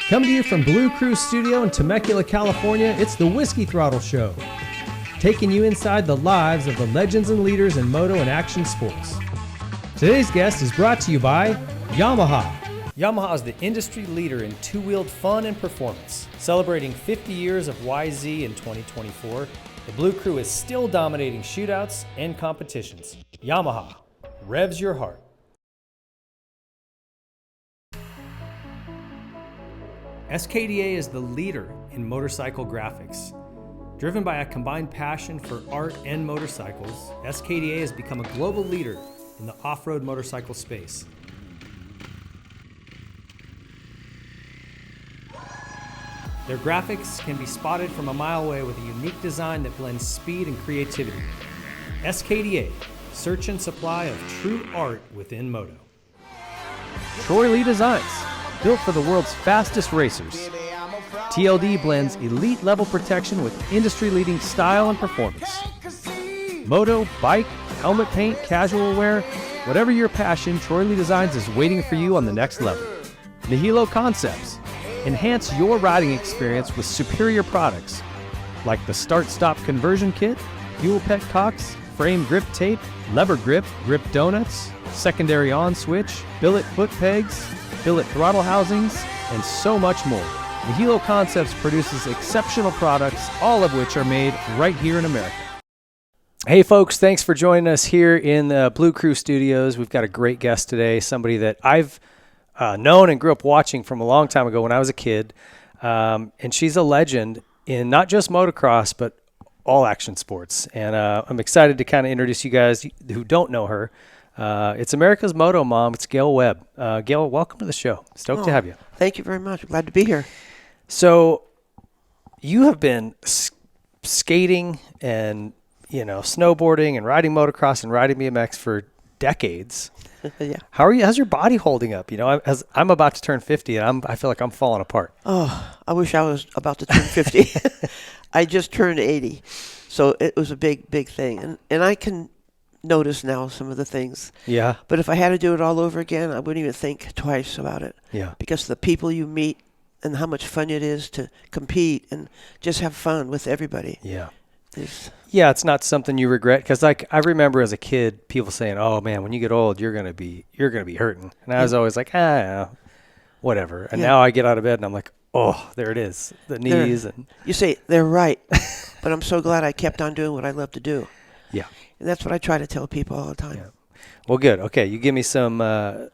Coming to you from Blue Crew Studio in Temecula, California, it's the Whiskey Throttle Show. Taking you inside the lives of the legends and leaders in moto and action sports. Today's guest is brought to you by Yamaha. Yamaha is the industry leader in two-wheeled fun and performance. Celebrating 50 years of YZ in 2024, the Blue Crew is still dominating shootouts and competitions. Yamaha, revs your heart. SKDA is the leader in motorcycle graphics. Driven by a combined passion for art and motorcycles, SKDA has become a global leader in the off-road motorcycle space. Their graphics can be spotted from a mile away with a unique design that blends speed and creativity. SKDA, search and supply of true art within moto. Troy Lee Designs, built for the world's fastest racers. TLD blends elite level protection with industry-leading style and performance. Moto, bike, helmet paint, casual wear, whatever your passion, Troy Lee Designs is waiting for you on the next level. Nihilo Concepts, enhance your riding experience with superior products like the start-stop conversion kit, fuel petcocks, frame grip tape, lever grip donuts, secondary on switch, billet foot pegs, billet throttle housings, and so much more. Nihilo Concepts produces exceptional products, all of which are made right here in America. Hey folks, thanks for joining us here in the Blue Crew Studios. We've got a great guest today, somebody that I've known and grew up watching from a long time ago when I was a kid. And she's a legend in not just motocross, but all action sports. And I'm excited to kind of introduce you guys who don't know her. It's America's Moto Mom. It's Gale Webb. Gale, welcome to the show. Stoked to have you. Thank you very much. I'm glad to be here. So you have been skating and, snowboarding and riding motocross and riding BMX for decades. Yeah. How are you? How's your body holding up? As I'm about to turn 50 and I feel like I'm falling apart. Oh, I wish I was about to turn 50. I just turned 80. So it was a big, big thing. And I can notice now some of the things. Yeah. But if I had to do it all over again, I wouldn't even think twice about it. Yeah. Because the people you meet and how much fun it is to compete and just have fun with everybody. Yeah. It's not something you regret, because I remember as a kid people saying, "Oh man, when you get old, you're gonna be hurting," and I was always like, whatever. And now I get out of bed and I'm like, oh, there it is, the knees. And you say they're right, but I'm so glad I kept on doing what I love to do. Yeah, and that's what I try to tell people all the time. Yeah. Well, good. Okay, you give me some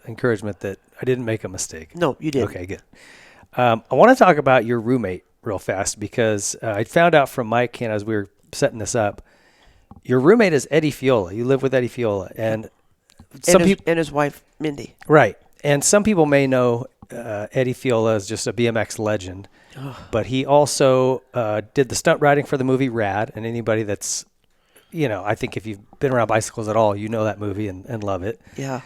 encouragement that I didn't make a mistake. No, you didn't. Okay, good. I want to talk about your roommate real fast, because I found out from Mike, and as we were setting this up, your roommate is Eddie Fiola. You live with Eddie Fiola, and his wife Mindy. Right, and some people may know Eddie Fiola is just a BMX legend, but he also did the stunt riding for the movie Rad. And anybody that's, I think if you've been around bicycles at all, you know that movie and love it. Yeah.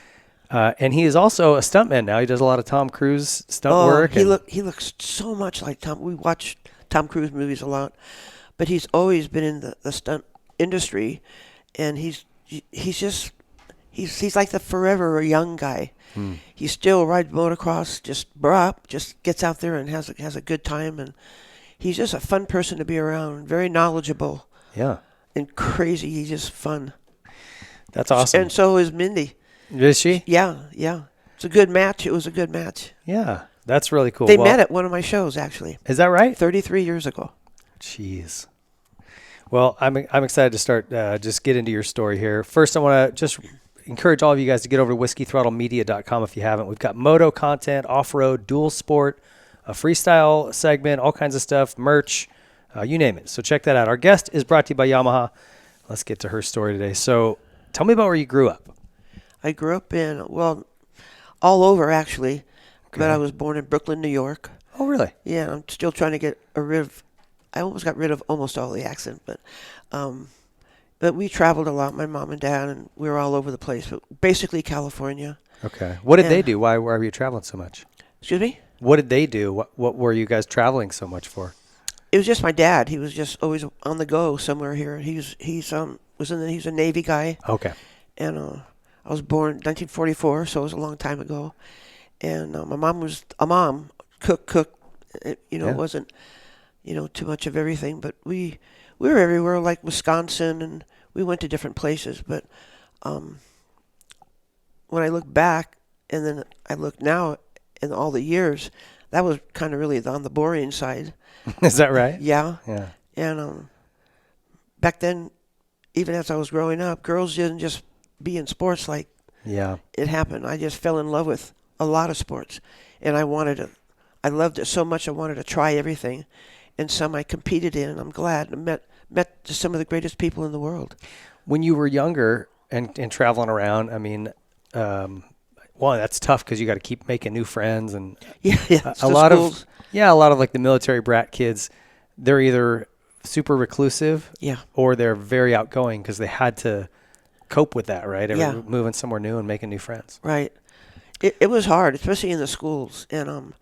And he is also a stuntman now. He does a lot of Tom Cruise stunt work. He looks so much like Tom. We watch Tom Cruise movies a lot, but he's always been in the stunt industry, and he's like the forever young guy. He still rides motocross, just gets out there and has a good time, and he's just a fun person to be around. Very knowledgeable. Yeah. And crazy. He's just fun. That's awesome. And so is Mindy. Is she? Yeah. It's a good match. It was a good match. Yeah, that's really cool. They met at one of my shows, actually. Is that right? 33 years ago. Jeez. Well, I'm excited to start, just get into your story here. First, I want to just encourage all of you guys to get over to whiskeythrottlemedia.com if you haven't. We've got moto content, off-road, dual sport, a freestyle segment, all kinds of stuff, merch, you name it. So check that out. Our guest is brought to you by Yamaha. Let's get to her story today. So tell me about where you grew up. I grew up all over, actually. Okay. But I was born in Brooklyn, New York. Oh, really? Yeah, I'm still trying to get I almost got rid of almost all the accent, but we traveled a lot, my mom and dad, and we were all over the place, but basically California. Okay. What did they do? Why were you traveling so much? Excuse me? What did they do? What were you guys traveling so much for? It was just my dad. He was just always on the go somewhere here. He's a Navy guy. Okay. And I was born in 1944, so it was a long time ago. And my mom was a mom, cook, It wasn't, too much of everything. But we were everywhere, like Wisconsin, and we went to different places. But when I look back, and then I look now, in all the years, that was kind of really on the boring side. Is that right? Yeah. Yeah. And back then, even as I was growing up, girls didn't just be in sports like it happened. I just fell in love with a lot of sports, and I loved it so much I wanted to try everything, and some I competed in, and I'm glad I met some of the greatest people in the world. When you were younger and traveling around, I mean, one, that's tough because you got to keep making new friends, and a lot of like the military brat kids, they're either super reclusive, or they're very outgoing because they had to cope with that, right? Moving somewhere new and making new friends. Right. It was hard, especially in the schools, and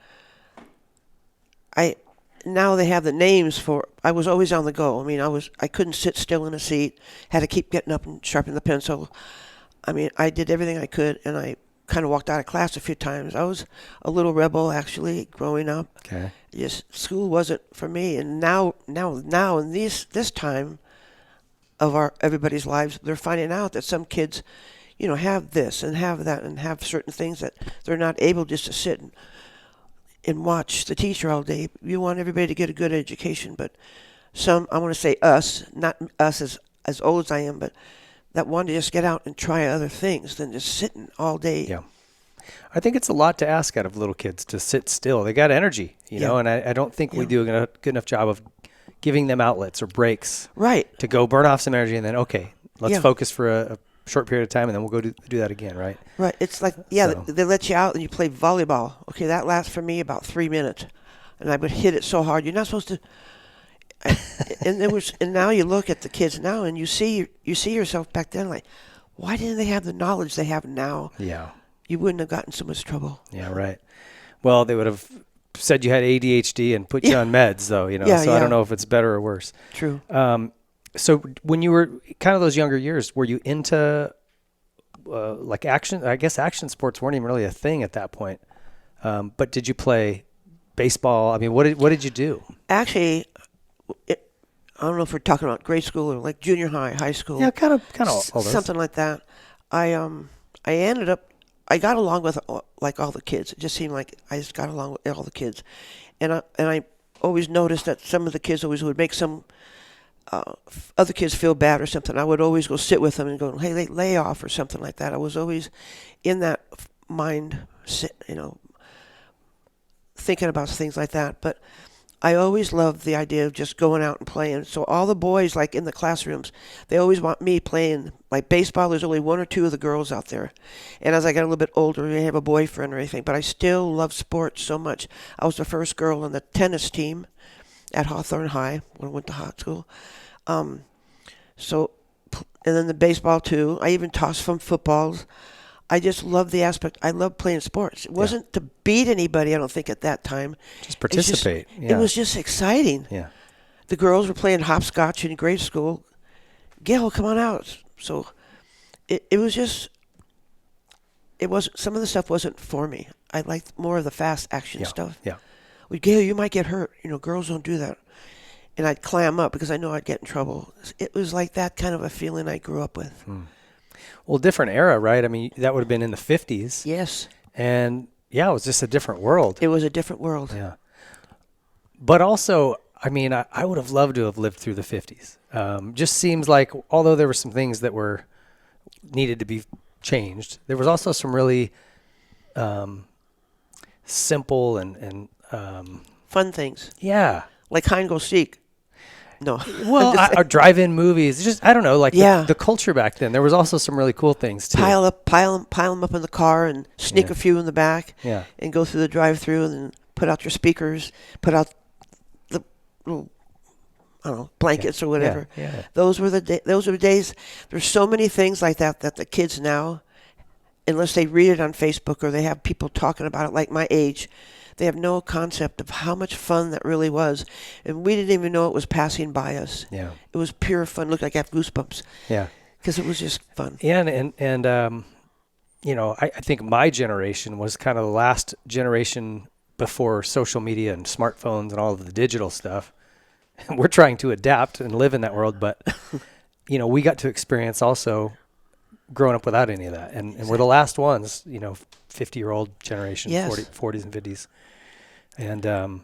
now they have the names for. I was always on the go. I mean, I couldn't sit still in a seat. Had to keep getting up and sharpening the pencil. I mean, I did everything I could, and I kind of walked out of class a few times. I was a little rebel, actually, growing up. Okay. Just school wasn't for me, and now in this time of everybody's lives, they're finding out that some kids, have this and have that and have certain things that they're not able just to sit and watch the teacher all day. You want everybody to get a good education, but some, I want to say us, not us as old as I am, but that want to just get out and try other things than just sitting all day. Yeah. I think it's a lot to ask out of little kids to sit still. They got energy, know, and I don't think we do a good enough job of giving them outlets or breaks. Right. To go burn off some energy and then, okay, let's focus for a short period of time and then we'll go do that again, right? Right. It's like, they let you out and you play volleyball. Okay, that lasts for me about 3 minutes. And I would hit it so hard. You're not supposed to. And now you look at the kids now and you see yourself back then like, why didn't they have the knowledge they have now? Yeah. You wouldn't have gotten so much trouble. Yeah, right. Well, they would have said you had ADHD and put you on meds, though, I don't know if it's better or worse. True. So when you were kind of those younger years, were you into like action? I guess action sports weren't even really a thing at that point. But did you play baseball? I mean, what did you do? Actually, I don't know if we're talking about grade school or like junior high, high school. Yeah, kind of something like that. I got along with like all the kids. It just seemed like I just got along with all the kids, and I always noticed that some of the kids always would make some other kids feel bad or something. I would always go sit with them and go, hey, lay off or something like that. I was always in that mind, thinking about things like that. But I always loved the idea of just going out and playing. So all the boys, like in the classrooms, they always want me playing. Like baseball, there's only one or two of the girls out there. And as I got a little bit older, I have a boyfriend or anything. But I still love sports so much. I was the first girl on the tennis team at Hawthorne High when I went to high school. And then the baseball too. I even tossed some footballs. I just love the aspect. I love playing sports. It wasn't to beat anybody, I don't think, at that time. Just participate. It was just exciting. Yeah. The girls were playing hopscotch in grade school. Gale, come on out. So it was just, some of the stuff wasn't for me. I liked more of the fast action stuff. Yeah. Well, Gale, you might get hurt. Girls don't do that. And I'd clam up because I know I'd get in trouble. It was like that kind of a feeling I grew up with. Well, different era, right? I mean, that would have been in the 50s. Yes. And, it was just a different world. It was a different world. Yeah. But also, I mean, I would have loved to have lived through the 50s. Just seems like, although there were some things that were needed to be changed, there was also some really simple and fun things. Yeah. Like hide and go seek. No. Well, or drive-in movies. Just, I don't know, like the culture back then. There was also some really cool things, too. Pile them up in the car and sneak a few in the back and go through the drive-through and then put out your speakers, put out the little, I don't know, blankets or whatever. Yeah. Those were the days. There's so many things like that the kids now, unless they read it on Facebook or they have people talking about it like my age, they have no concept of how much fun that really was. And we didn't even know it was passing by us. Yeah. It was pure fun. Looked like I have goosebumps. Yeah. Because it was just fun. Yeah, and I think my generation was kind of the last generation before social media and smartphones and all of the digital stuff. We're trying to adapt and live in that world, but we got to experience also growing up without any of that. And we're the last ones, 50-year-old generation, Yes. 40s and 50s. And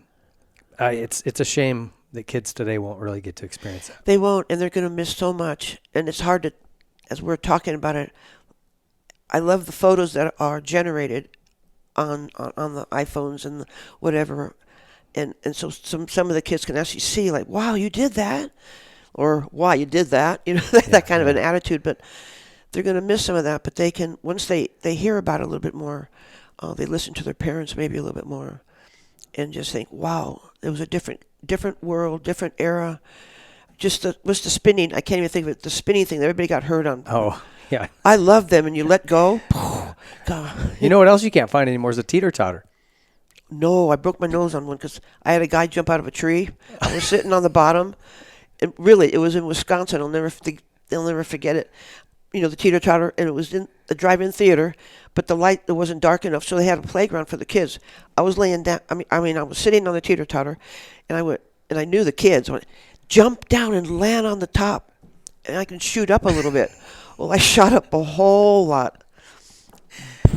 it's a shame that kids today won't really get to experience that. They won't, and they're going to miss so much. And it's hard to, as we're talking about it, I love the photos that are generated on the iPhones and whatever. And so some of the kids can actually see, like, wow, you did that, or wow, you did that, that kind of an attitude. But they're going to miss some of that. But they can, once they hear about it a little bit more, they listen to their parents maybe a little bit more, and just think, wow, it was a different world, different era. Just what's the spinning? I can't even think of it. The spinning thing that everybody got hurt on. Oh, yeah. I love them, and you let go. God. You know what else you can't find anymore is a teeter-totter. No, I broke my nose on one because I had a guy jump out of a tree. I was sitting on the bottom. And really, it was in Wisconsin. They'll never forget it. The teeter-totter, and it was in a drive-in theater, but the light, it wasn't dark enough, so they had a playground for the kids. I was laying down. I was sitting on the teeter-totter, and I knew the kids. I went, jump down and land on the top, and I can shoot up a little bit. Well, I shot up a whole lot.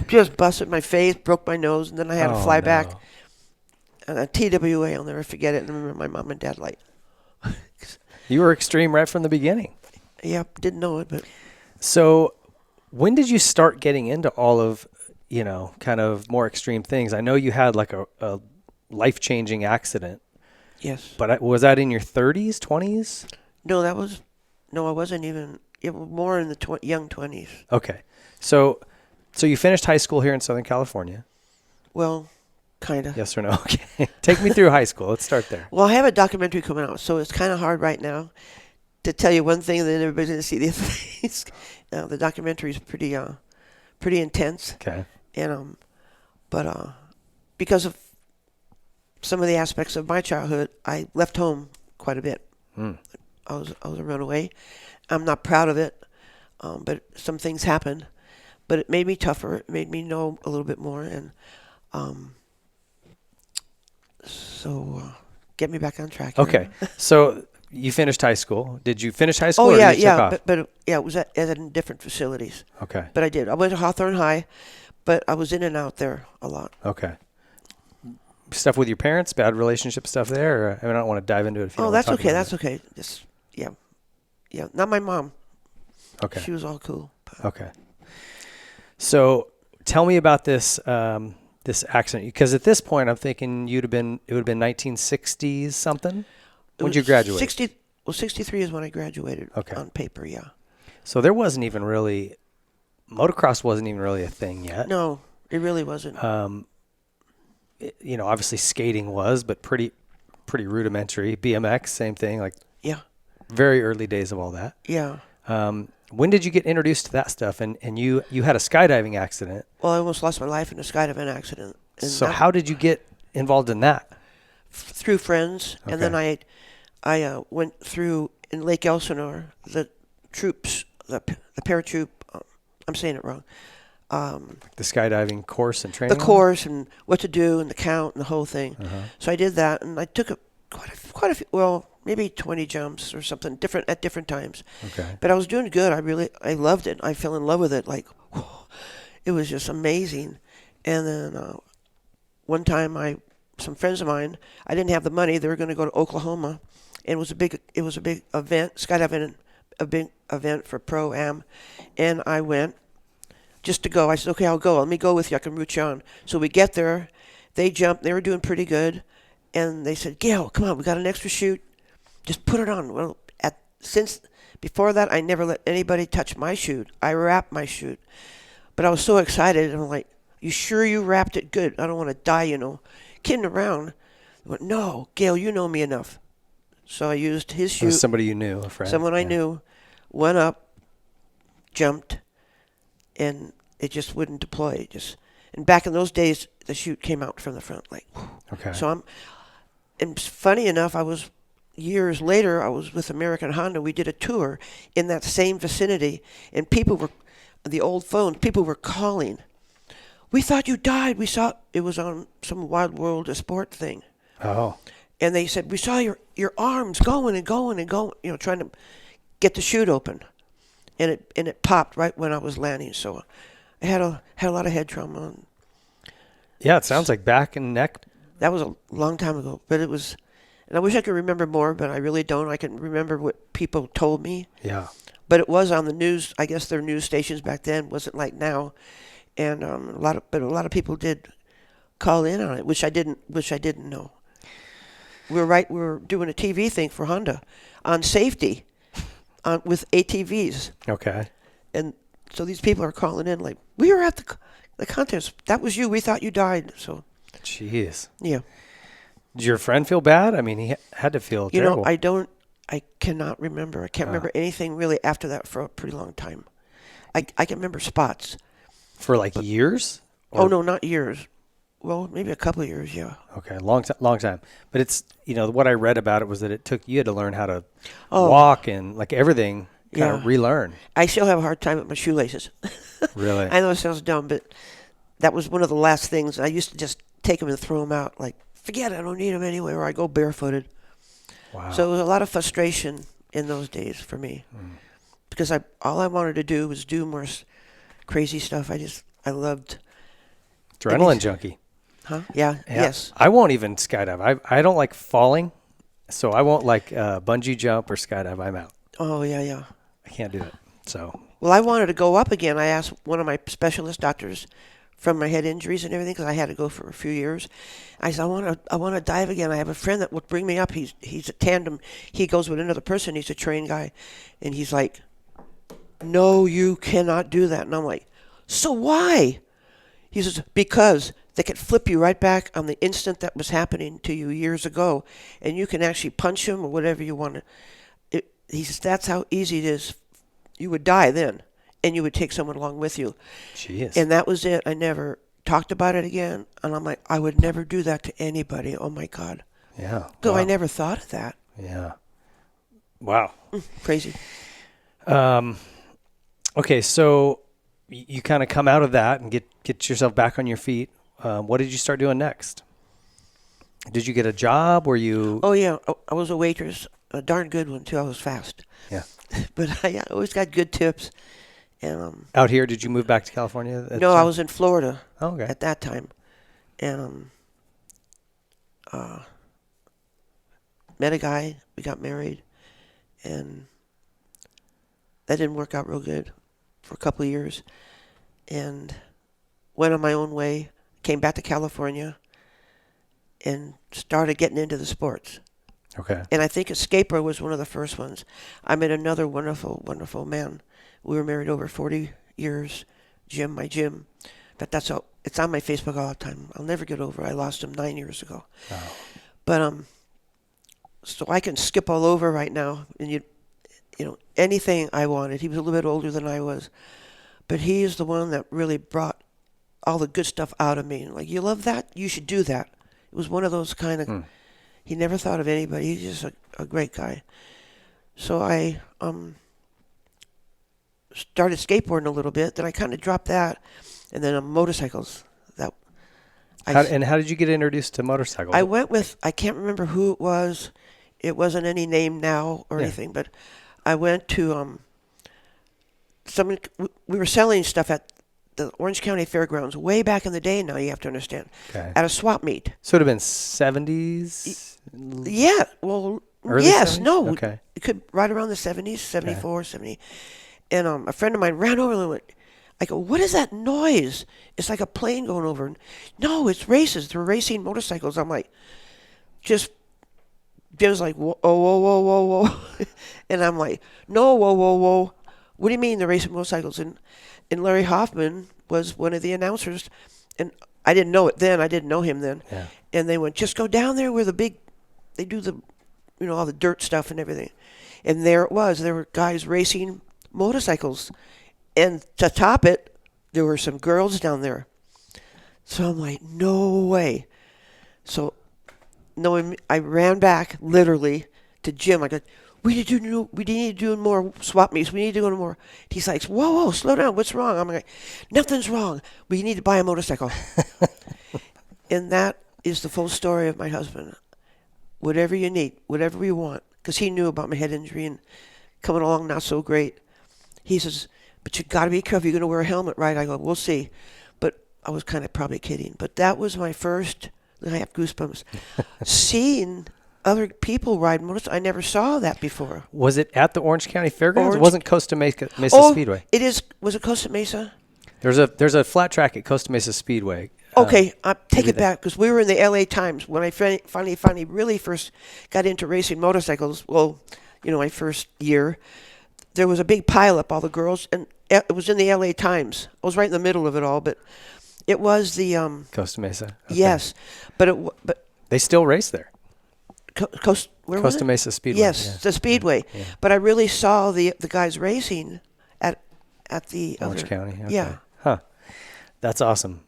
Just busted my face, broke my nose, and then I had to fly back. And a TWA, I'll never forget it. And I remember my mom and dad You were extreme right from the beginning. Yeah, didn't know it, but. So when did you start getting into all of, kind of more extreme things? I know you had like a life-changing accident. Yes. But was that in your 30s, 20s? No, I wasn't even, it was more in the young 20s. Okay. So you finished high school here in Southern California? Well, kind of. Yes or no? Okay. Take me through high school. Let's start there. Well, I have a documentary coming out, so it's kind of hard right now to tell you one thing and then everybody's going to see the other things. The documentary is pretty intense. Okay. And but because of some of the aspects of my childhood, I left home quite a bit. I was a runaway. I'm not proud of it, but some things happened. But it made me tougher. It made me know a little bit more, and so get me back on track. Okay. So you finished high school. Did you finish high school? Oh, or yeah, did you check off? but it was at different facilities. Okay. But I did. I went to Hawthorne High, but I was in and out there a lot. Okay. Stuff with your parents, bad relationship stuff there? Or, I don't want to dive into it if you don't that's want to okay. talk That's okay. Just yeah. Not my mom. Okay. She was all cool. Okay. So tell me about this this accident, because at this point I'm thinking it would have been 1960s something. When did you graduate? 63 is when I graduated. Okay. On paper, yeah. So there wasn't even really, motocross wasn't even really a thing yet. No, it really wasn't. Obviously skating was, but pretty rudimentary. BMX, same thing, like very early days of all that. Yeah. When did you get introduced to that stuff? And you had a skydiving accident. Well, I almost lost my life in a skydiving accident. And so how did you get involved in that? Through friends, Okay. and then I went through in Lake Elsinore, the troops, the paratroop. I'm saying it wrong. The skydiving course and training. The course and what to do and the count and the whole thing. So I did that, and I took quite a few. Well, maybe 20 jumps or something at different times. Okay. But I was doing good. I loved it. I fell in love with it. Like, whoa, it was just amazing. And then one time, some friends of mine, I didn't have the money. They were going to go to Oklahoma, and it was a big event, skydiving, a big event for Pro-Am, and I went just to go. I said, okay, I'll go. Let me go with you. I can root you on. So we get there. They jumped. They were doing pretty good, and they said, Gale, come on, we got an extra chute. Just put it on. Well, since before that, I never let anybody touch my chute. I wrapped my chute, but I was so excited. I'm like, you sure you wrapped it good? I don't want to die, kidding around. I went, no, Gale, you know me enough. So I used his chute. Somebody you knew, a friend. Someone I knew, went up, jumped, and it just wouldn't deploy. And back in those days, the chute came out from the front, like. Whew. Okay. So and funny enough, years later, I was with American Honda. We did a tour in that same vicinity, and the old phones, people were calling. we thought you died. We saw it was on some Wild World of Sport thing. Oh. And they said, we saw your arms going and going and going, trying to get the chute open. And it popped right when I was landing. So I had a lot of head trauma. Yeah, it sounds like back and neck. That was a long time ago, but it was, and I wish I could remember more, but I really don't. I can remember what people told me. Yeah. But it was on the news. I guess their news stations back then wasn't like now, and a lot of people did call in on it, which I didn't know. We were doing a TV thing for Honda on safety, with ATVs. Okay. And so these people are calling in like, we were at the contest. That was you. We thought you died. So. Jeez. Yeah. Did your friend feel bad? I mean, he had to feel terrible. I cannot remember. I can't remember anything really after that for a pretty long time. I can remember spots. For like years? Oh, no, not years. Well, maybe a couple of years, yeah. Okay, long time. But it's, what I read about it was that you had to learn how to walk and like everything, kind of relearn. I still have a hard time with my shoelaces. Really? I know it sounds dumb, but that was one of the last things. I used to just take them and throw them out. Like, forget it, I don't need them anyway, or I go barefooted. Wow. So it was a lot of frustration in those days for me. Because all I wanted to do was do more crazy stuff. I loved... Adrenaline junkie. Huh? Yeah. Yes. I won't even skydive. I don't like falling, so I won't like bungee jump or skydive. I'm out. Oh, yeah. I can't do it. So. Well, I wanted to go up again. I asked one of my specialist doctors from my head injuries and everything, because I had to go for a few years. I said, I want to dive again. I have a friend that would bring me up. He's a tandem. He goes with another person. He's a trained guy. And he's like, no, you cannot do that. And I'm like, so why? He says, because they could flip you right back on the instant that was happening to you years ago, and you can actually punch him or whatever you want to. He says, that's how easy it is. You would die then, and you would take someone along with you. Jeez. And that was it. I never talked about it again. And I'm like, I would never do that to anybody. Oh, my God. Yeah. So wow. I never thought of that. Yeah. Wow. Crazy. Okay, so you kind of come out of that and get yourself back on your feet. What did you start doing next? Did you get a job? Were you... Oh, yeah. I was a waitress. A darn good one, too. I was fast. Yeah. But I always got good tips. And out here, did you move back to California? No, I was in Florida okay. at that time. And met a guy. We got married. And that didn't work out real good for a couple of years. And went on my own way. Came back to California. And started getting into the sports. Okay. And I think a skateboard was one of the first ones. I met another wonderful, wonderful man. We were married over 40 years. Jim, my Jim. But it's on my Facebook all the time. I'll never get over it. I lost him 9 years ago. Wow. But so I can skip all over right now, and anything I wanted. He was a little bit older than I was, but he is the one that really brought all the good stuff out of me. Like, you love that? You should do that. It was one of those kind of. He never thought of anybody. He's just a great guy. So I started skateboarding a little bit. Then I kind of dropped that, and then motorcycles. How did you get introduced to motorcycles? I went with, I can't remember who it was. It wasn't any name now or anything, but I went to we were selling stuff at the Orange County Fairgrounds way back in the day. Now you have to understand, at a swap meet. So it would have been 70s. Yeah, well, early yes, 70s? no, okay. It could right around the 70s, 74, 70. And a friend of mine ran over and went, I go, what is that noise? It's like a plane going over. No, it's races. They're racing motorcycles. I'm like, Jim's like, whoa, whoa, whoa, whoa, whoa. And I'm like, no, whoa, whoa, whoa. What do you mean they're racing motorcycles? And Larry Hoffman was one of the announcers. And I didn't know it then. I didn't know him then. Yeah. And they went, just go down there where they do the, all the dirt stuff and everything. And there it was. There were guys racing motorcycles. And to top it, there were some girls down there. So I'm like, no way. So knowing I ran back literally to Jim. I go, we need to do more swap meets. We need to go to more. He's like, whoa, slow down. What's wrong? I'm like, nothing's wrong. We need to buy a motorcycle. And that is the full story of my husband. Whatever you need, whatever you want. Because he knew about my head injury and coming along not so great. He says, but you got to be careful. You're going to wear a helmet, right? I go, we'll see. But I was kind of probably kidding. But that was my first, I have goosebumps, seeing other people ride motorcycles. I never saw that before. Was it at the Orange County Fairgrounds? It wasn't Costa Mesa Speedway. It is. Was it Costa Mesa? There's a flat track at Costa Mesa Speedway. Okay, I'll take it back because we were in the LA Times when I finally really first got into racing motorcycles. Well, my first year, there was a big pileup, all the girls, and it was in the LA Times. I was right in the middle of it all, but it was the Costa Mesa. Okay. Yes, but they still race there. Costa Mesa Speedway. Yes, yeah. the Speedway. Yeah. But I really saw the guys racing at the Orange County. Okay. Yeah. Huh. That's awesome.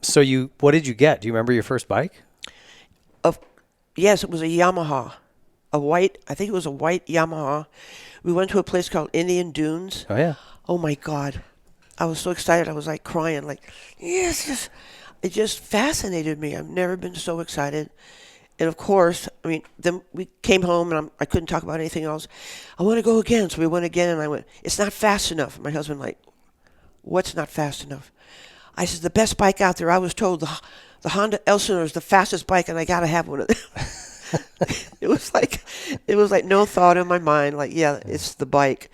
So what did you get? Do you remember your first bike? Yes, it was a Yamaha, I think it was a white Yamaha. We went to a place called Indian Dunes. Oh yeah. Oh my God, I was so excited. I was like crying, like yes. It just fascinated me. I've never been so excited. And of course, then we came home and I couldn't talk about anything else. I want to go again, so we went again, and I went, it's not fast enough. My husband like, what's not fast enough? I said, the best bike out there. I was told the Honda Elsinore is the fastest bike, and I got to have one of them. It was like no thought in my mind. Like, yeah, it's the bike.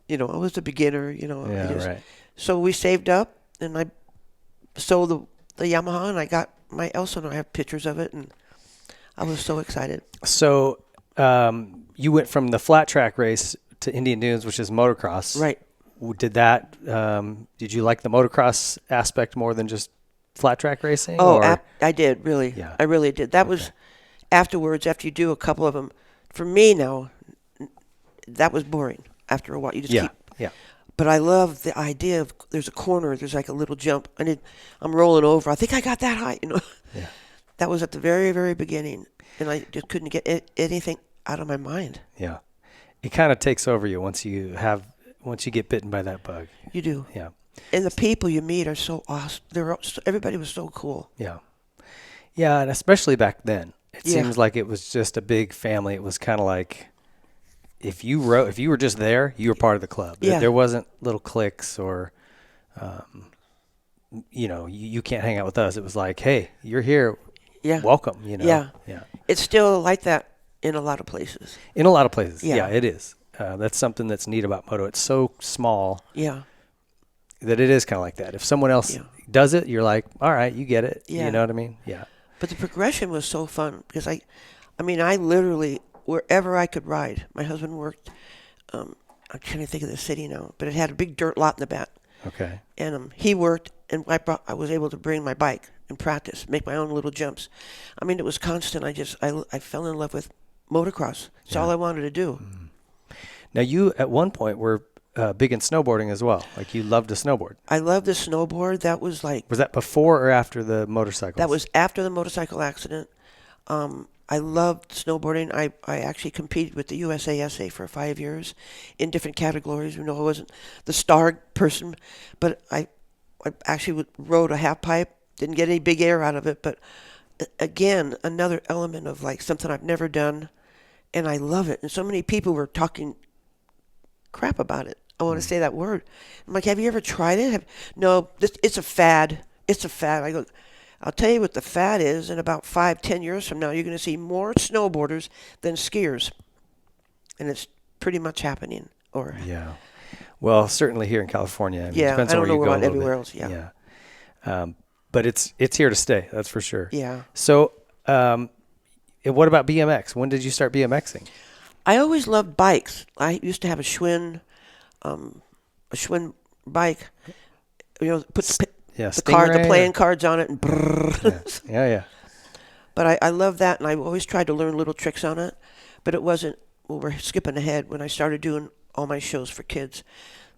I was a beginner. Yeah, right. So we saved up, and I sold the Yamaha, and I got my Elsinore. I have pictures of it, and I was so excited. So you went from the flat track race to Indian Dunes, which is motocross. Right. Did you like the motocross aspect more than just flat track racing? Oh, I did, really. Yeah. I really did. That was afterwards, after you do a couple of them. For me now, that was boring after a while. You just keep. Yeah. But I love the idea of there's a corner, there's like a little jump. I'm rolling over. I think I got that high, Yeah. That was at the very, very beginning, and I just couldn't get anything out of my mind. Yeah. It kind of takes over you once you get bitten by that bug. You do. Yeah. And the people you meet are so awesome. Everybody was so cool. Yeah. Yeah, and especially back then. It seems like it was just a big family. It was kind of like if you were just there, you were part of the club. Yeah. There wasn't little cliques or you can't hang out with us. It was like, hey, you're here. Yeah. Welcome, Yeah. Yeah. It's still like that in a lot of places. In a lot of places. Yeah. Yeah, it is. That's something that's neat about moto. It's so small. Yeah. That it is kind of like that. If someone else does it, you're like, all right, you get it. Yeah. You know what I mean? Yeah. But the progression was so fun because I literally, wherever I could ride, my husband worked, I'm trying to think of the city now, but it had a big dirt lot in the back. Okay. And he worked, and I was able to bring my bike and practice, make my own little jumps. It was constant. I fell in love with motocross. It's all I wanted to do. Mm. Now you, at one point, were big in snowboarding as well. Like you loved to snowboard. I loved the snowboard. That was like... Was that before or after the motorcycles? That was after the motorcycle accident. I loved snowboarding. I actually competed with the USASA for 5 years in different categories. I wasn't the star person, but I actually rode a half pipe. Didn't get any big air out of it, but again, another element of like something I've never done, and I love it. And so many people were talking crap about it. I want to say that word. I'm like, have you ever tried it? No, it's a fad. It's a fad. I go, I'll tell you what the fad is. In about 5-10 years from now, you're going to see more snowboarders than skiers, and it's pretty much happening. Yeah. Well, certainly here in California. Yeah, depends I on don't where know you go about everywhere else. Yeah. Yeah. But it's here to stay. That's for sure. Yeah. So, what about BMX? When did you start BMXing? I always loved bikes. I used to have a Schwinn bike. Put the playing cards on it and brrr. Yeah. But I love that, and I always tried to learn little tricks on it. But it wasn't. Well, we're skipping ahead. When I started doing all my shows for kids,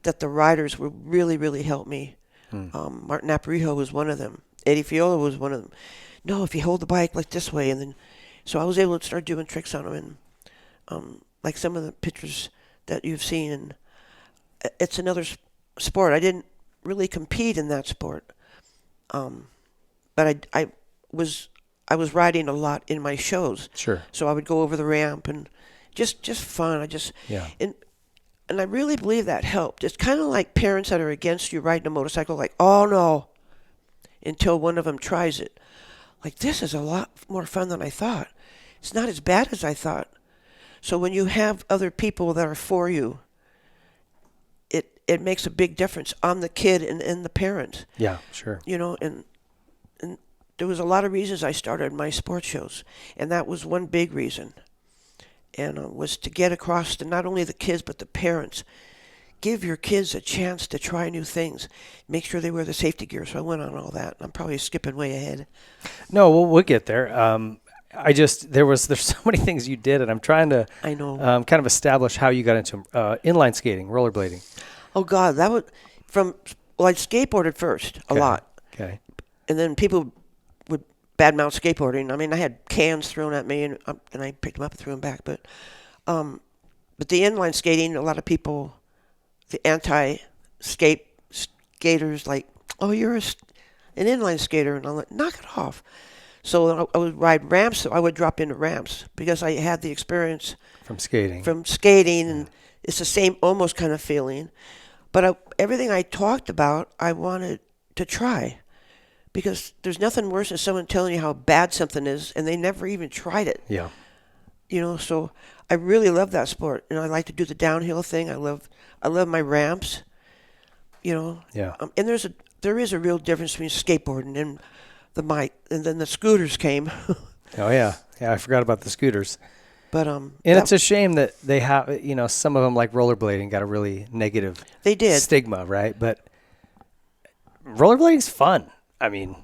that the riders would really, really help me. Martin Aparijo was one of them. Eddie Fiola was one of them. No, if you hold the bike like this way, and then, so I was able to start doing tricks on them. And like some of the pictures that you've seen. And it's another sport. I didn't really compete in that sport, but I was riding a lot in my shows. Sure. So I would go over the ramp and just fun. And I really believe that helped. It's kind of like parents that are against you riding a motorcycle, like, oh no, until one of them tries it. Like, this is a lot more fun than I thought. It's not as bad as I thought. So when you have other people that are for you, it makes a big difference on the kid and the parent. Yeah, sure. You know, and there was a lot of reasons I started my sports shows, and that was one big reason. And was to get across to not only the kids but the parents. Give your kids a chance to try new things. Make sure they wear the safety gear. So I went on all that. I'm probably skipping way ahead. No, we'll get there. There's so many things you did, and I'm trying to kind of establish how you got into inline skating, rollerblading. Oh God, I skateboarded first a lot. Okay. And then people would badmouth skateboarding. I mean, I had cans thrown at me, and I picked them up and threw them back. But the inline skating, a lot of people, the skaters, like, oh, you're an inline skater, and I'm like, knock it off. So I would ride ramps. So I would drop into ramps because I had the experience from skating, and it's the same almost kind of feeling. But everything I talked about, I wanted to try. Because there's nothing worse than someone telling you how bad something is, and they never even tried it. Yeah. You know, so I really love that sport, and I like to do the downhill thing. I love my ramps. You know. Yeah. And there is a real difference between skateboarding and and then the scooters came. Oh yeah, I forgot about the scooters. But and it's a shame that they have, some of them like rollerblading got a really negative stigma, right? But rollerblading's fun. I mean,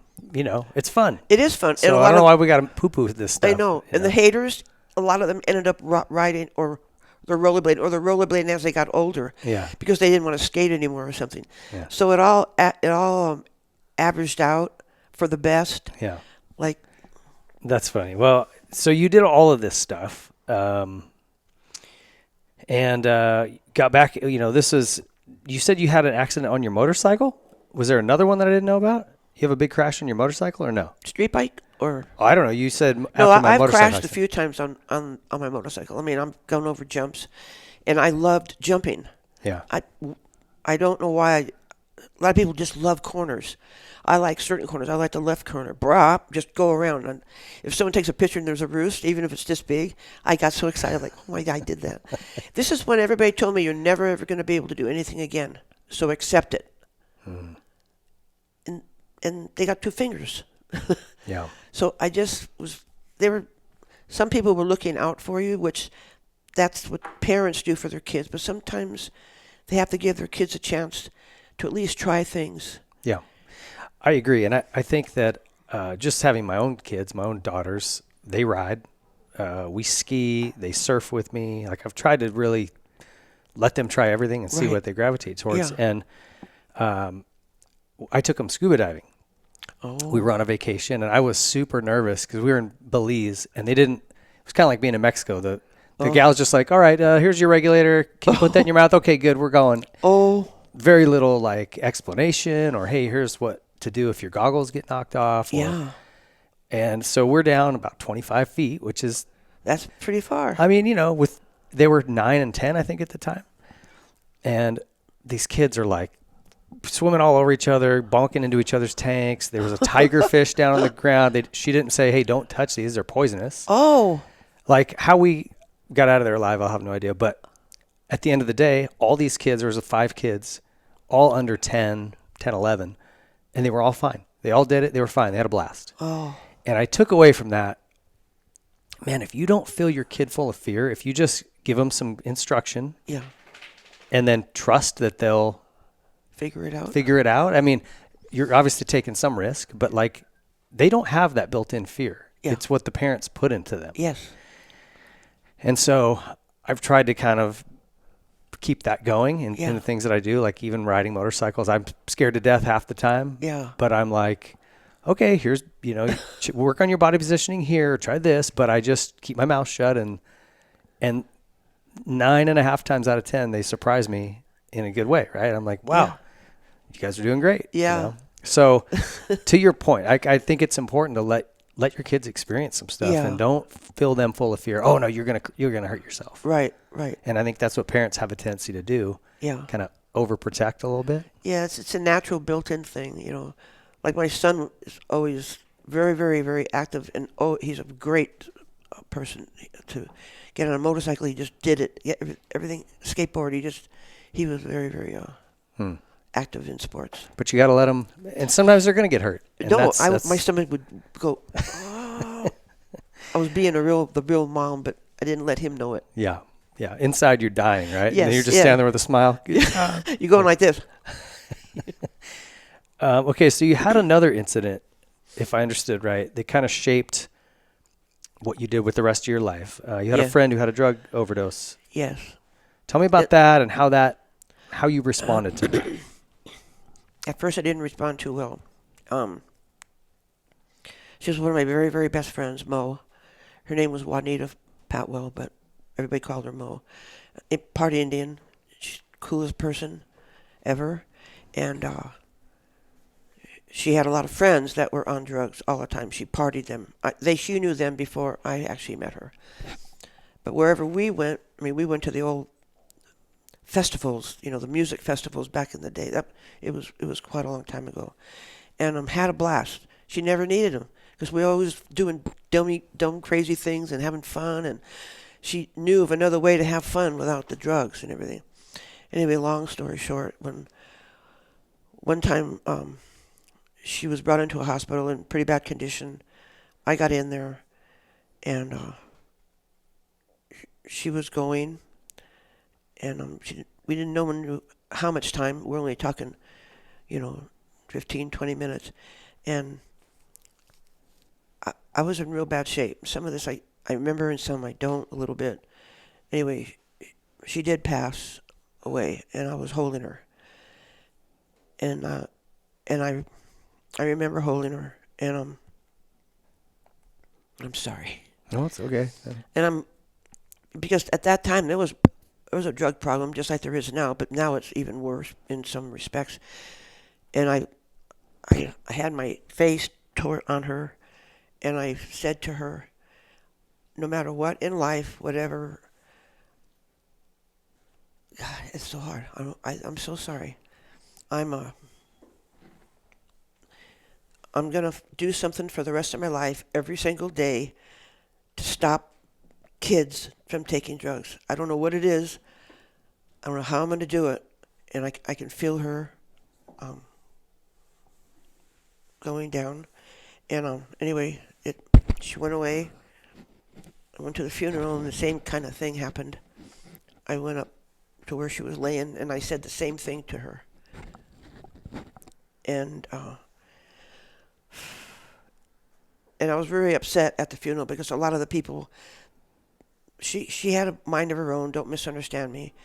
it's fun. It is fun. So I don't know why we got to poo-poo this stuff. I know. And the haters, a lot of them ended up riding or they're rollerblading as they got older. Yeah. Because they didn't want to skate anymore or something. Yeah. So it all averaged out for the best. Yeah. Like. That's funny. Well, so you did all of this stuff, and got back. You said you had an accident on your motorcycle. Was there another one that I didn't know about? You have a big crash on your motorcycle or no? Street bike or? Oh, I don't know. You said no. After my I've motorcycle crashed accident. a few times on my motorcycle. I mean, I'm going over jumps, and I loved jumping. Yeah. I don't know why. A lot of people just love corners. I like certain corners. I like the left corner. Just go around. And if someone takes a picture and there's a roost, even if it's this big, I got so excited, like, oh my God, I did that. This is when everybody told me you're never ever going to be able to do anything again. So accept it. Hmm. And they got 2 fingers. Yeah. So I just some people were looking out for you, which that's what parents do for their kids. But sometimes they have to give their kids a chance to at least try things. Yeah. I agree. And I think that just having my own kids, my own daughters, they ride, we ski, they surf with me. Like I've tried to really let them try everything and see what they gravitate towards. Yeah. And I took them scuba diving. Oh. We were on a vacation and I was super nervous because we were in Belize and it was kind of like being in Mexico. The gal's just like, all right, here's your regulator. Can you put that in your mouth? Okay, good. We're going. Oh. Very little like explanation or, hey, here's what to do if your goggles get knocked off. Yeah. And so we're down about 25 feet, that's pretty far. I mean, they were 9 and 10, I think at the time. And these kids are like swimming all over each other, bonking into each other's tanks. There was a tiger fish down on the ground. She didn't say, hey, don't touch these. They're poisonous. Oh. Like how we got out of there alive, I'll have no idea. But at the end of the day, all these kids, there was 5 kids, all under 10, 11, and they were all fine. They all did it. They were fine. They had a blast. Oh. And I took away from that, man, if you don't fill your kid full of fear, if you just give them some instruction and then trust that they'll figure it out. I mean, you're obviously taking some risk, but like they don't have that built-in fear. Yeah. It's what the parents put into them. Yes. And so I've tried to kind of keep that going in the things that I do, like even riding motorcycles. I'm scared to death half the time. Yeah. But I'm like, okay, here's, work on your body positioning here, try this, but I just keep my mouth shut and 9.5 times out of 10, they surprise me in a good way, right? I'm like, wow, you guys are doing great. Yeah. You know? So to your point, I think it's important to let your kids experience some stuff and don't fill them full of fear. Oh no, you're gonna hurt yourself. Right. And I think that's what parents have a tendency to do. Yeah. Kind of overprotect a little bit. Yeah, it's a natural built-in thing, you know. Like my son is always very, very, very active, and he's a great person to get on a motorcycle. He just did it. Yeah, everything, skateboard. He was very, very active in sports. But you got to let them, and sometimes they're going to get hurt. And No, my stomach would go. I was being the real mom, but I didn't let him know it. Yeah. Inside you're dying, right? Yes. And you're just standing there with a smile. You're going like this. Okay, so you had another incident, if I understood right, that kind of shaped what you did with the rest of your life. You had a friend who had a drug overdose. Yes. Tell me about that and how you responded to that. At first, I didn't respond too well. She was one of my very, very best friends, Mo. Her name was Juanita Patwell, but everybody called her Mo. Part Indian. She's the coolest person ever. And she had a lot of friends that were on drugs all the time. She partied them. She knew them before I actually met her. But wherever we went, we went to the old festivals, the music festivals back in the day. It was quite a long time ago. And had a blast. She never needed them because we were always doing dumb, crazy things and having fun. And she knew of another way to have fun without the drugs and everything. Anyway, long story short, when one time she was brought into a hospital in pretty bad condition, I got in there, and she was going, and we didn't know how much time. We're only talking, 15, 20 minutes, and I was in real bad shape. Some of this I remember, and some I don't a little bit. Anyway, she did pass away, and I was holding her, and I remember holding her, and I'm sorry. No, it's okay. And because at that time there was a drug problem just like there is now, but now it's even worse in some respects. And I had my face on her, and I said to her, no matter what in life, whatever. God, it's so hard. I'm so sorry. I'm going to do something for the rest of my life every single day to stop kids from taking drugs. I don't know what it is. I don't know how I'm going to do it. And I can feel her going down. And anyway, she went away. I went to the funeral, and the same kind of thing happened. I went up to where she was laying, and I said the same thing to her. And I was very upset at the funeral because a lot of the people, she had a mind of her own, don't misunderstand me.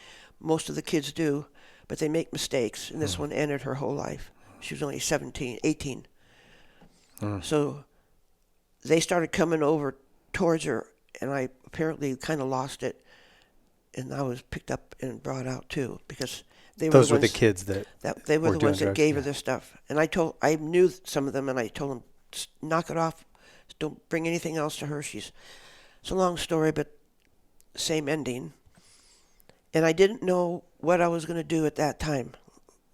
Most of the kids do, but they make mistakes, and this one ended her whole life. She was only 18. So they started coming over towards her, and I apparently kind of lost it, and I was picked up and brought out too because those were the kids that they were the ones that drugs, gave her this stuff. And I knew some of them, and I told them, knock it off, don't bring anything else to her. It's a long story, but same ending. And I didn't know what I was going to do at that time.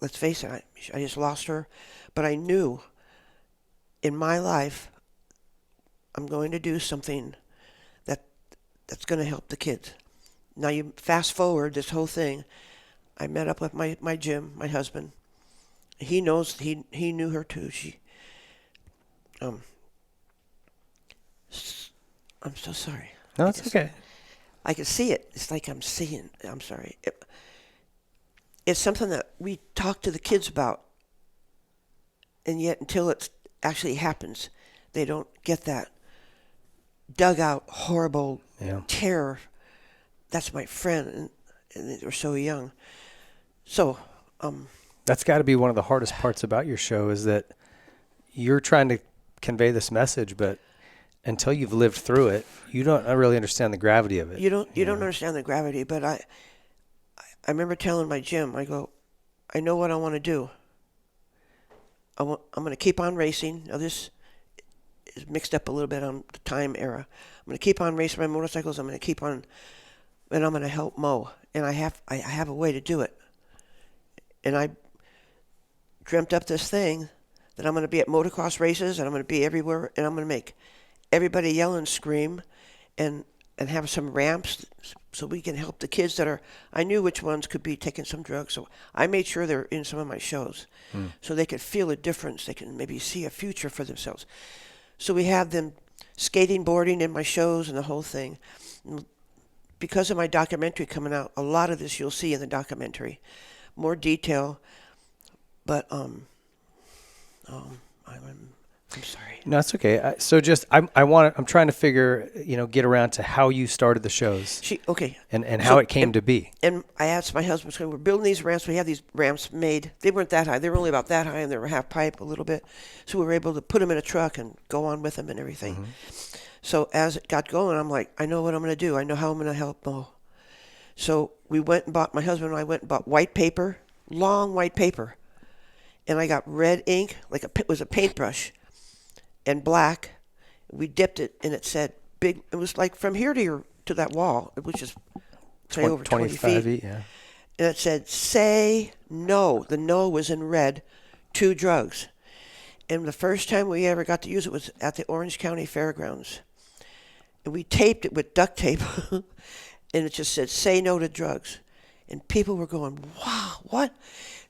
Let's face it, I just lost her, but I knew in my life I'm going to do something that's going to help the kids. Now you fast forward this whole thing. I met up with my Jim, my husband. He knows, he knew her too. I'm so sorry. No, it's okay. I can see it. It's like I'm sorry. It's something that we talk to the kids about, and yet until it actually happens, they don't get that dug out, horrible terror. That's my friend, and they were so young. So, that's got to be one of the hardest parts about your show is that you're trying to convey this message, but until you've lived through it, you don't really understand the gravity of it. You don't understand the gravity, but I remember telling my gym, I go, I know what I want to do. I'm going to keep on racing. Now this is mixed up a little bit on the time era. I'm going to keep on racing my motorcycles. I'm going to keep on, and I'm going to help mow. And I have a way to do it. And I dreamt up this thing that I'm going to be at motocross races, and I'm going to be everywhere, and I'm going to make everybody yell and scream, and have some ramps so we can help the kids that are, I knew which ones could be taking some drugs, so I made sure they're in some of my shows so they could feel a difference. They can maybe see a future for themselves. So we have them skating, boarding in my shows and the whole thing. Because of my documentary coming out, a lot of this you'll see in the documentary. More detail, but I'm sorry. No, that's okay. So just I'm trying to get around to how you started the shows. And how it came to be. And I asked my husband, so we're building these ramps. We have these ramps made. They weren't that high. They were only about that high, and they were half pipe a little bit. So we were able to put them in a truck and go on with them and everything. Mm-hmm. So as it got going, I'm like, I know what I'm going to do. I know how I'm going to help mow. So we went and bought, my husband and I went and bought white paper, long white paper. And I got red ink, like it was a paintbrush, and black. We dipped it, and it said big. It was like from here to that wall. It was just say over 20 feet. Yeah. And it said, "Say no." The no was in red, to drugs. And the first time we ever got to use it was at the Orange County Fairgrounds. And we taped it with duct tape, and it just said, "Say no to drugs." And people were going, "Wow, what?"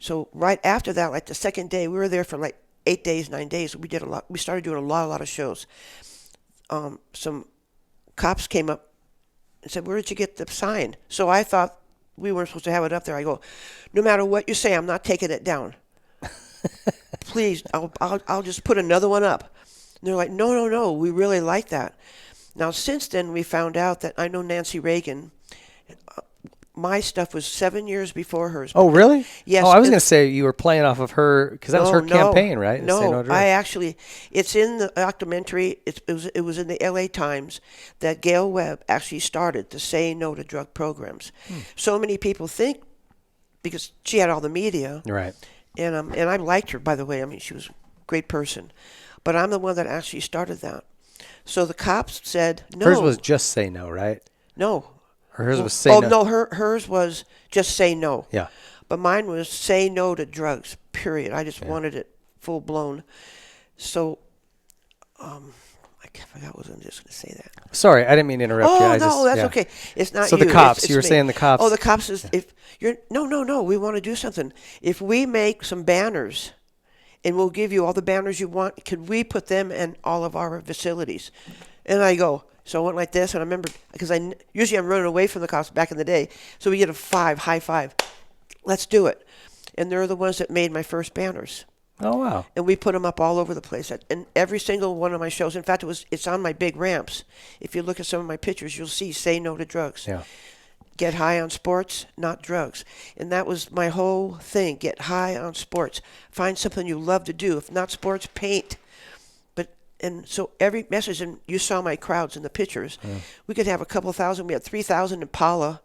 So right after that, like the second day, we were there for like 8 days, 9 days. We did a lot. We started doing a lot of shows. Some cops came up and said, "Where did you get the sign?" So I thought we weren't supposed to have it up there. I go, "No matter what you say, I'm not taking it down. Please, I'll just put another one up." And they're like, no, we really like that. Now, since then, we found out that I know Nancy Reagan. My stuff was 7 years before hers. Oh, really? Yes. Oh, I was going to say you were playing off of her, because that was her campaign, right? No, I actually, it's in the documentary. It was in the LA Times that Gale Webb actually started the Say No to Drug programs. So many people think, because she had all the media. Right. And I liked her, by the way. I mean, she was a great person. But I'm the one that actually started that. So the cops said no. Hers was just say no, right? No. Hers was say no. Oh, no, hers was just say no. Yeah. But mine was say no to drugs, period. I just wanted it full blown. So, I forgot what I was just going to say that. Sorry, I didn't mean to interrupt you. No, that's okay. It's not so you. So the cops, it's you were me. saying the cops. Oh, the cops is, if you're, no, we want to do something. If we make some banners, and we'll give you all the banners you want, could we put them in all of our facilities? And I go, so I went like this, and I remember, because usually I'm running away from the cops back in the day, so we get a high five. Let's do it. And they're the ones that made my first banners. Oh, wow. And we put them up all over the place. And every single one of my shows, in fact, it's on my big ramps. If you look at some of my pictures, you'll see Say No to Drugs. Yeah. Get high on sports, not drugs. And that was my whole thing, get high on sports. Find something you love to do. If not sports, paint. And so every message, and you saw my crowds in the pictures, we could have a couple thousand. We had 3,000 in Paula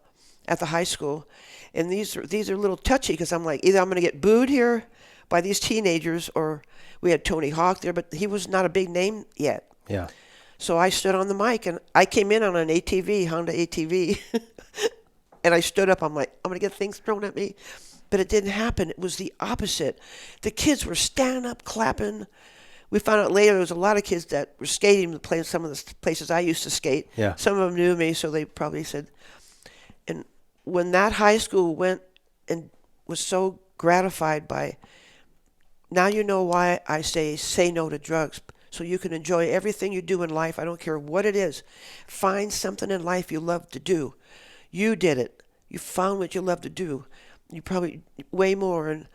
at the high school. And these are a little touchy, because I'm like, either I'm going to get booed here by these teenagers, or we had Tony Hawk there, but he was not a big name yet. Yeah. So I stood on the mic, and I came in on an ATV, Honda ATV, and I stood up. I'm like, I'm going to get things thrown at me. But it didn't happen. It was the opposite. The kids were standing up, clapping. We found out later there was a lot of kids that were skating to play some of the places I used to skate. Yeah. Some of them knew me, so they probably said. And when that high school went and was so gratified by, now you know why I say no to drugs, so you can enjoy everything you do in life. I don't care what it is. Find something in life you love to do. You did it. You found what you love to do. You probably way more. And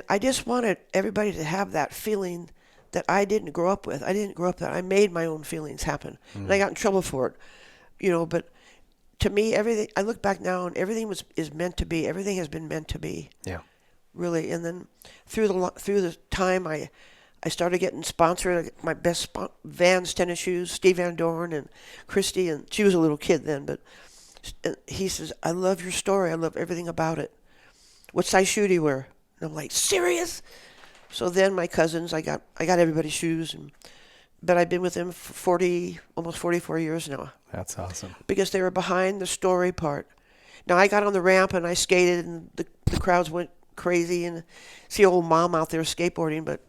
I just wanted everybody to have that feeling that I didn't grow up with. I didn't grow up that. I made my own feelings happen. And I got in trouble for it. But to me, everything, I look back now, and everything is meant to be. Everything has been meant to be. Yeah. Really. And then through the time, I I started getting sponsored. My best Vans tennis shoes, Steve Van Dorn and Christy, and she was a little kid then, but he says, I love your story. I love everything about it. What size shoe do you wear? And I'm like, serious? So then my cousins, I got everybody's shoes, but I've been with them for almost 44 years now. That's awesome. Because they were behind the story part. Now I got on the ramp and I skated, and the crowds went crazy, and see old mom out there skateboarding, but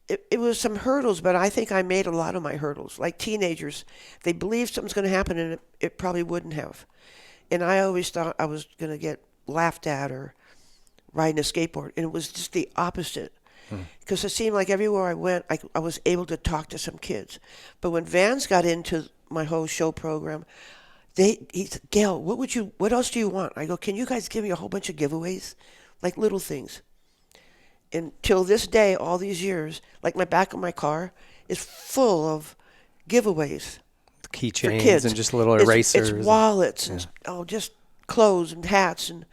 it was some hurdles, but I think I made a lot of my hurdles. Like teenagers, they believe something's going to happen, and it probably wouldn't have. And I always thought I was going to get laughed at or riding a skateboard, and it was just the opposite. Because it seemed like everywhere I went, I was able to talk to some kids. But when Vans got into my whole show program, he said, Gale, what else do you want? I go, can you guys give me a whole bunch of giveaways? Like little things. And till this day, all these years, like my back of my car is full of giveaways. Keychains and just little erasers. It's wallets and just clothes and hats. And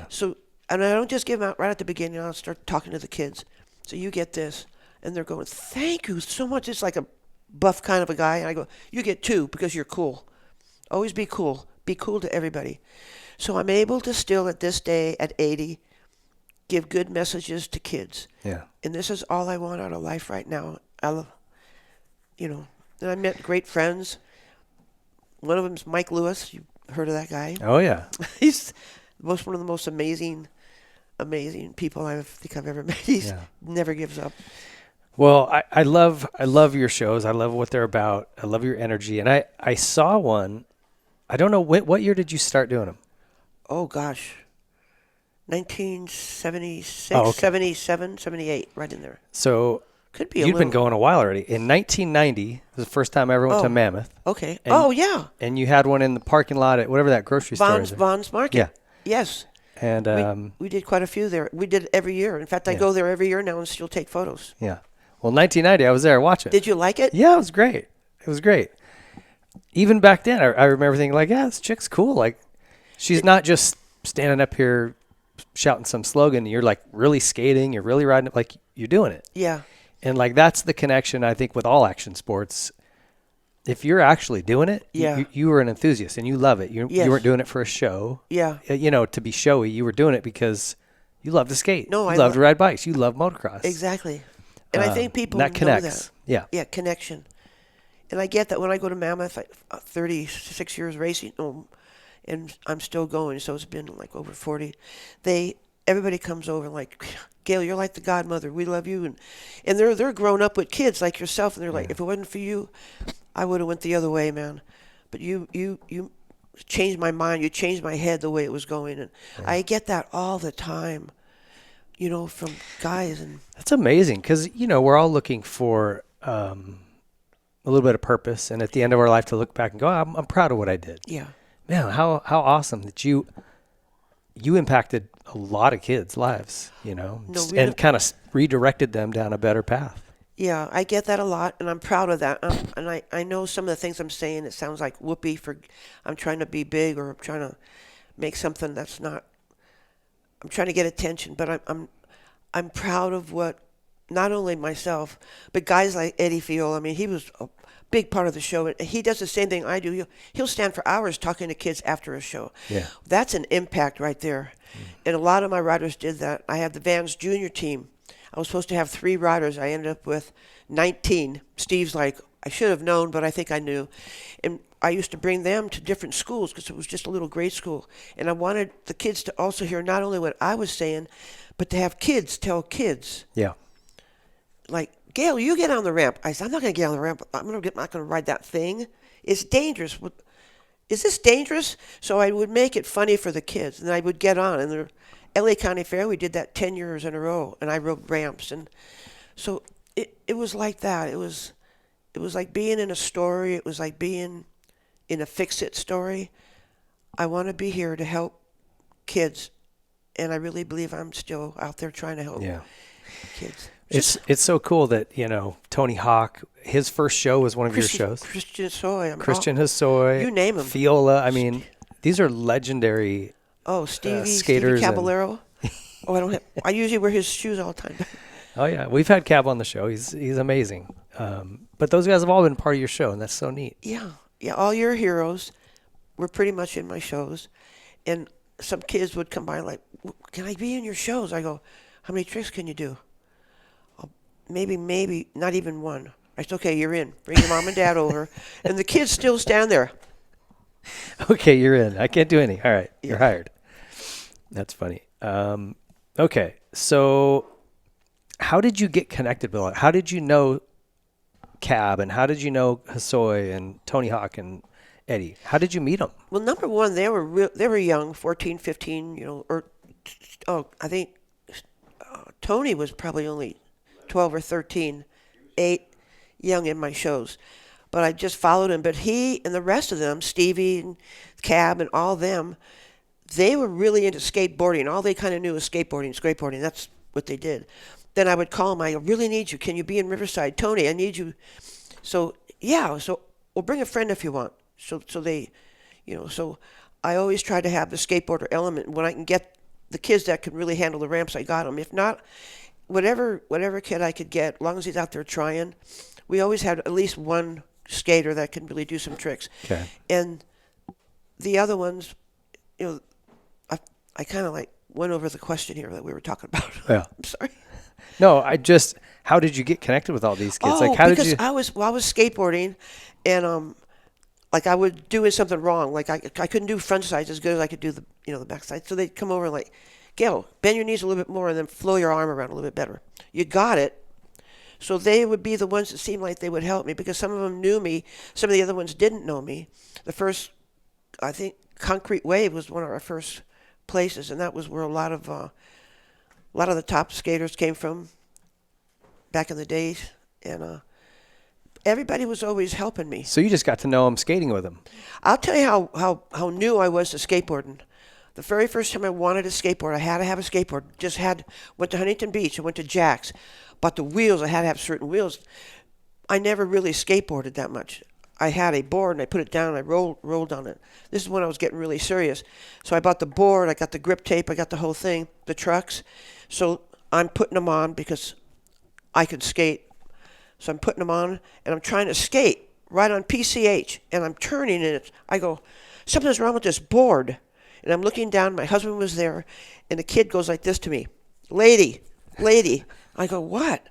so, and I don't just give them out right at the beginning. I'll start talking to the kids. So you get this. And they're going, thank you so much. It's like a buff kind of a guy. And I go, you get 2 because you're cool. Always be cool. Be cool to everybody. So I'm able to still at this day at 80 give good messages to kids. Yeah. And this is all I want out of life right now. I love, and I met great friends. One of them's Mike Lewis. You heard of that guy? Oh, yeah. He's one of the most amazing people I think I've ever met. He never gives up. Well, I love your shows. I love what they're about. I love your energy. And I saw one. I don't know, what year did you start doing them? Oh, gosh. 1976, 77, 78, right in there. So could be you'd been going a while already. In 1990 was the first time I ever went to Mammoth. Okay. And, yeah. And you had one in the parking lot at whatever that grocery store is. Vaughn's Market. Yeah. Yes. And we did quite a few there. We did every year. In fact, I go there every year now and still take photos. Yeah. Well, 1990, I was there watching. Did you like it? Yeah, it was great. It was great. Even back then, I remember thinking, like, this chick's cool. Like, she's not just standing up here shouting some slogan. You're, like, really skating. You're really riding it. Like, you're doing it. Yeah. And, like, that's the connection, I think, with all action sports. If you're actually doing it, you were an enthusiast and you love it. You weren't doing it for a show. Yeah. To be showy. You were doing it because you love to skate. No, you love to ride bikes. You love motocross. Exactly. And I think people that connects. know that. Yeah. Yeah, connection. And I get that when I go to Mammoth, 36 years racing, and I'm still going, so it's been like over 40. Everybody comes over like, Gale, you're like the godmother. We love you. And they're grown up with kids like yourself, and they're like, if it wasn't for you, I would have went the other way, man. But you changed my mind. You changed my head the way it was going. And I get that all the time, from guys. And that's amazing because, we're all looking for a little bit of purpose. And at the end of our life to look back and go, I'm proud of what I did. Yeah. Man, how awesome that you impacted a lot of kids' lives, and kind of redirected them down a better path. Yeah, I get that a lot, and I'm proud of that. And I know some of the things I'm saying, it sounds like whoopee for I'm trying to be big or I'm trying to make something that's not. I'm trying to get attention, but I'm proud of what not only myself, but guys like Eddie Fiol. I mean, he was a big part of the show. And he does the same thing I do. He'll stand for hours talking to kids after a show. Yeah, that's an impact right there. And a lot of my riders did that. I have the Vans Junior team. I was supposed to have 3 riders. I ended up with 19. Steve's like, I should have known, but I think I knew. And I used to bring them to different schools because it was just a little grade school. And I wanted the kids to also hear not only what I was saying, but to have kids tell kids. Yeah. Like, Gale, you get on the ramp. I said, I'm not going to get on the ramp. I'm not going to ride that thing. It's dangerous. Is this dangerous? So I would make it funny for the kids. And I would get on. And the LA County Fair, we did that 10 years in a row. And I rode ramps. And so it was like that. It was like being in a story. It was like being in a fix-it story. I want to be here to help kids. And I really believe I'm still out there trying to help kids. It's so cool that, Tony Hawk, his first show was one of your shows. Christian Hosoi. Christian Hosoi. You name him. Fiola. I mean, these are legendary Stevie skaters. Stevie Caballero. Oh, I don't have. I usually wear his shoes all the time. Oh yeah, we've had Cab on the show. He's amazing. But those guys have all been part of your show, and that's so neat. Yeah, yeah. All your heroes were pretty much in my shows, and some kids would come by like, "Can I be in your shows?" I go, "How many tricks can you do?" Oh, maybe not even one. I said, "Okay, you're in. Bring your mom and dad over," and the kids still stand there. Okay, you're in. I can't do any. All right, you're hired. That's funny. Okay, so how did you get connected with it? How did you know Cab, and how did you know Hosoi and Tony Hawk and Eddie? How did you meet them? Well, number one, they were young, 14, 15, I think Tony was probably only 12 or 13, 8, young in my shows. But I just followed him. But he and the rest of them, Stevie and Cab and all them, they were really into skateboarding. All they kind of knew was skateboarding. That's what they did. Then I would call him. I really need you. Can you be in Riverside? Tony, I need you. So, yeah. So, we'll bring a friend if you want. So they, so I always try to have the skateboarder element. When I can get the kids that can really handle the ramps, I got them. If not, whatever kid I could get, as long as he's out there trying, we always had at least one skater that can really do some tricks. Okay. And the other ones, I kind of like went over the question here that we were talking about. Yeah. I'm sorry. No, how did you get connected with all these kids? Like, how did you? I was skateboarding, and like I was doing something wrong. Like I couldn't do front sides as good as I could do the back side. So they'd come over and like, Gale, bend your knees a little bit more and then flow your arm around a little bit better. You got it. So they would be the ones that seemed like they would help me because some of them knew me. Some of the other ones didn't know me. The first, I think, Concrete Wave was one of our first places, and that was where a lot of the top skaters came from back in the days, and everybody was always helping me. So you just got to know them skating with them. I'll tell you how new I was to skateboarding. The very first time I wanted a skateboard, I had to have a skateboard. Went to Huntington Beach, I went to Jack's, bought the wheels. I had to have certain wheels. I never really skateboarded that much. I had a board and I put it down and I rolled on it. This is when I was getting really serious. So I bought the board, I got the grip tape, I got the whole thing, the trucks. So I'm putting them on because I could skate. So I'm putting them on and I'm trying to skate right on PCH and I'm turning and I go, something's wrong with this board. And I'm looking down, my husband was there, and the kid goes like this to me, lady. I go, what?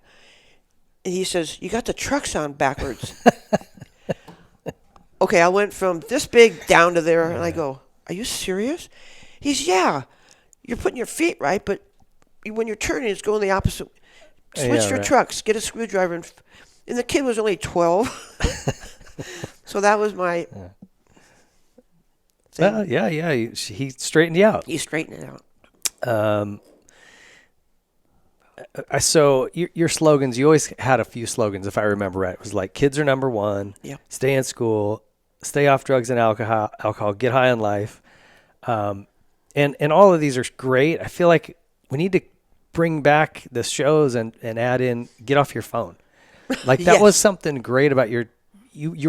And he says, you got the trucks on backwards. Okay, I went from this big down to there, and I go, are you serious? He's, yeah, you're putting your feet right, but when you're turning, it's going the opposite. Switch your trucks, get a screwdriver. And the kid was only 12. So that was my... Well, yeah. He straightened you out. He straightened it out. So your slogans, you always had a few slogans, if I remember right. It was like, kids are number one. Yep. Stay in school. Stay off drugs and alcohol. Get high on life. And all of these are great. I feel like we need to bring back the shows and add in, get off your phone. Like that Yes. was something great about you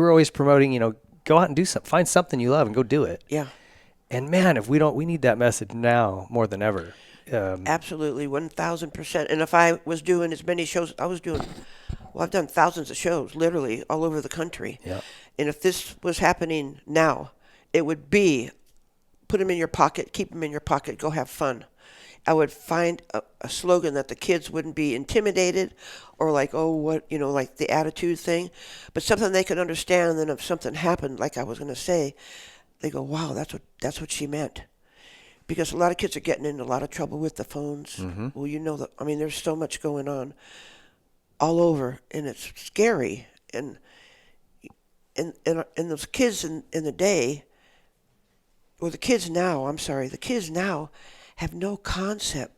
were always promoting, go out and do something, find something you love and go do it. Yeah. And man, we need that message now more than ever. Absolutely, 1,000%. And if I was doing as many shows, I've done thousands of shows, literally, all over the country. Yeah. And if this was happening now, it would be, put them in your pocket, keep them in your pocket, go have fun. I would find a slogan that the kids wouldn't be intimidated or like, oh, what, like the attitude thing, but something they could understand. And then if something happened, like I was going to say, they go, wow, that's what she meant. Because a lot of kids are getting into a lot of trouble with the phones. Mm-hmm. Well, there's so much going on all over, and it's scary. And those kids in the day, or the kids now have no concept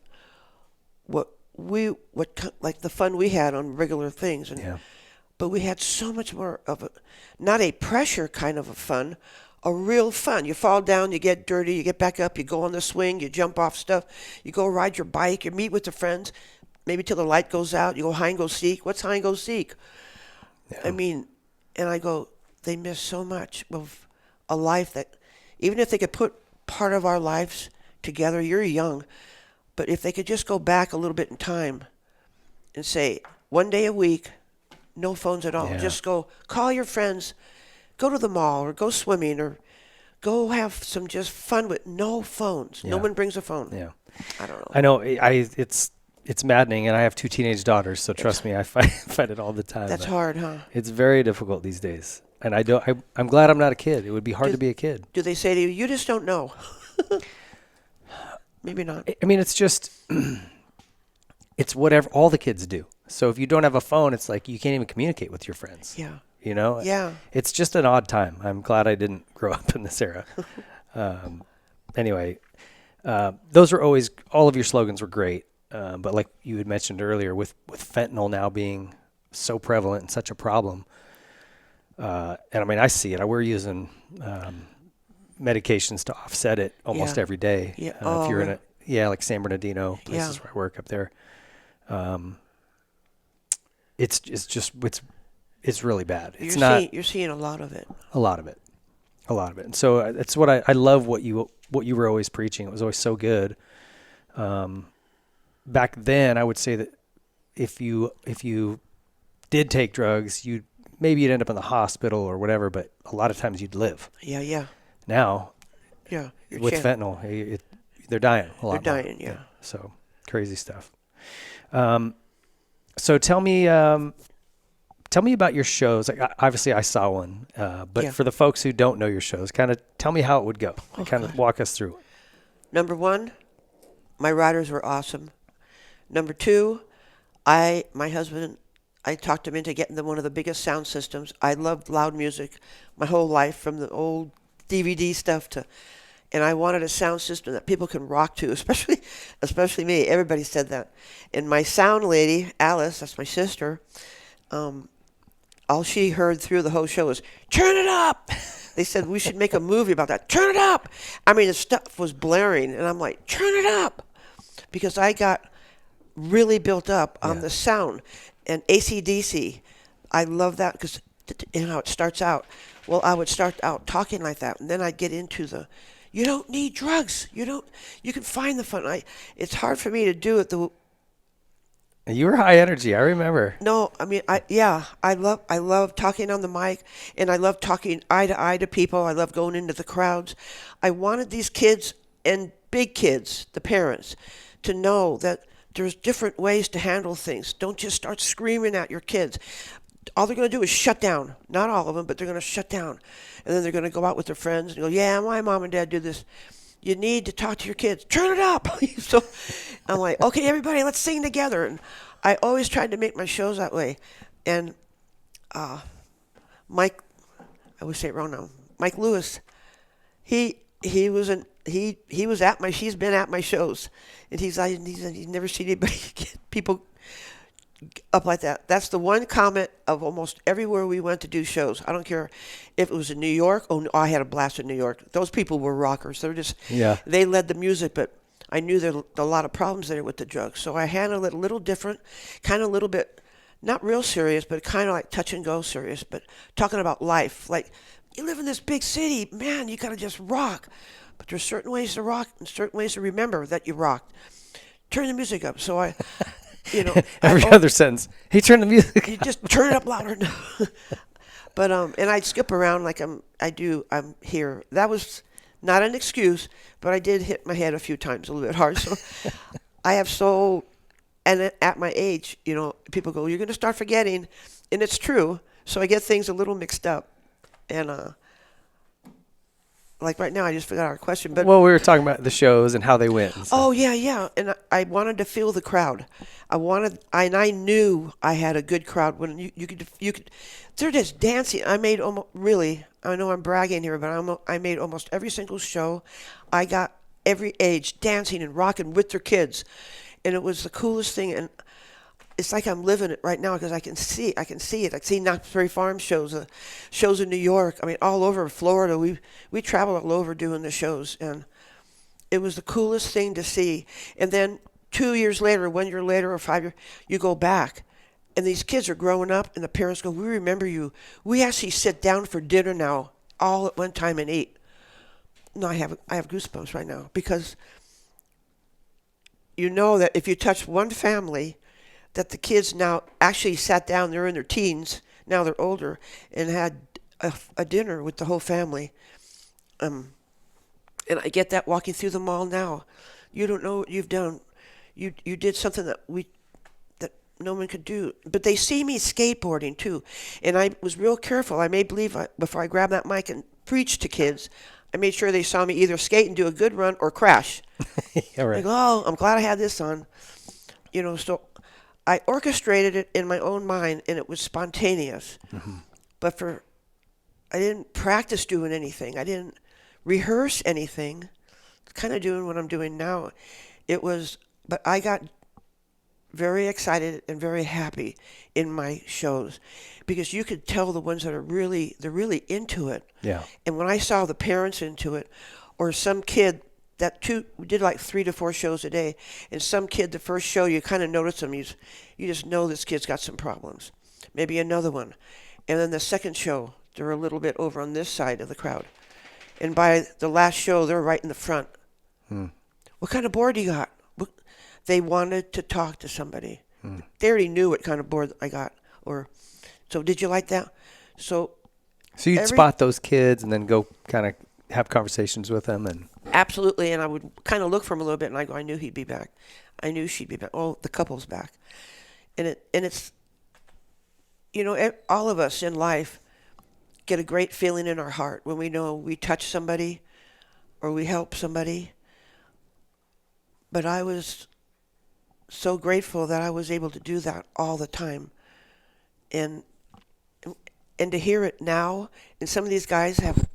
like the fun we had on regular things. But we had so much more of not a pressure kind of a fun, a real fun. You fall down, you get dirty, you get back up, you go on the swing, you jump off stuff, you go ride your bike, you meet with the friends, maybe till the light goes out, you go hide and go seek. What's hide and go seek? Yeah. And I go, they miss so much of a life that, even if they could put part of our lives together, you're young, But if they could just go back a little bit in time and say, 1 day a week, no phones at all. Yeah. Just go call your friends, go to the mall or go swimming or go have some just fun with no phones. Yeah. No one brings a phone. Yeah. I don't know. I know. It's maddening, and I have 2 teenage daughters, so trust me, I fight it all the time. That's hard, huh? It's very difficult these days, and I'm glad I'm not a kid. It would be hard to be a kid. Do they say to you, you just don't know? Maybe not. I mean, it's just it's whatever all the kids do. So if you don't have a phone, it's like you can't even communicate with your friends. Yeah. You know? Yeah. It's just an odd time. I'm glad I didn't grow up in this era. Anyway, those are always, all of your slogans were great. But like you had mentioned earlier, with fentanyl now being so prevalent and such a problem, and I mean, I see it. We're using medications to offset it almost every day. Yeah. If you're in like San Bernardino, places where I work up there, it's really bad. You're seeing a lot of it. A lot of it. And so that's what I love what you were always preaching. It was always so good. Back then, I would say that if you did take drugs, you'd end up in the hospital or whatever, but a lot of times you'd live. Yeah. Now, with fentanyl, they're dying a lot. They're dying, yeah. So crazy stuff. So tell me about your shows. Like, obviously, I saw one, but for the folks who don't know your shows, kind of tell me how it would go. Kind of walk us through. Number 1, my riders were awesome. Number 2, my husband, I talked him into getting one of the biggest sound systems. I loved loud music my whole life, from the old DVD stuff and I wanted a sound system that people can rock to, especially me. Everybody said that. And my sound lady, Alice, that's my sister, all she heard through the whole show was, turn it up. They said, we should make a movie about that. Turn it up. I mean, the stuff was blaring, and I'm like, turn it up. Because I got really built up on the sound. And AC/DC, I love that because how it starts out. Well, I would start out talking like that, and then I'd get into you don't need drugs. You can find the fun. It's hard for me to do it You were high energy, I remember. No, I mean, I love talking on the mic, and I love talking eye to eye to people. I love going into the crowds. I wanted these kids and big kids, the parents, to know that there's different ways to handle things. Don't just start screaming at your kids. All they're going to do is shut down. Not all of them, but they're going to shut down. And then they're going to go out with their friends and go, yeah, my mom and dad do this. You need to talk to your kids. Turn it up. So I'm like, okay, everybody, let's sing together. And I always tried to make my shows that way. And Mike, I would say it wrong now. Mike Lewis, he's been at my shows, and he's never seen anybody get people up like that. That's the one comment of almost everywhere we went to do shows. I don't care if it was in New York. Oh, I had a blast in New York. Those people were rockers. They led the music, but I knew there were a lot of problems there with the drugs. So I handled it a little different, kind of a little bit, not real serious, but kind of like touch and go serious, but talking about life. Like, you live in this big city, man, you got to just rock. But there's certain ways to rock and certain ways to remember that you rocked. Turn the music up. So every other sentence, hey, turn the music. You just turn it up louder. But and I'd skip around like I'm here. That was not an excuse, but I did hit my head a few times a little bit hard. So and at my age, people go, you're going to start forgetting, and it's true. So I get things a little mixed up, and like right now, I just forgot our question. But we were talking about the shows and how they went. Oh yeah, and I wanted to feel the crowd. I knew I had a good crowd when you could. They're just dancing. I made almost really. I know I'm bragging here, but I made almost every single show. I got every age dancing and rocking with their kids, and it was the coolest thing. And it's like I'm living it right now because I can see it. I I see Knott's Berry Farm shows, shows in New York. I mean, all over Florida. We traveled all over doing the shows, and it was the coolest thing to see. And then 2 years later, 1 year later, or 5 years, you go back, and these kids are growing up, and the parents go, "We remember you. We actually sit down for dinner now, all at one time, and eat." No, I have goosebumps right now because you know that if you touch one family, that the kids now actually sat down, they're in their teens, now they're older, and had a dinner with the whole family. And I get that walking through the mall now. You don't know what you've done. You did something that no one could do. But they see me skateboarding too. And I was real careful. I made believe before I grabbed that mic and preached to kids, I made sure they saw me either skate and do a good run or crash. Yeah, right. Like, oh, I'm glad I had this on. So I orchestrated it in my own mind, and it was spontaneous. Mm-hmm. But I didn't practice doing anything. I didn't rehearse anything. Kind of doing what I'm doing now. But I got very excited and very happy in my shows, because you could tell the ones that they're really into it. Yeah. And when I saw the parents into it, or some kid we did like 3 to 4 shows a day, and some kid, the first show, you kind of notice them. You just know this kid's got some problems. Maybe another one. And then the second show, they're a little bit over on this side of the crowd. And by the last show, they're right in the front. What kind of board do you got? They wanted to talk to somebody. They already knew what kind of board I got. So did you like that? So you'd spot those kids and then go kind of have conversations with them. And absolutely. And I would kind of look for him a little bit, and I knew he'd be back. I knew she'd be back. Oh, the couple's back. And it's, all of us in life get a great feeling in our heart when we know we touch somebody or we help somebody. But I was so grateful that I was able to do that all the time. And to hear it now, and some of these guys have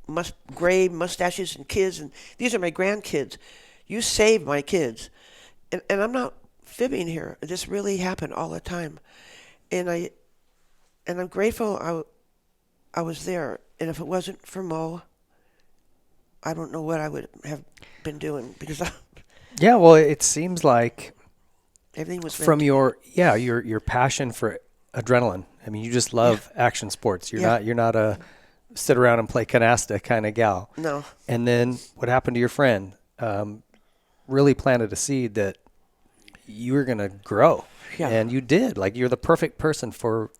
gray mustaches and kids, and these are my grandkids. You saved my kids. And I'm not fibbing here. This really happened all the time. And I'm grateful I was there. And if it wasn't for Mo, I don't know what I would have been doing, because yeah, well, it seems like everything was from your passion for adrenaline. I mean, you just love action sports. You're not a sit around and play canasta kind of gal. No. And then what happened to your friend really planted a seed that you were going to grow. Yeah. And you did. Like, you're the perfect person for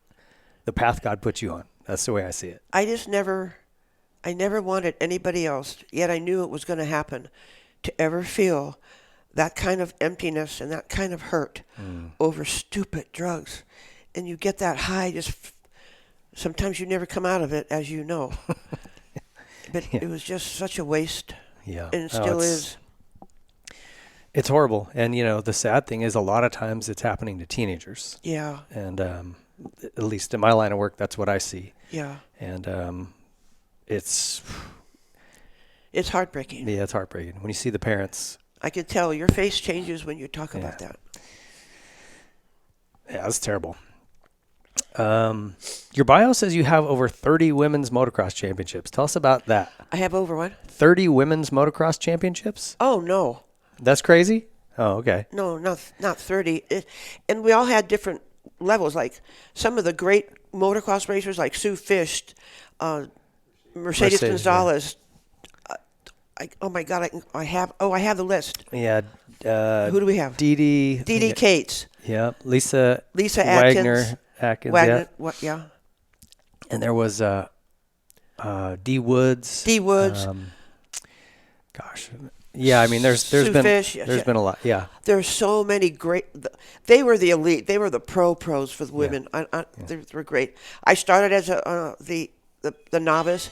the path God put you on. That's the way I see it. I never wanted anybody else, yet I knew it was going to happen, to ever feel that kind of emptiness and that kind of hurt over stupid drugs. And you get that high, sometimes you never come out of it, as you know. But it was just such a waste. Yeah. And it still is. It's horrible. And, the sad thing is a lot of times it's happening to teenagers. Yeah. And at least in my line of work, that's what I see. Yeah. And it's heartbreaking. Yeah, it's heartbreaking. When you see the parents. I can tell your face changes when you talk about that. Yeah, that's terrible. Your bio says you have over 30 women's motocross championships. Tell us about that. I have over what? 30 women's motocross championships? Oh, no. That's crazy? Oh, okay. No, not 30. And we all had different levels. Like some of the great motocross racers, like Sue Fish, Mercedes Gonzalez. Yeah. Oh my God! I have the list. Yeah. Who do we have? Dee Cates. Yeah. Lisa Atkins. Wagner. Yeah. And there was D Woods. Gosh. Yeah, I mean, there's been a lot. Yeah. There's so many great. They were the elite. They were the pros for the women. Yeah. They were great. I started as the novice.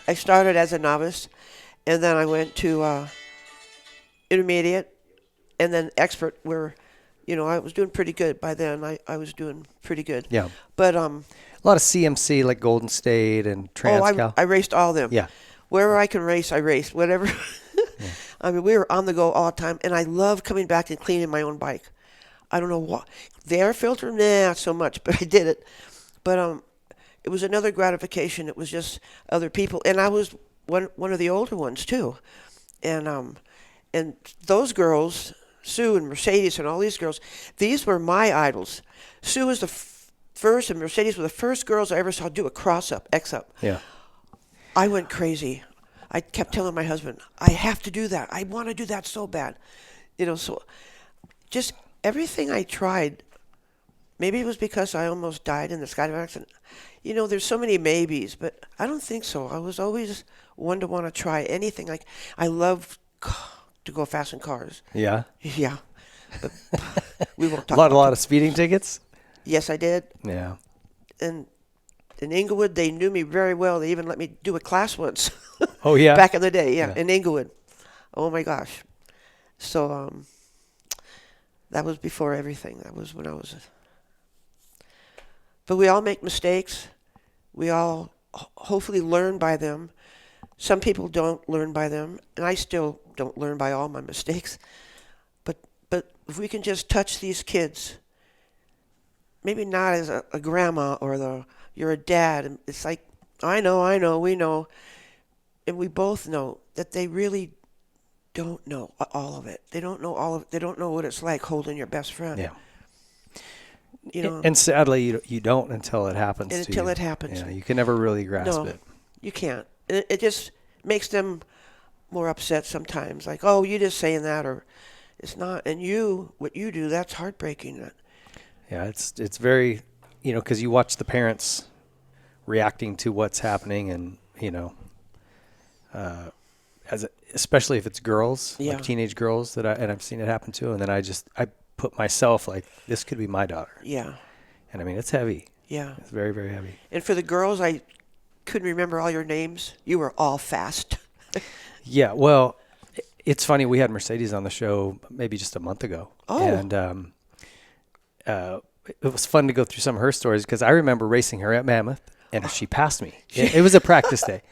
I started as a novice, and then I went to intermediate, and then expert. Where, I was doing pretty good by then. I was doing pretty good. Yeah. But a lot of CMC, like Golden State and Transcal. I raced all of them. Yeah. Wherever I can race, I race. Whatever. Yeah. I mean, we were on the go all the time, and I love coming back and cleaning my own bike. I don't know what. The air filter, not so much, but I did it. But it was another gratification. It was just other people, and I was one of the older ones too, and those girls, Sue and Mercedes and all these girls, these were my idols. Sue was the first, and Mercedes were the first girls I ever saw do a cross up, X up. Yeah. I went crazy. I kept telling my husband, I have to do that. I want to do that so bad. So just everything I tried, maybe it was because I almost died in the skydiving accident. There's so many maybes, but I don't think so. I was always one to want to try anything. Like, I love to go fast in cars. Yeah? Yeah. But we won't talk a about lot of speeding tickets? Yes, I did. Yeah. And in Inglewood, they knew me very well. They even let me do a class once. Oh, yeah? Back in the day, yeah, in Inglewood. Oh, my gosh. So that was before everything. That was when I was... But we all make mistakes. We all hopefully learn by them. Some people don't learn by them, and I still don't learn by all my mistakes. But if we can just touch these kids, maybe not as a grandma or you're a dad, and it's like, I know, we know, and we both know that they really don't know all of it. They don't know all of it. They don't know what it's like holding your best friend. Yeah. And sadly, you don't until it happens. Until it happens. Yeah, you can never really grasp it. You can't. It just makes them more upset sometimes. Like, oh, you're just saying that, or it's not. And what you do, that's heartbreaking. Yeah, it's very, because you watch the parents reacting to what's happening, and especially if it's girls, like teenage girls and I've seen it happen too. And then I put myself like, this could be my daughter. Yeah. And I mean, it's heavy. Yeah. It's very, very heavy. And for the girls, I couldn't remember all your names. You were all fast. Yeah. Well, it's funny. We had Mercedes on the show maybe just a month ago. Oh. And it was fun to go through some of her stories, because I remember racing her at Mammoth, and she passed me. It was a practice day.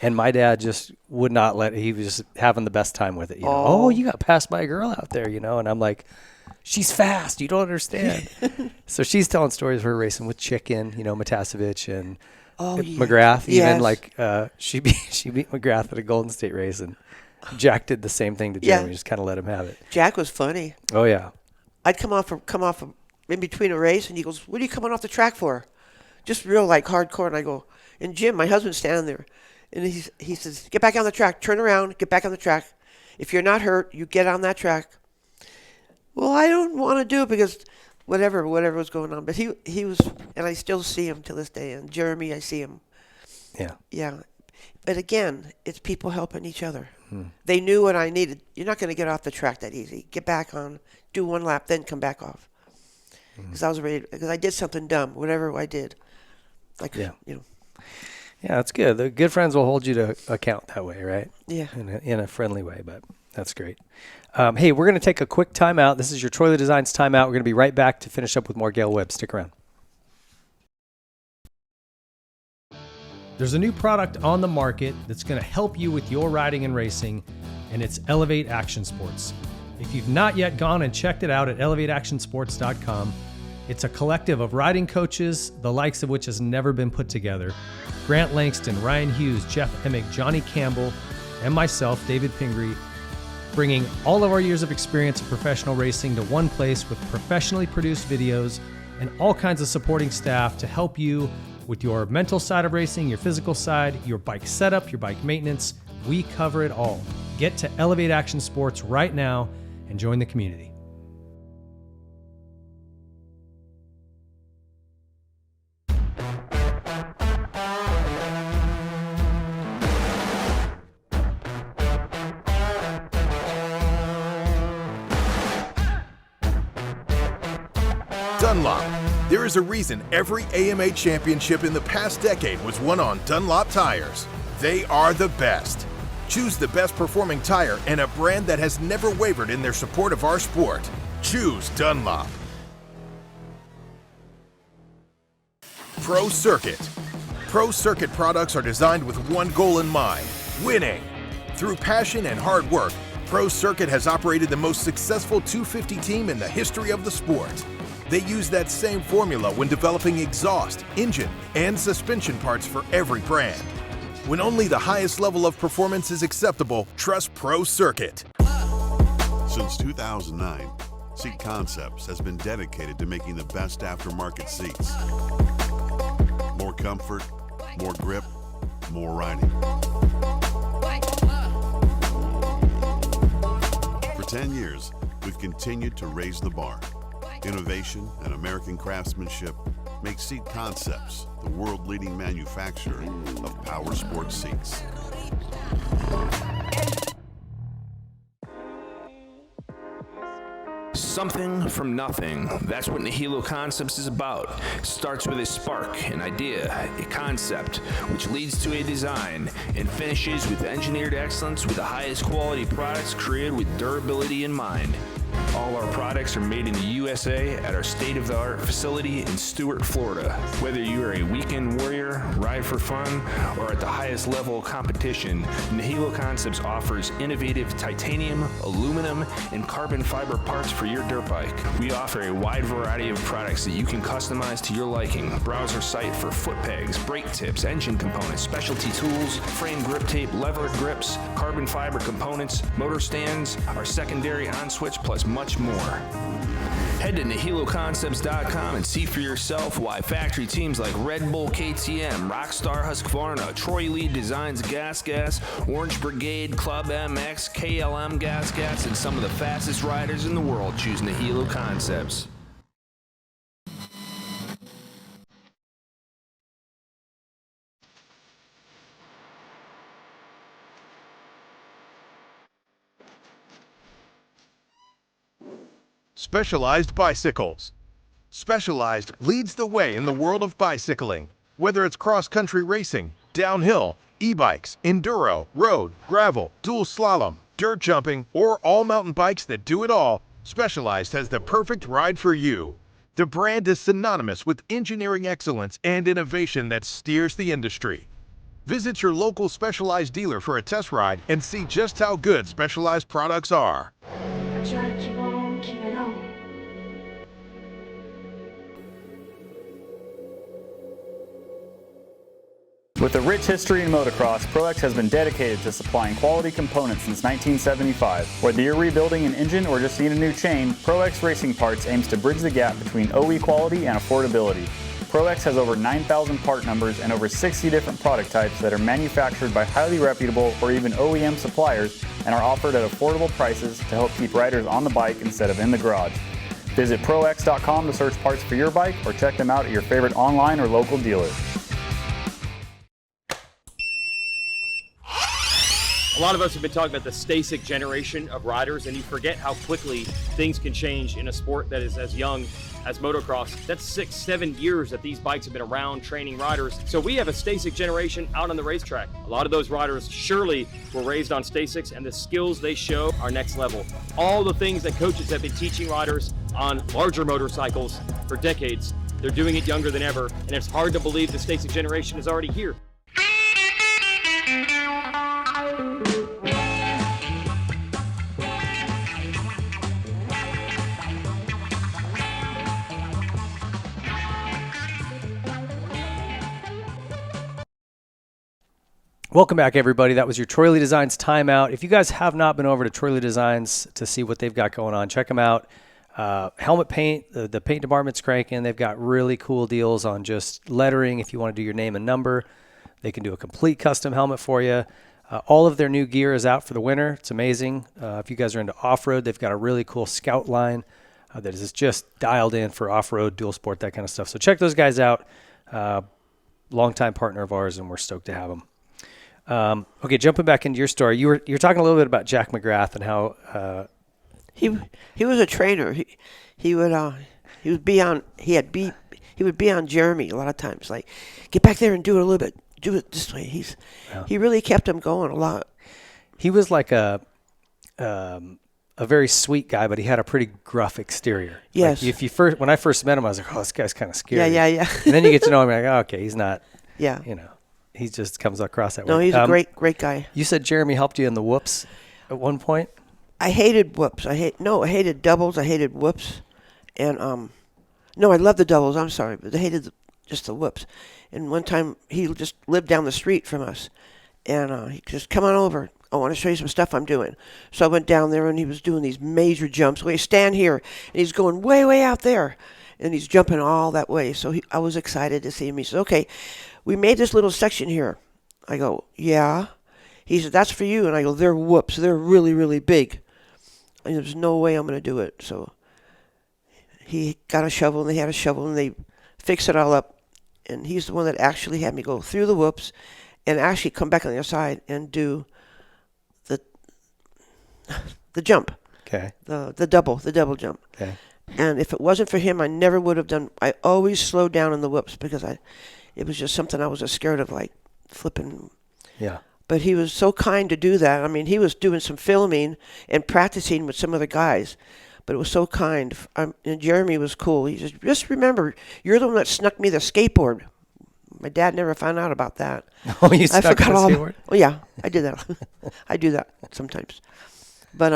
And my dad just would not he was just having the best time with it. Oh, you got passed by a girl out there, and I'm like, she's fast. You don't understand. So she's telling stories of her racing with Chicken, Matasevich and McGrath. Even like she beat McGrath at a Golden State race, and Jack did the same thing to Jeremy. Just kind of let him have it. Jack was funny. Oh yeah. I'd come off in between a race, and he goes, "What are you coming off the track for?" Just real like hardcore. And I go, and Jim, my husband's standing there, and he says, "Get back on the track. Turn around. Get back on the track. If you're not hurt, you get on that track." Well, I don't want to do it because whatever was going on. But he was, and I still see him to this day. And Jeremy, I see him. Yeah. Yeah. But again, it's people helping each other. They knew what I needed. You're not going to get off the track that easy. Get back on, do one lap, then come back off. Because I was ready, because I did something dumb, whatever I did. Like, Yeah, that's good. The good friends will hold you to account that way, right? Yeah. In a friendly way, but that's great. Hey, we're going to take a quick timeout. This is your Troy Designs timeout. We're going to be right back to finish up with more Gale Webb. Stick around. There's a new product on the market that's going to help you with your riding and racing, and it's Elevate Action Sports. If you've not yet gone and checked it out at elevateactionsports.com, it's a collective of riding coaches, the likes of which has never been put together. Grant Langston, Ryan Hughes, Jeff Emick, Johnny Campbell, and myself, David Pingree, bringing all of our years of experience in professional racing to one place with professionally produced videos and all kinds of supporting staff to help you with your mental side of racing, your physical side, your bike setup, your bike maintenance. We cover it all. Get to Elevate Action Sports right now and join the community. Dunlop. There is a reason every AMA championship in the past decade was won on Dunlop tires. They are the best. Choose the best performing tire and a brand that has never wavered in their support of our sport. Choose Dunlop. Pro Circuit. Pro Circuit products are designed with one goal in mind: winning. Through passion and hard work, Pro Circuit has operated the most successful 250 team in the history of the sport. They use that same formula when developing exhaust, engine, and suspension parts for every brand. When only the highest level of performance is acceptable, trust Pro Circuit. Since 2009, Seat Concepts has been dedicated to making the best aftermarket seats. More comfort, more grip, more riding. 10 years, we've continued to raise the bar. Innovation and American craftsmanship make Seat Concepts the world-leading manufacturer of power sports seats. Something from nothing. That's what Nihilo Concepts is about. It starts with a spark, an idea, a concept, which leads to a design, and finishes with engineered excellence with the highest quality products created with durability in mind. All our products are made in the USA at our state-of-the-art facility in Stuart, Florida. Whether you are a weekend warrior, ride for fun, or at the highest level of competition, Nihilo Concepts offers innovative titanium, aluminum, and carbon fiber parts for your dirt bike. We offer a wide variety of products that you can customize to your liking. Browse our site for foot pegs, brake tips, engine components, specialty tools, frame grip tape, lever grips, carbon fiber components, motor stands, our secondary on-switch, plus much more. Head to NihiloConcepts.com and see for yourself why factory teams like Red Bull KTM, Rockstar Husqvarna, Troy Lee Designs Gas, Orange Brigade, Club MX, KLM Gas, and some of the fastest riders in the world choose Nihilo Concepts. Specialized Bicycles. Specialized leads the way in the world of bicycling. Whether it's cross-country racing, downhill, e-bikes, enduro, road, gravel, dual slalom, dirt jumping, or all mountain bikes that do it all, Specialized has the perfect ride for you. The brand is synonymous with engineering excellence and innovation that steers the industry. Visit your local Specialized dealer for a test ride and see just how good Specialized products are. Try to keep on keeping on. With a rich history in motocross, ProX has been dedicated to supplying quality components since 1975. Whether you're rebuilding an engine or just need a new chain, ProX Racing Parts aims to bridge the gap between OE quality and affordability. ProX has over 9,000 part numbers and over 60 different product types that are manufactured by highly reputable or even OEM suppliers and are offered at affordable prices to help keep riders on the bike instead of in the garage. Visit ProX.com to search parts for your bike or check them out at your favorite online or local dealer. A lot of us have been talking about the Stasic generation of riders, and you forget how quickly things can change in a sport that is as young as motocross. That's 6-7 years that these bikes have been around training riders. So we have a Stasic generation out on the racetrack. A lot of those riders surely were raised on Stasics, and the skills they show are next level. All the things that coaches have been teaching riders on larger motorcycles for decades, they're doing it younger than ever, and it's hard to believe the Stasic generation is already here. Welcome back, everybody. That was your Troy Lee Designs timeout. If you guys have not been over to Troy Lee Designs to see what they've got going on, check them out. Helmet paint, the paint department's cranking. They've got really cool deals on just lettering. If you want to do your name and number, they can do a complete custom helmet for you. All of their new gear is out for the winter. It's amazing. If you guys are into off-road, they've got a really cool Scout line that is just dialed in for off-road, dual sport, that kind of stuff. So check those guys out. Longtime partner of ours, and we're stoked to have them. Okay, jumping back into your story, you were talking a little bit about Jack McGrath and how he was a trainer. He would be on Jeremy a lot of times. Like, get back there and do it a little bit. Do it this way. He really kept him going a lot. He was like a very sweet guy, but he had a pretty gruff exterior. Yes. Like when I first met him, I was like, oh, this guy's kind of scary. Yeah. And then you get to know him, you're like, oh, okay, he's not. Yeah. He just comes across that way. No, he's a great guy. You said Jeremy helped you in the whoops at one point? I hated whoops. I hated doubles. I hated whoops. And, no, I loved the doubles. I'm sorry. But I hated just the whoops. And one time, he just lived down the street from us. And he just, come on over. I want to show you some stuff I'm doing. So I went down there, and he was doing these major jumps. Wait, stand here. And he's going way, way out there. And he's jumping all that way. So I was excited to see him. He said, okay, we made this little section here. I go, yeah. He said, that's for you. And I go, they're whoops. They're really, really big. There's no way I'm going to do it. So he got a shovel, and they had a shovel, and they fixed it all up. And he's the one that actually had me go through the whoops and actually come back on the other side and do the jump. Okay. The double jump. Okay. And if it wasn't for him, I never would have done. I always slowed down in the whoops because it was just something I was scared of, like flipping. Yeah. But he was so kind to do that. I mean, he was doing some filming and practicing with some other guys, but it was so kind. And Jeremy was cool. He said, just remember, you're the one that snuck me the skateboard. My dad never found out about that. Oh, you snuck the skateboard? Oh, yeah, I did that. I do that sometimes. But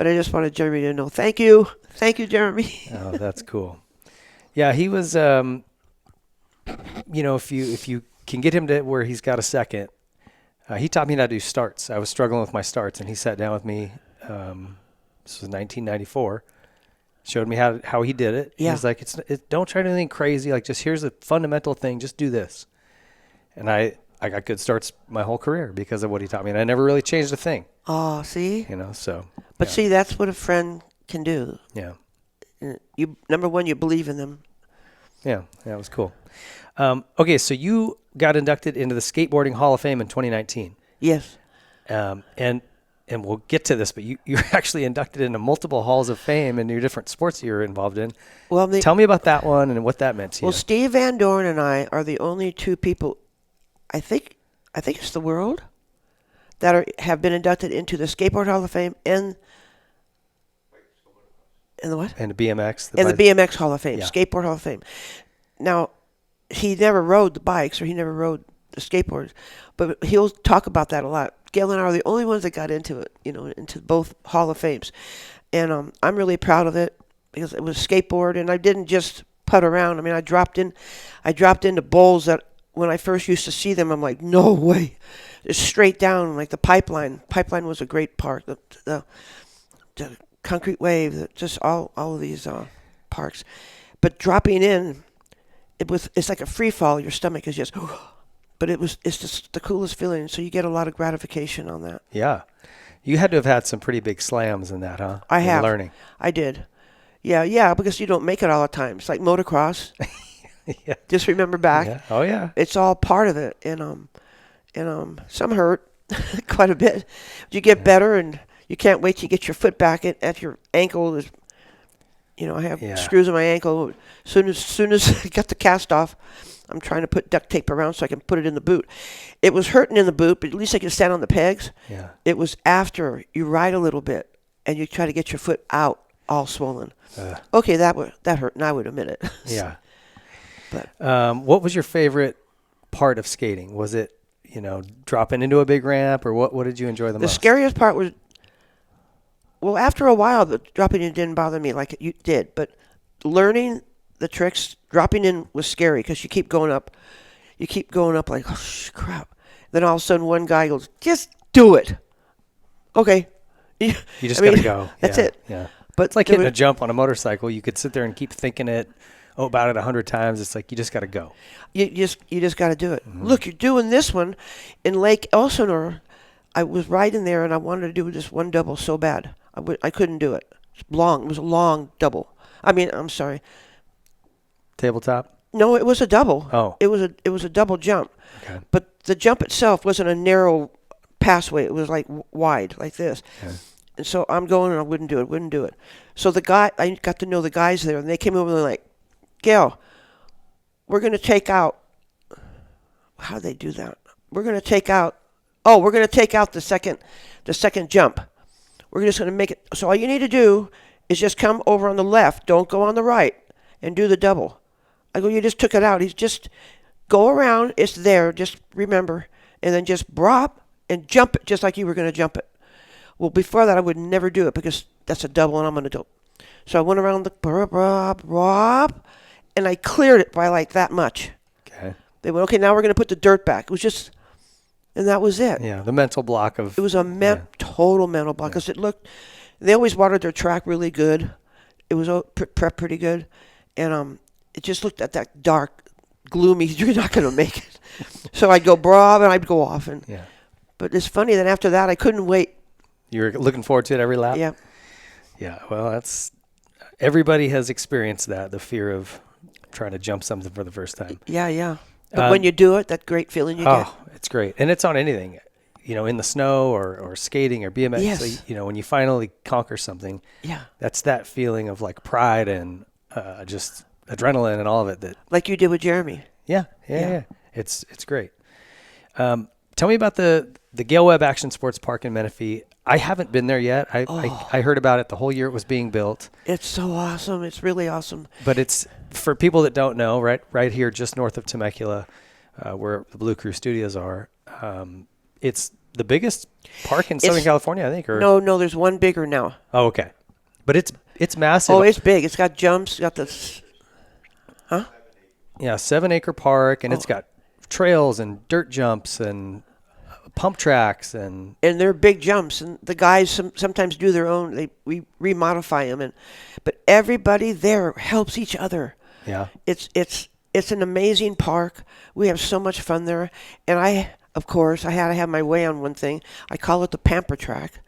I just wanted Jeremy to know. Thank you, Jeremy. Oh, that's cool. Yeah, he was. If you can get him to where he's got a second, he taught me how to do starts. I was struggling with my starts, and he sat down with me. This was 1994. Showed me how he did it. Yeah. He's like, don't try to do anything crazy. Like, just here's the fundamental thing. Just do this. And I got good starts my whole career because of what he taught me, and I never really changed a thing. Oh, see. So. But see, that's what a friend can do. Yeah. You number one, you believe in them. Yeah, that was cool. Okay, so you got inducted into the Skateboarding Hall of Fame in 2019. Yes. And we'll get to this, but you're actually inducted into multiple halls of fame in your different sports you're involved in. Well, tell me about that one and what that meant to you. Well, Steve Van Dorn and I are the only two people, I think it's the world, that have been inducted into the Skateboard Hall of Fame and the what? And the BMX. The BMX Hall of Fame, yeah. Skateboard Hall of Fame. Now, he never rode the bikes or he never rode the skateboards, but he'll talk about that a lot. Gale and I are the only ones that got into it, into both Hall of Fames. And I'm really proud of it because it was skateboard, and I didn't just putt around. I mean, I dropped into bowls that when I first used to see them, I'm like, no way. It's straight down like the pipeline. Pipeline was a great park. The concrete wave, just all of these parks. But dropping in, it's like a free fall. Your stomach is just... But it's just the coolest feeling, so you get a lot of gratification on that. Yeah. You had to have had some pretty big slams in that, huh? I have. Learning. I did. Yeah, because you don't make it all the time. It's like motocross. Yeah. Just remember back. Yeah. Oh, yeah. It's all part of it. And some hurt quite a bit. You get better, and you can't wait to get your foot back at your ankle. I have screws in my ankle. Soon as I got the cast off, I'm trying to put duct tape around so I can put it in the boot. It was hurting in the boot, but at least I could stand on the pegs. Yeah. It was after you ride a little bit and you try to get your foot out all swollen. Okay, that hurt, and I would admit it. Yeah. But what was your favorite part of skating? Was it, dropping into a big ramp, or what did you enjoy the most? The scariest part was, well, after a while, the dropping in didn't bother me like it did, but learning the tricks, dropping in was scary because you keep going up. You keep going up like, oh, crap. Then all of a sudden one guy goes, just do it. Okay. You just got to go. That's yeah. it. Yeah. But it's like hitting a jump on a motorcycle. You could sit there and keep thinking about it 100 times. It's like you just got to go. You just got to do it. Mm-hmm. Look, you're doing this one in Lake Elsinore. I was riding there and I wanted to do this one double so bad. I couldn't do it. It was a long double. I'm sorry. Tabletop? No, it was a double. Oh. It was a double jump. Okay. But the jump itself wasn't a narrow passway. It was like wide, like this. Okay. And so I'm going and I wouldn't do it. So I got to know the guys there, and they came over and they're like, Gale, we're going to take out, how do they do that? We're going to take out the second jump. We're just going to make it, so all you need to do is just come over on the left. Don't go on the right and do the double. I go, you just took it out. He's just go around. It's there. Just remember. And then just drop and jump it just like you were going to jump it. Well, before that, I would never do it because that's a double and I'm going to do it. So I went around the drop, and I cleared it by like that much. Okay. They went, okay, now we're going to put the dirt back. It was just, and that was it. Yeah, the mental block of. It was a total mental block because it looked, they always watered their track really good. It was prepped pretty good. And it just looked at that dark, gloomy, you're not going to make it. So I'd go and I'd go off. But it's funny that after that, I couldn't wait. You were looking forward to it every lap? Yeah. Yeah, well, everybody has experienced that, the fear of trying to jump something for the first time. Yeah. But when you do it, that great feeling you get. Oh, it's great. And it's on anything, in the snow or skating or BMX. Yes. So, when you finally conquer something, that's that feeling of like pride and just adrenaline and all of it. Like you did with Jeremy. Yeah. It's great. Tell me about the Gale Webb Action Sports Park in Menifee. I haven't been there yet. I heard about it the whole year it was being built. It's so awesome. It's really awesome. But it's, for people that don't know, right here just north of Temecula, where the Blue Crew Studios are, it's the biggest park in Southern California, I think. Or No, there's one bigger now. Oh, okay. But it's massive. Oh, it's big. It's got jumps. Got this. Huh? Yeah, 7-acre park, and it's got trails and dirt jumps and pump tracks and they're big jumps, and the guys sometimes do their own. We remodify them, but everybody there helps each other. Yeah, it's an amazing park. We have so much fun there, and of course I had to have my way on one thing. I call it the pamper track.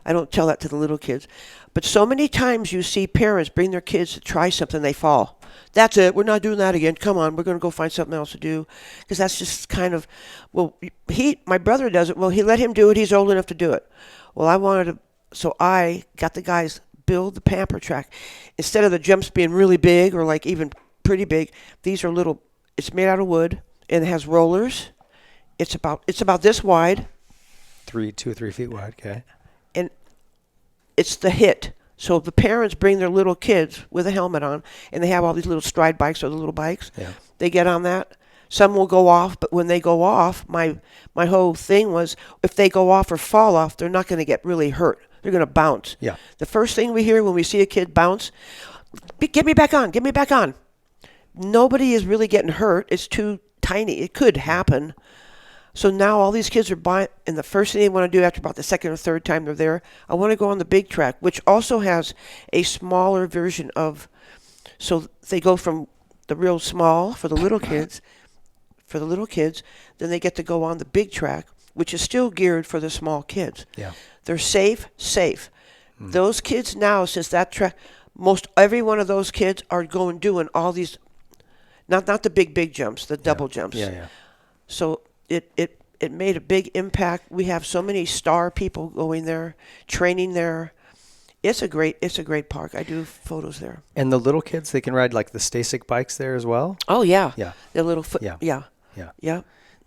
I don't tell that to the little kids, but so many times you see parents bring their kids to try something, they fall. That's it. We're not doing that again. Come on, we're going to go find something else to do, because that's just kind of, my brother does it. Well, he let him do it. He's old enough to do it. Well, so I got the guys build the pamper track. Instead of the jumps being really big or like even pretty big, these are little. It's made out of wood and it has rollers. It's about this wide. 2 or 3 feet wide. Okay. And it's the hit. So the parents bring their little kids with a helmet on, and they have all these little stride bikes or the little bikes. Yeah. They get on that. Some will go off, but when they go off, my whole thing was, if they go off or fall off, they're not going to get really hurt. They're going to bounce. Yeah. The first thing we hear when we see a kid bounce, get me back on, get me back on. Nobody is really getting hurt. It's too tiny. It could happen. So now all these kids are buying, and the first thing they want to do after about the second or third time they're there, I want to go on the big track, which also has a smaller version of, so they go from the real small for the little kids, then they get to go on the big track, which is still geared for the small kids. Yeah. They're safe. Those kids now, since that track, most every one of those kids are doing all these, not the big jumps, the double jumps. Yeah. So it made a big impact. We have so many star people going there, training there. It's a great park. I do photos there. And the little kids, they can ride like the Stasic bikes there as well? Oh yeah. Yeah. The little foot. Yeah.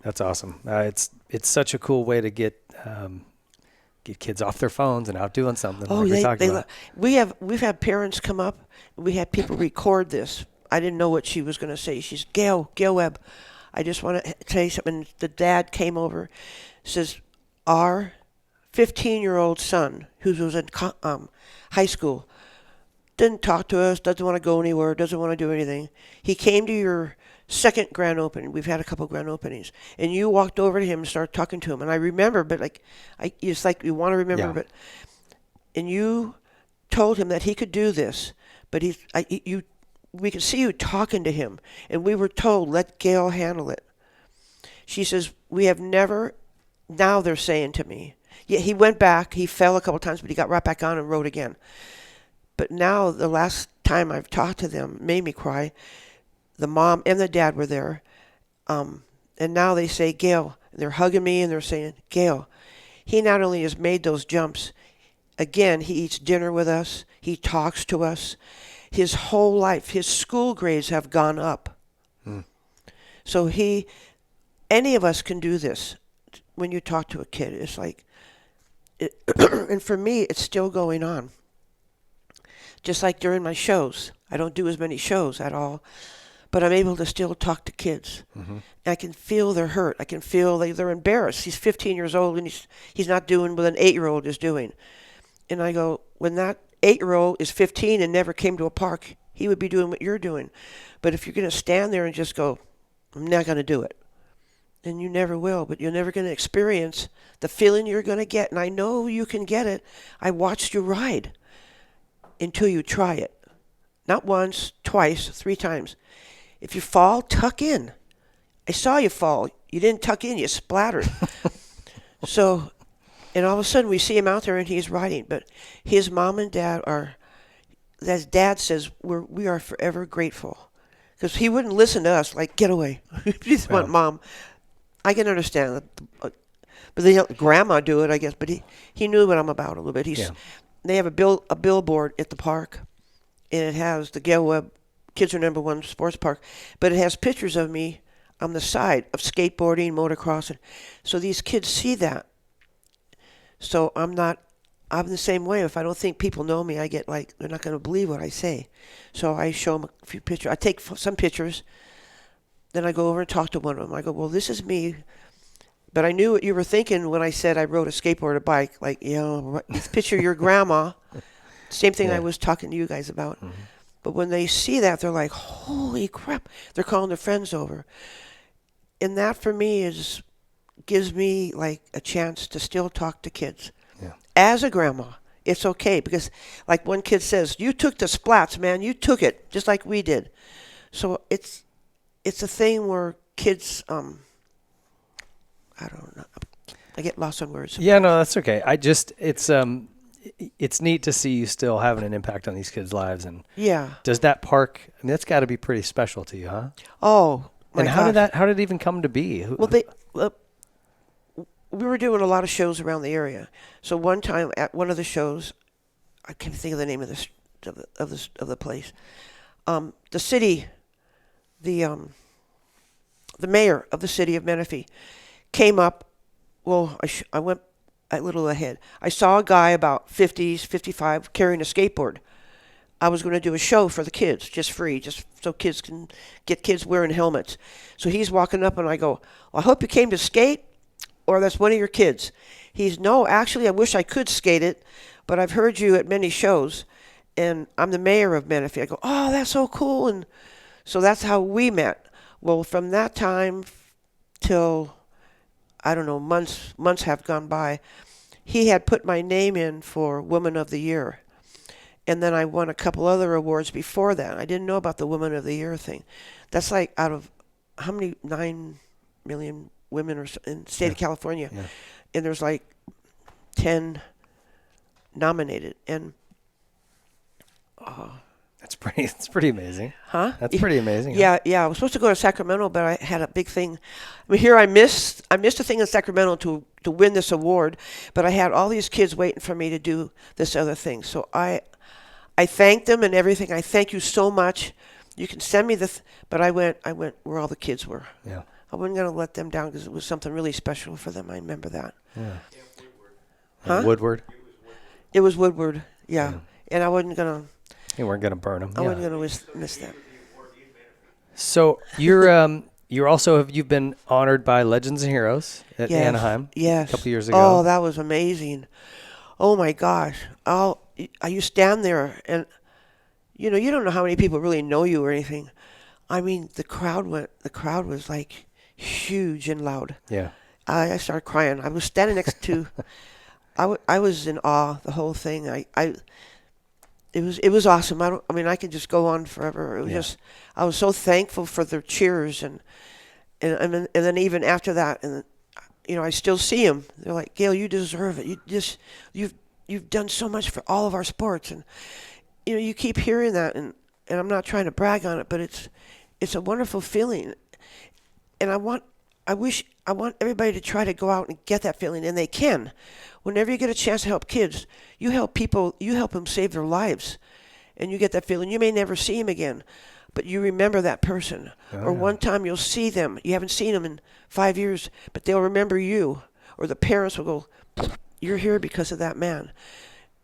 That's awesome. It's such a cool way to get kids off their phones and out doing something. Oh, like we've had parents come up. We had people record this. I didn't know what she was going to say. She's Gale Webb. I just want to tell you something. The dad came over, says, our 15-year-old son, who was in high school, didn't talk to us, doesn't want to go anywhere, doesn't want to do anything. He came to your second grand opening. We've had a couple grand openings. And you walked over to him and started talking to him. And I remember, but it's like you want to remember, but and you told him that he could do this, but we could see you talking to him, and we were told, let Gale handle it. She says, we have never, now they're saying to me, yeah, he went back, he fell a couple times, but he got right back on and rode again. But now, the last time I've talked to them, made me cry. The mom and the dad were there, and now they say, Gale, and they're hugging me, and they're saying, Gale, he not only has made those jumps, again, he eats dinner with us, he talks to us. His whole life, his school grades have gone up. So any of us can do this. When you talk to a kid, it's like, and for me, it's still going on. Just like during my shows. I don't do as many shows at all, but I'm able to still talk to kids. Mm-hmm. And I can feel their hurt. I can feel they're embarrassed. He's 15 years old, and he's not doing what an 8-year-old is doing. And I go, when that 8-year-old is 15 and never came to a park, he would be doing what you're doing. But if you're going to stand there and just go, I'm not going to do it, then you never will. But you're never going to experience the feeling you're going to get. And I know you can get it. I watched you ride until you try it. Not once, twice, 3 times. If you fall, tuck in. I saw you fall. You didn't tuck in. You splattered. So And all of a sudden we see him out there and he's riding. But his mom and dad are, as Dad says, we are forever grateful. Because he wouldn't listen to us, like, get away. He just want Mom. I can understand that. But they let Grandma do it, I guess. But he knew what I'm about a little bit. They have a billboard at the park, and it has the Gale Webb Kids Are Number One Sports Park. But it has pictures of me on the side of skateboarding, motocross. And so these kids see that. So I'm the same way. If I don't think people know me, I get like, they're not going to believe what I say. So I show them a few pictures. I take some pictures. Then I go over and talk to one of them. I go, well, this is me. But I knew what you were thinking when I said I rode a skateboard or a bike. Like, this picture of your grandma. Same thing I was talking to you guys about. Mm-hmm. But when they see that, they're like, holy crap. They're calling their friends over. And that for me gives me like a chance to still talk to kids. Yeah. As a grandma, it's okay because like one kid says, you took the splats, man. You took it just like we did. So it's a thing where kids, I don't know. I get lost on words. Yeah, no, that's okay. It's neat to see you still having an impact on these kids' lives. And does that park, I mean, that's got to be pretty special to you, huh? Oh, my and how did it even come to be? Well, we were doing a lot of shows around the area. So one time at one of the shows, I can't think of the name of the place. The city, the mayor of the city of Menifee came up. Well, I went a little ahead. I saw a guy about 50s, 55 carrying a skateboard. I was going to do a show for the kids, just free, just so kids can get kids wearing helmets. So he's walking up and I go, well, I hope you came to skate. Or that's one of your kids. No, actually, I wish I could skate it, but I've heard you at many shows, and I'm the mayor of Menifee. I go, oh, that's so cool. And so that's how we met. Well, from that time till, I don't know, months have gone by, he had put my name in for Woman of the Year. And then I won a couple other awards before that. I didn't know about the Woman of the Year thing. That's like out of how many, 9 million women are in the state of California, and there's like 10 nominated, and that's pretty amazing. Huh? That's pretty amazing. Yeah. I was supposed to go to Sacramento, but I had a big thing. I mean, here I missed a thing in Sacramento to win this award, but I had all these kids waiting for me to do this other thing. So I thanked them and everything. I thank you so much. You can send me but I went where all the kids were. Yeah. I wasn't going to let them down because it was something really special for them. I remember that. Yeah. Huh? Woodward? It was Woodward, yeah. And I wasn't going to... You weren't going to burn them. I wasn't going to miss that. So you've been honored by Legends and Heroes at Anaheim a couple years ago. Oh, that was amazing. Oh, my gosh. You stand there and, you don't know how many people really know you or anything. I mean, the crowd was like... huge and loud. Yeah. I started crying. I was standing next to, I was in awe, the whole thing. It was awesome. I could just go on forever. It was I was so thankful for their cheers and then even after that, and I still see them. They're like, Gale, you deserve it. You've done so much for all of our sports. And, you keep hearing that and I'm not trying to brag on it, but it's a wonderful feeling. And I want everybody to try to go out and get that feeling, and they can. Whenever you get a chance to help kids, you help them save their lives, and you get that feeling. You may never see them again, but you remember that person. One time you'll see them. You haven't seen them in 5 years, but they'll remember you, or the parents will go, you're here because of that man.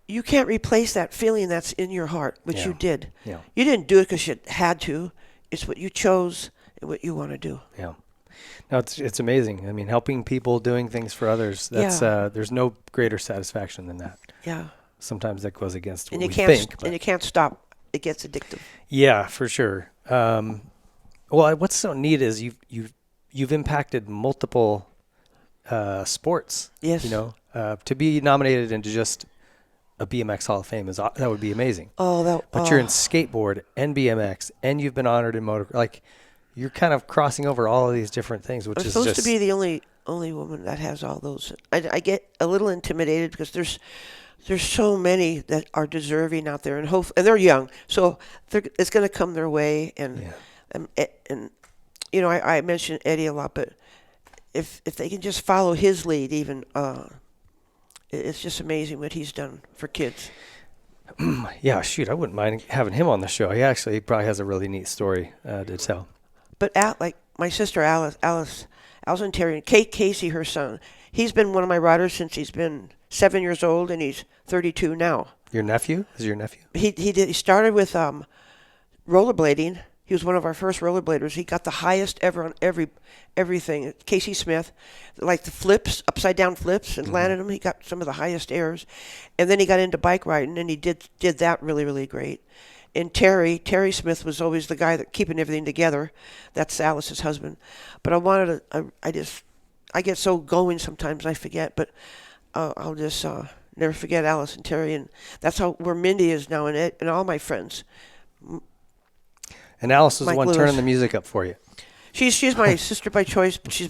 You can't replace that feeling that's in your heart, which you did. Yeah. You didn't do it because you had to. It's what you chose and what you want to do. Yeah. No, it's amazing. I mean, helping people, doing things for others, that's there's no greater satisfaction than that. Yeah. Sometimes that goes against what we think. And you can't stop. It gets addictive. Yeah, for sure. Well, what's so neat is you've impacted multiple sports. Yes. To be nominated into just a BMX Hall of Fame that would be amazing. But you're in skateboard and BMX, and you've been honored in motor. Like, you're kind of crossing over all of these different things, which is supposed to be the only only woman that has all those. I get a little intimidated because there's so many that are deserving out there, and they're young, so it's going to come their way. And you know, I mention Eddie a lot, but if they can just follow his lead, even it's just amazing what he's done for kids. Yeah, shoot, I wouldn't mind having him on the show. He probably has a really neat story to tell. But like my sister Allison Terry, and Kate Casey, her son, he's been one of my riders since he's been 7 years old, and he's 32 now. Your nephew? Is it your nephew? He started with rollerblading. He was one of our first rollerbladers. He got the highest ever on everything. Casey Smith, like the flips, upside down flips, and landed them. He got some of the highest airs, and then he got into bike riding, and he did that really, really great. And Terry Smith was always the guy that keeping everything together. That's Alice's husband. But I get so going sometimes I forget. But I'll just never forget Alice and Terry, and that's where Mindy is now, and all my friends. And Alice was Mike the one Lewis. turning the music up for you. She's my sister by choice, but she's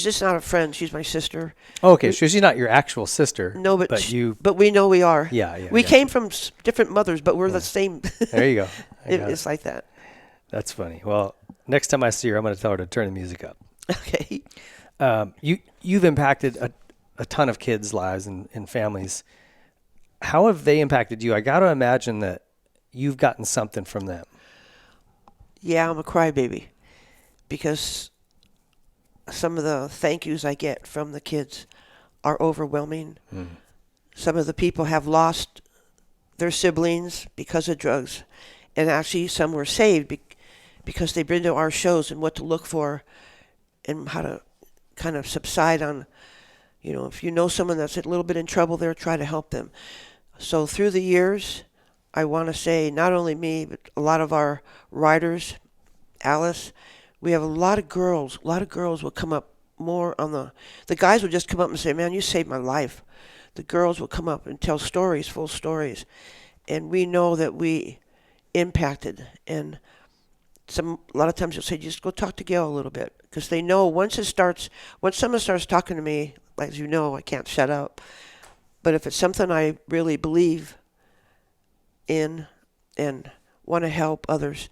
just not a friend. She's my sister. Oh, okay, so she's not your actual sister. No, but we know we are. Yeah. We came from different mothers, but we're the same. There you go. It's like that. That's funny. Well, next time I see her, I'm going to tell her to turn the music up. Okay. You've impacted a ton of kids' lives and families. How have they impacted you? I got to imagine that you've gotten something from them. Yeah, I'm a crybaby because some of the thank yous I get from the kids are overwhelming. Some of the people have lost their siblings because of drugs, and actually some were saved because they've been to our shows and what to look for and how to kind of subside on, you know, if you know someone that's a little bit in trouble there, try to help them. So through the years, I want to say not only me, but a lot of our riders, Alice, we have a lot of girls. A lot of girls will come up more on the guys will just come up and say, man, you saved my life. The girls will come up and tell stories, full stories. And we know that we impacted. And a lot of times you'll say, just go talk to Gale a little bit. Because they know once someone starts talking to me, as you know, I can't shut up. But if it's something I really believe in and want to help others,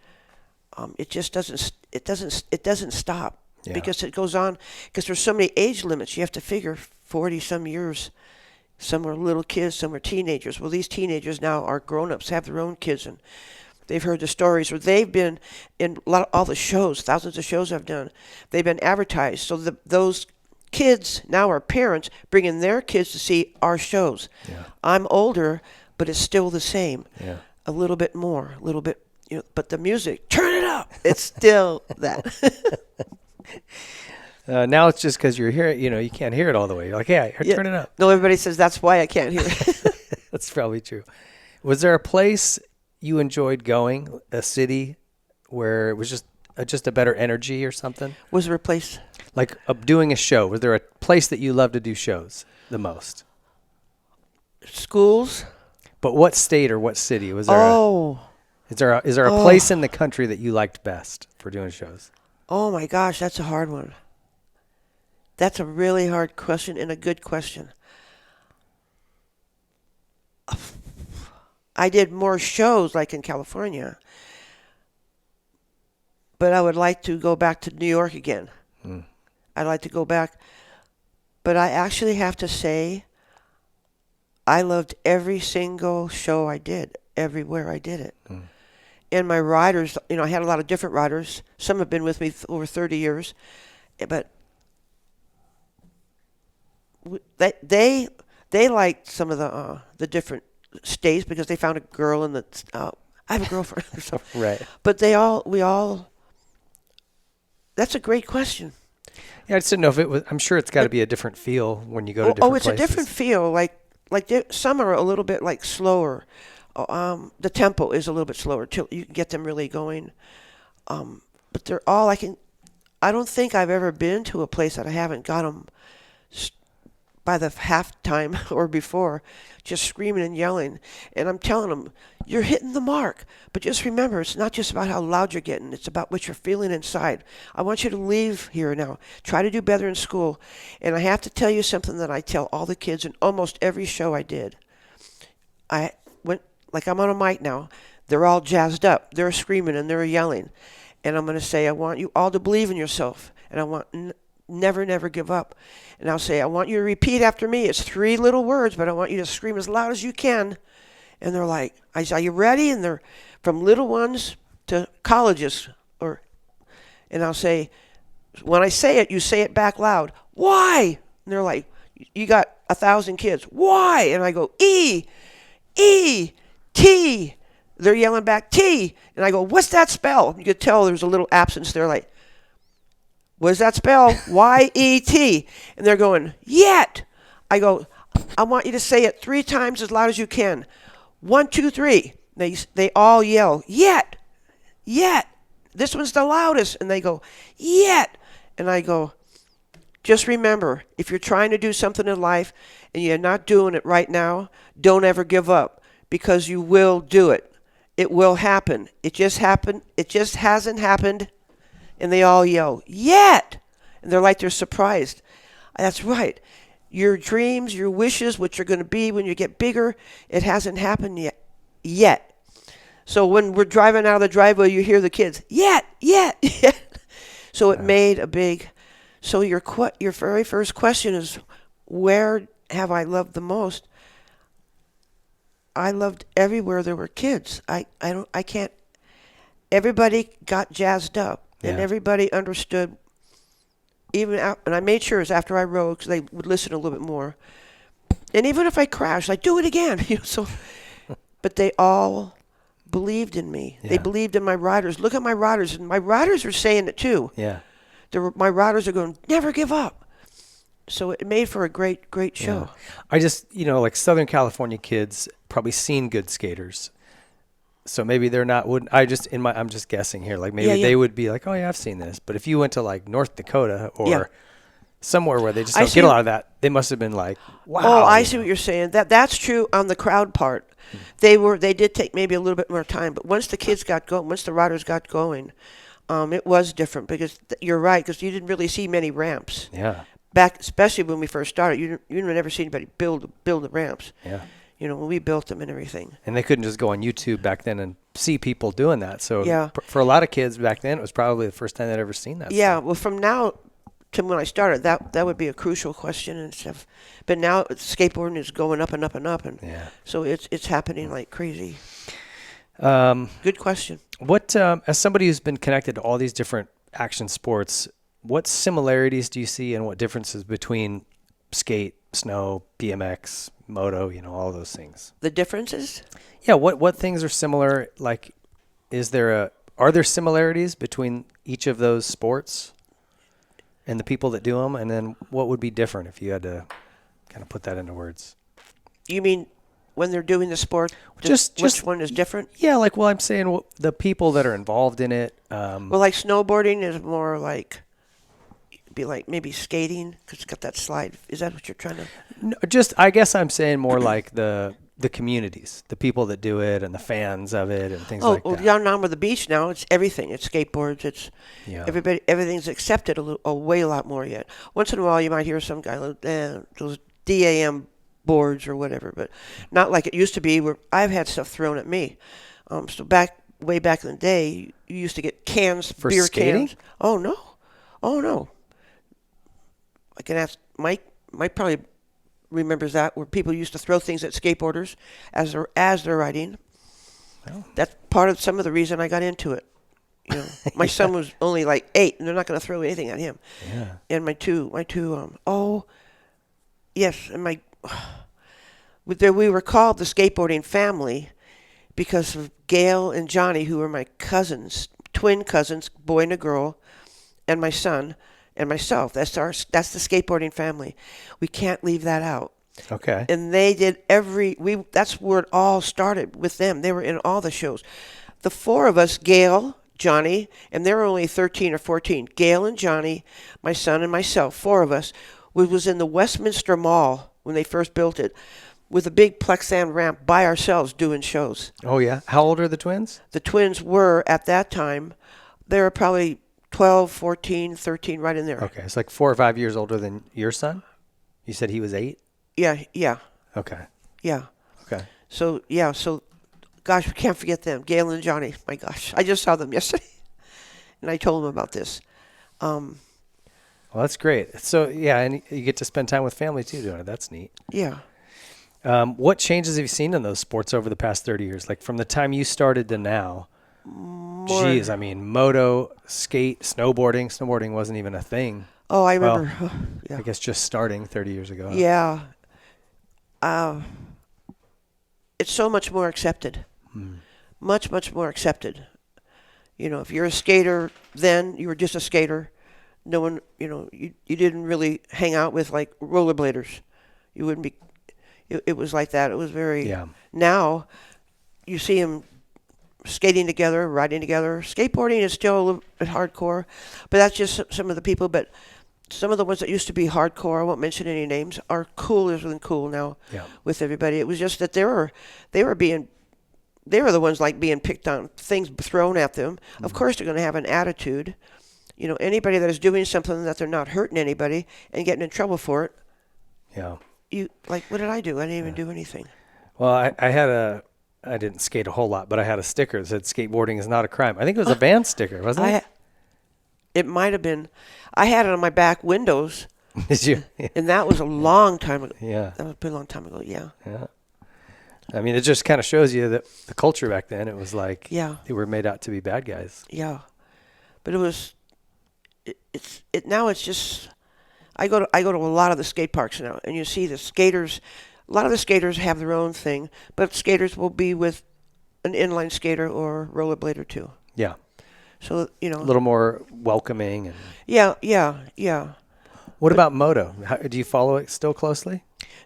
it just doesn't stop. Because it goes on, because there's so many age limits. You have to figure 40 some years. Some were little kids, some were teenagers. Well, these teenagers now are grown-ups, have their own kids, and they've heard the stories, or they've been in all the shows, thousands of shows I've done. They've been advertised. So those kids now are parents bringing their kids to see our shows. I'm older, but it's still the same. A little bit more, a little bit, you know, but the music, turn it up. It's still that. Now it's just because you're hearing, you know, you can't hear it all the way. You're like, turn it up. No, everybody says that's why I can't hear it. That's probably true. Was there a place you enjoyed going, a city where it was just a better energy or something? Was there a place? Like doing a show. Was there a place that you love to do shows the most? Schools. But what state or what city? Was there is there a place in the country that you liked best for doing shows? Oh my gosh, that's a hard one. That's a really hard question and a good question. I did more shows like in California, but I would like to go back to New York again. I'd like to go back, but I actually have to say I loved every single show I did, everywhere I did it. And my riders, you know, I had a lot of different riders. Some have been with me over 30 years, but they liked some of the different states because they found a girl in the I have a girlfriend or something. Right. But we all. That's a great question. Yeah, I just didn't know if it was. I'm sure it's got to be a different feel when you go to different places. A different feel. Like some are a little bit like slower. The tempo is a little bit slower till you can get them really going. But they're all I don't think I've ever been to a place that I haven't got them by the halftime or before, just screaming and yelling. And I'm telling them, you're hitting the mark. But just remember, it's not just about how loud you're getting. It's about what you're feeling inside. I want you to leave here now. Try to do better in school. And I have to tell you something that I tell all the kids in almost every show I did. I went, like I'm on a mic now. They're all jazzed up. They're screaming and they're yelling. And I'm going to say, I want you all to believe in yourself. And I want never, never give up. And I'll say, I want you to repeat after me. It's 3 little words, but I want you to scream as loud as you can. And they're like, I say, are you ready? And they're from little ones to colleges. And I'll say, when I say it, you say it back loud. Why? And they're like, you got 1,000 kids. Why? And I go, E, T. They're yelling back, T. And I go, what's that spell? You could tell there's a little absence there, like, what does that spell? Y-E-T. And they're going, yet. I go, I want you to say it 3 times as loud as you can. 1, 2, 3. They all yell, yet. This one's the loudest. And they go, yet. And I go, just remember, if you're trying to do something in life and you're not doing it right now, don't ever give up, because you will do it. It will happen. It just happened. It just hasn't happened. And they all yell, yet. And they're like they're surprised. That's right. Your dreams, your wishes, what you're going to be when you get bigger, it hasn't happened yet. So when we're driving out of the driveway, you hear the kids, yet. So it made a big... So your very first question is, where have I loved the most? I loved everywhere there were kids. I can't... Everybody got jazzed up. And everybody understood, and I made sure it was after I rode, because they would listen a little bit more. And even if I crashed, I'd do it again. But they all believed in me. Yeah. They believed in my riders. Look at my riders, and my riders are saying it too. Yeah, my riders are going, never give up. So it made for a great show. Yeah. I just, like Southern California kids probably seen good skaters. So maybe they're not, I'm just guessing here. Like maybe they would be like, oh yeah, I've seen this. But if you went to like North Dakota or somewhere where they just don't get a lot of that, they must have been like, wow. Oh, I see what you're saying. That's true on the crowd part. They did take maybe a little bit more time. But once the kids got going, once the riders got going, it was different, because you're right, because you didn't really see many ramps. Yeah. Back, especially when we first started, you never see anybody build the ramps. Yeah. When we built them and everything. And they couldn't just go on YouTube back then and see people doing that. So for a lot of kids back then, it was probably the first time they'd ever seen that. Yeah, well, from now to when I started, that would be a crucial question and stuff. But now skateboarding is going up and up and up, and so it's happening like crazy. Good question. What, as somebody who's been connected to all these different action sports, what similarities do you see and what differences between skate, snow, BMX, moto, all those things? The differences? Yeah, what things are similar? Like, are there similarities between each of those sports and the people that do them? And then what would be different if you had to kind of put that into words? You mean when they're doing the sport, which one is different? Yeah, I'm saying the people that are involved in it. Well, like snowboarding is more like, be like maybe skating, because it's got that slide. Is that what you're trying to? No, I guess I'm saying more like the communities, the people that do it, and the fans of it, and things like that. Oh, down on the beach now, it's everything. It's skateboards. It's everybody. Everything's accepted a lot more yet. Once in a while, you might hear some guy those DAM boards or whatever, but not like it used to be, where I've had stuff thrown at me. So way back in the day, you used to get cans, for beer skating? Cans. Oh no. I can ask Mike. Mike probably remembers that, where people used to throw things at skateboarders as they're riding. Well. That's part of some of the reason I got into it. My son was only like 8, and they're not going to throw anything at him. Yeah. And my two. Yes, and we were called the skateboarding family because of Gale and Johnny, who were my cousins, twin cousins, boy and a girl, and my son. And myself. That's the skateboarding family. We can't leave that out. Okay. And they did that's where it all started with them. They were in all the shows. The 4 of us, Gale, Johnny, and they were only 13 or 14. Gale and Johnny, my son and myself, 4 of us, was in the Westminster Mall when they first built it, with a big Plexan ramp by ourselves doing shows. Oh, yeah. How old are the twins? The twins were, at that time, they were probably 12, 14, 13, right in there. Okay. It's like 4 or 5 years older than your son? You said he was 8? Yeah. Okay. Yeah. Okay. So, gosh, we can't forget them. Gale and Johnny. My gosh. I just saw them yesterday. And I told them about this. Well, that's great. So, yeah, and you get to spend time with family, too, doing it. That's neat. Yeah. What changes have you seen in those sports over the past 30 years? Like from the time you started to now? Geez, I mean, moto, skate, snowboarding. Snowboarding wasn't even a thing. Oh, I remember. Well, yeah. I guess just starting 30 years ago. Yeah. It's so much more accepted. Much, much more accepted. You know, if you're a skater then, you were just a skater. No one, you didn't really hang out with like rollerbladers. You wouldn't be. It was like that. It was very. Yeah. Now, you see them skating together, riding together. Skateboarding is still a little bit hardcore, but that's just some of the people. But some of the ones that used to be hardcore, I won't mention any names, are cooler than cool now. Yeah. With everybody. It was just that they were the ones like being picked on, things thrown at them. Of course, they're going to have an attitude. You know, anybody that is doing something that they're not hurting anybody and getting in trouble for it. Yeah. What did I do? I didn't even do anything. Well, I didn't skate a whole lot, but I had a sticker that said skateboarding is not a crime. I think it was a van sticker, wasn't it? It might have been. I had it on my back windows. Did you? And that was a long time ago. Yeah. That was a long time ago, yeah. Yeah. I mean, it just kind of shows you that the culture back then, it was like they were made out to be bad guys. Yeah. But it was, now it's just, I go to a lot of the skate parks now, and you see the skaters, a lot of the skaters have their own thing, but skaters will be with an inline skater or rollerblader too. Yeah. So, a little more welcoming. And Yeah. What about moto? Do you follow it still closely?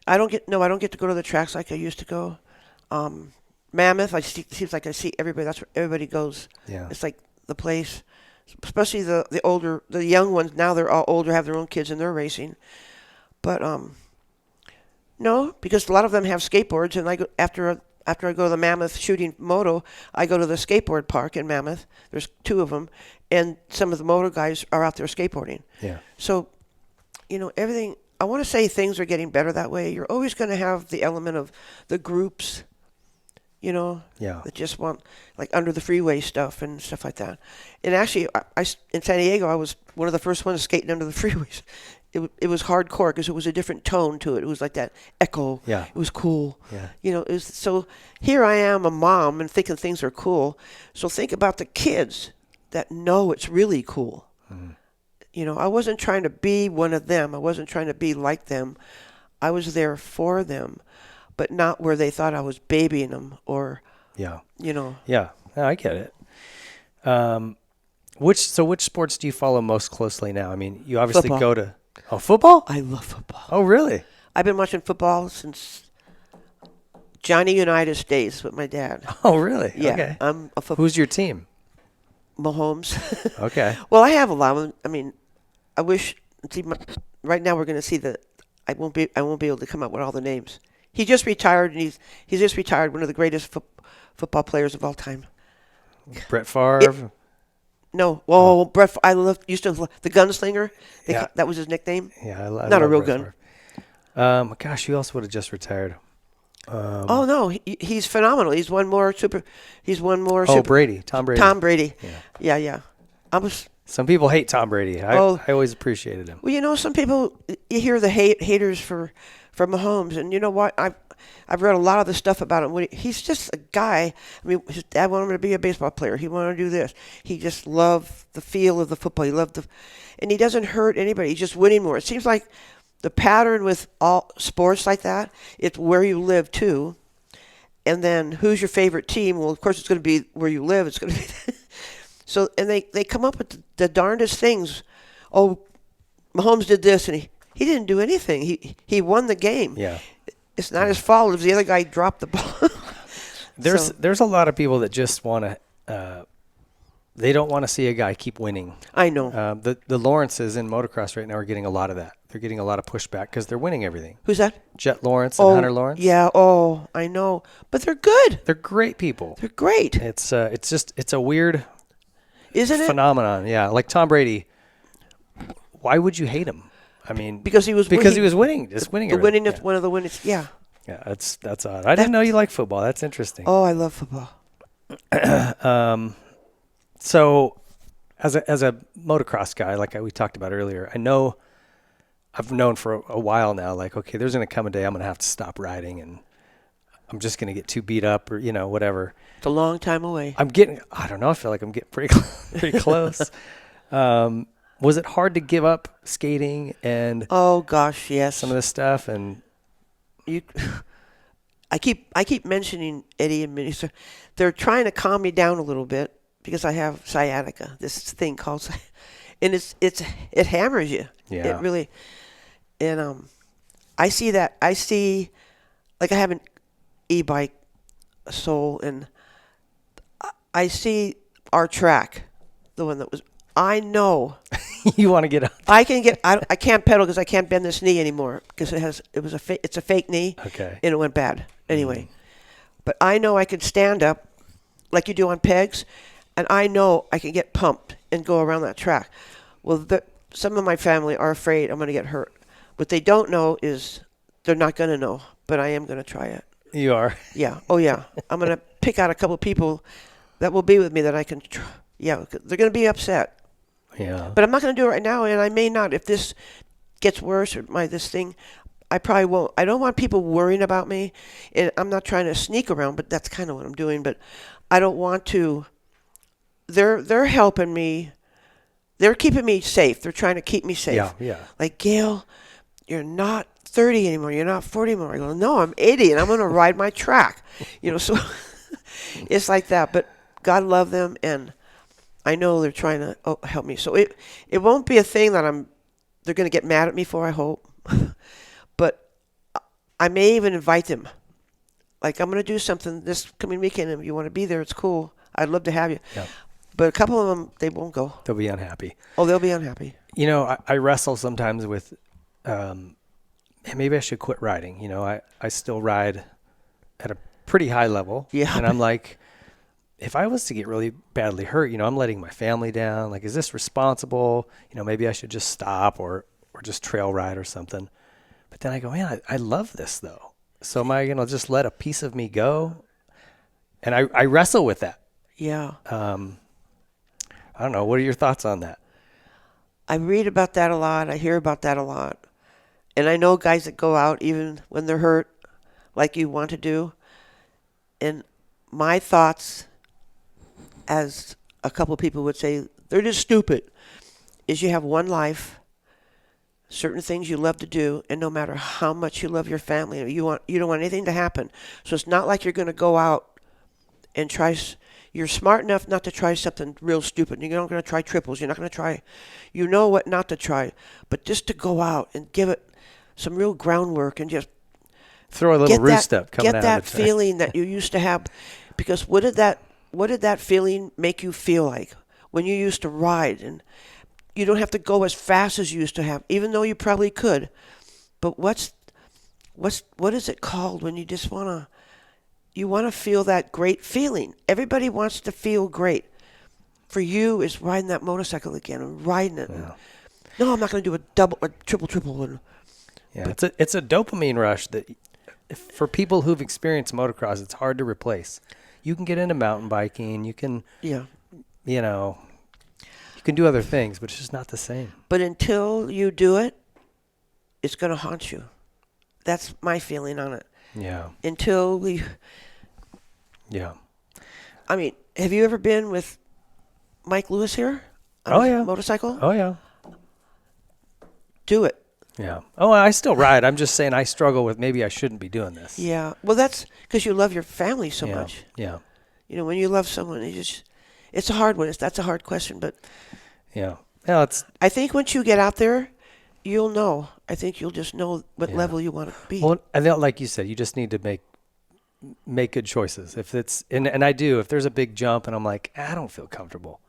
I don't get to go to the tracks like I used to go. Mammoth, it seems like I see everybody. That's where everybody goes. Yeah. It's like the place, especially the young ones. Now they're all older, have their own kids, and they're racing. But no, because a lot of them have skateboards, and I go after I go to the Mammoth shooting moto, I go to the skateboard park in Mammoth. There's 2 of them, and some of the moto guys are out there skateboarding. Yeah. So, everything. I want to say things are getting better that way. You're always going to have the element of the groups, that just want, like, under the freeway stuff and stuff like that. And actually, I in San Diego, I was one of the first ones skating under the freeways. It was hardcore because it was a different tone to it. It was like that echo. Yeah. It was cool. Yeah. It was, so here I am, a mom, and thinking things are cool. So think about the kids that know it's really cool. Mm. I wasn't trying to be one of them. I wasn't trying to be like them. I was there for them, but not where they thought I was babying them or, Yeah. Yeah, I get it. Which sports do you follow most closely now? I mean, you obviously football. go to football? I love football. Oh, really? I've been watching football since Johnny Unitas days with my dad. Oh, really? Yeah. Okay. I'm a football. Who's your team? Mahomes. Okay. Well, I have a lot of them. I mean, I wish. Right now we're going to see I won't be able to come up with all the names. He just retired, and he's just retired. One of the greatest football players of all time. Brett Favre. No, Brett. Used to the gunslinger. That was his nickname. Yeah, I not a love real Brett gun. Favre. Gosh, who else would have just retired? Oh no, he's phenomenal. He's one more super. Brady. Tom Brady. Tom Brady. Yeah. Yeah. Some people hate Tom Brady. I always appreciated him. Well, some people, you hear the haters for Mahomes, and you know what? I've read a lot of the stuff about him. He's just a guy. I mean, his dad wanted him to be a baseball player. He wanted to do this. He just loved the feel of the football. He loved and he doesn't hurt anybody. He's just winning more. It seems like the pattern with all sports like that, it's where you live too. And then who's your favorite team? Well, of course, it's going to be where you live. It's going to be so, and they come up with the darndest things. Oh, Mahomes did this, and he didn't do anything. He won the game. Yeah. It's not his fault if the other guy dropped the ball. There's a lot of people that just want to they don't want to see a guy keep winning. I know. The Lawrences in motocross right now are getting a lot of that. They're getting a lot of pushback because they're winning everything. Who's that? Jet Lawrence and Hunter Lawrence. Yeah. Oh, I know. But they're good. They're great people. They're great. It's a weird Isn't it? phenomenon. Yeah, like Tom Brady. Why would you hate him? I mean, because he was winning, just winning. The everything. winning is one of the winners. Yeah. Yeah, that's odd. I didn't know you like football. That's interesting. Oh, I love football. So, as a motocross guy, like we talked about earlier, I've known for a while now, like, okay, there's going to come a day I'm going to have to stop riding and I'm just going to get too beat up or, whatever. It's a long time away. I don't know. I feel like I'm getting pretty close. Was it hard to give up skating and oh gosh, yes, some of this stuff? And I keep mentioning Eddie and Minnie. So they're trying to calm me down a little bit because I have sciatica. This thing called, and it hammers you. Yeah. It really. And I see like I have an e-bike, Soul, and I see our track, the one that was. I know. You want to get up. I can't pedal because I can't bend this knee anymore because it's a fake knee. Okay. And it went bad anyway. But I know I can stand up like you do on pegs, and I know I can get pumped and go around that track. Well, some of my family are afraid I'm going to get hurt. What they don't know is they're not going to know, but I am going to try it. You are? Yeah. Oh, yeah. I'm going to pick out a couple of people that will be with me that I can yeah, they're going to be upset. Yeah. But I'm not going to do it right now, and I may not. If this gets worse or this thing, I probably won't. I don't want people worrying about me, and I'm not trying to sneak around, but that's kind of what I'm doing. But I don't want to. They're helping me. They're keeping me safe. They're trying to keep me safe. Yeah, yeah. Like, Gale, you're not 30 anymore. You're not 40 anymore. I go, no, I'm 80, and I'm going to ride my track. So it's like that. But God love them, and I know they're trying to help me. So it won't be a thing that they're going to get mad at me for, I hope. But I may even invite them. Like, I'm going to do something this coming weekend, and if you want to be there, it's cool. I'd love to have you. Yeah. But a couple of them, they won't go. They'll be unhappy. Oh, they'll be unhappy. I wrestle sometimes with, maybe I should quit riding. I still ride at a pretty high level. Yeah. And I'm like, if I was to get really badly hurt, I'm letting my family down. Like, is this responsible? Maybe I should just stop or just trail ride or something. But then I go, man, I love this though. So am I going to just let a piece of me go? And I wrestle with that. Yeah. I don't know. What are your thoughts on that? I read about that a lot. I hear about that a lot. And I know guys that go out even when they're hurt, like you want to do. And my thoughts, as a couple of people would say, they're just stupid, is you have one life, certain things you love to do, and no matter how much you love your family, you don't want anything to happen. So it's not like you're going to go out and try. You're smart enough not to try something real stupid. You're not going to try triples. You're not going to try. You know what not to try, but just to go out and give it some real groundwork and just throw a little roost up. Get that feeling that you used to have, because what did that feeling make you feel like when you used to ride? And you don't have to go as fast as you used to have, even though you probably could. But what is it called when you just want to feel that great feeling? Everybody wants to feel great. For you, is riding that motorcycle again and riding it. Yeah. No, I'm not going to do a triple. And, yeah, it's a dopamine rush that, for people who've experienced motocross, it's hard to replace. You can get into mountain biking. You can, you can do other things, but it's just not the same. But until you do it, it's going to haunt you. That's my feeling on it. Yeah. Until we. Yeah. I mean, have you ever been with Mike Lewis here? Oh, yeah. Motorcycle? Oh, yeah. Do it. Yeah. Oh, I still ride. I'm just saying I struggle with maybe I shouldn't be doing this. Yeah. Well, that's because you love your family so much. Yeah. When you love someone, it's a hard one. That's a hard question, but. Yeah. Yeah. I think once you get out there, you'll know. I think you'll just know what level you want to be. Well, and like you said, you just need to make good choices. If it's and I do. If there's a big jump and I'm like, I don't feel comfortable,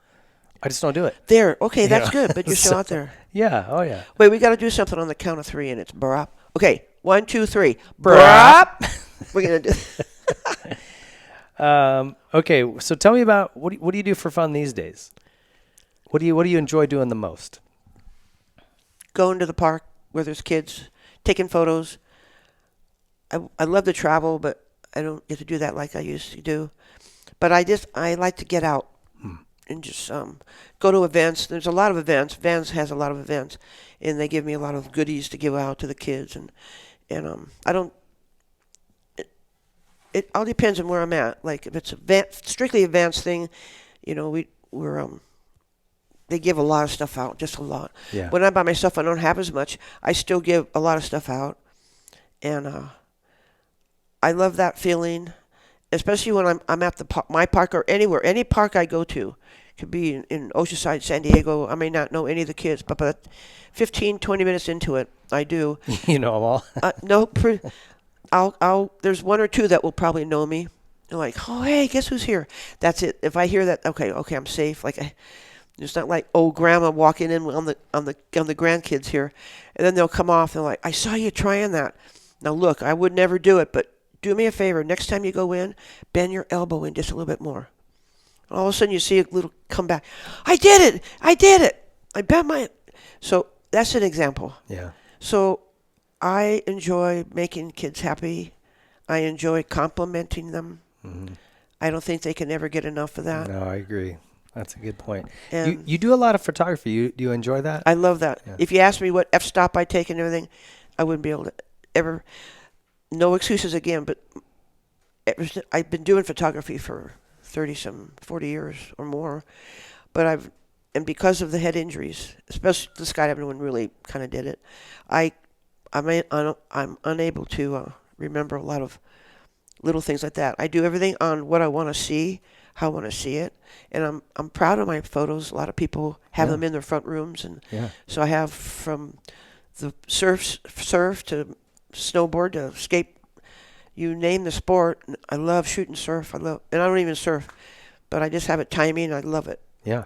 I just don't do it. There. Okay, that's good, but you're still out there. Yeah. Oh, yeah. Wait, we got to do something on the count of 3, and it's brap. Okay, 1, 2, 3. Brap. We're going to do. Okay, so tell me about what do you do for fun these days? What do you enjoy doing the most? Going to the park where there's kids, taking photos. I love to travel, but I don't get to do that like I used to do. But I like to get out and just go to events. There's a lot of events. Vans has a lot of events, and they give me a lot of goodies to give out to the kids. And I don't. It all depends on where I'm at. Like if it's strictly advanced thing, they give a lot of stuff out, just a lot. Yeah. When I'm by myself, I don't have as much. I still give a lot of stuff out, and I love that feeling, especially when I'm at my park or anywhere, any park I go to. Could be in Oceanside, San Diego. I may not know any of the kids, but 15, 20 minutes into it, I do. You know them all? No, there's 1 or 2 that will probably know me. They're like, oh, hey, guess who's here? That's it. If I hear that, okay, I'm safe. Like, it's not like old grandma walking in on the grandkids here, and then they'll come off and they're like, I saw you trying that. Now look, I would never do it, but do me a favor. Next time you go in, bend your elbow in just a little bit more. All of a sudden you see a little come back. I did it. I bent my. So that's an example. Yeah. So I enjoy making kids happy. I enjoy complimenting them. Mm-hmm. I don't think they can ever get enough of that. No, I agree. That's a good point. And you do a lot of photography. Do you enjoy that? I love that. Yeah. If you ask me what f-stop I take and everything, I wouldn't be able to ever. No excuses again, but I've been doing photography for 40 years or more, but and because of the head injuries, especially the skydiving one really kind of did it. I'm unable to remember a lot of little things like that. I do everything on what I want to see, how I want to see it, and I'm proud of my photos. A lot of people have them in their front rooms, and so I have from the surf to snowboard to skate. You name the sport. I love shooting surf. And I don't even surf, but I just have it timing. I love it. Yeah.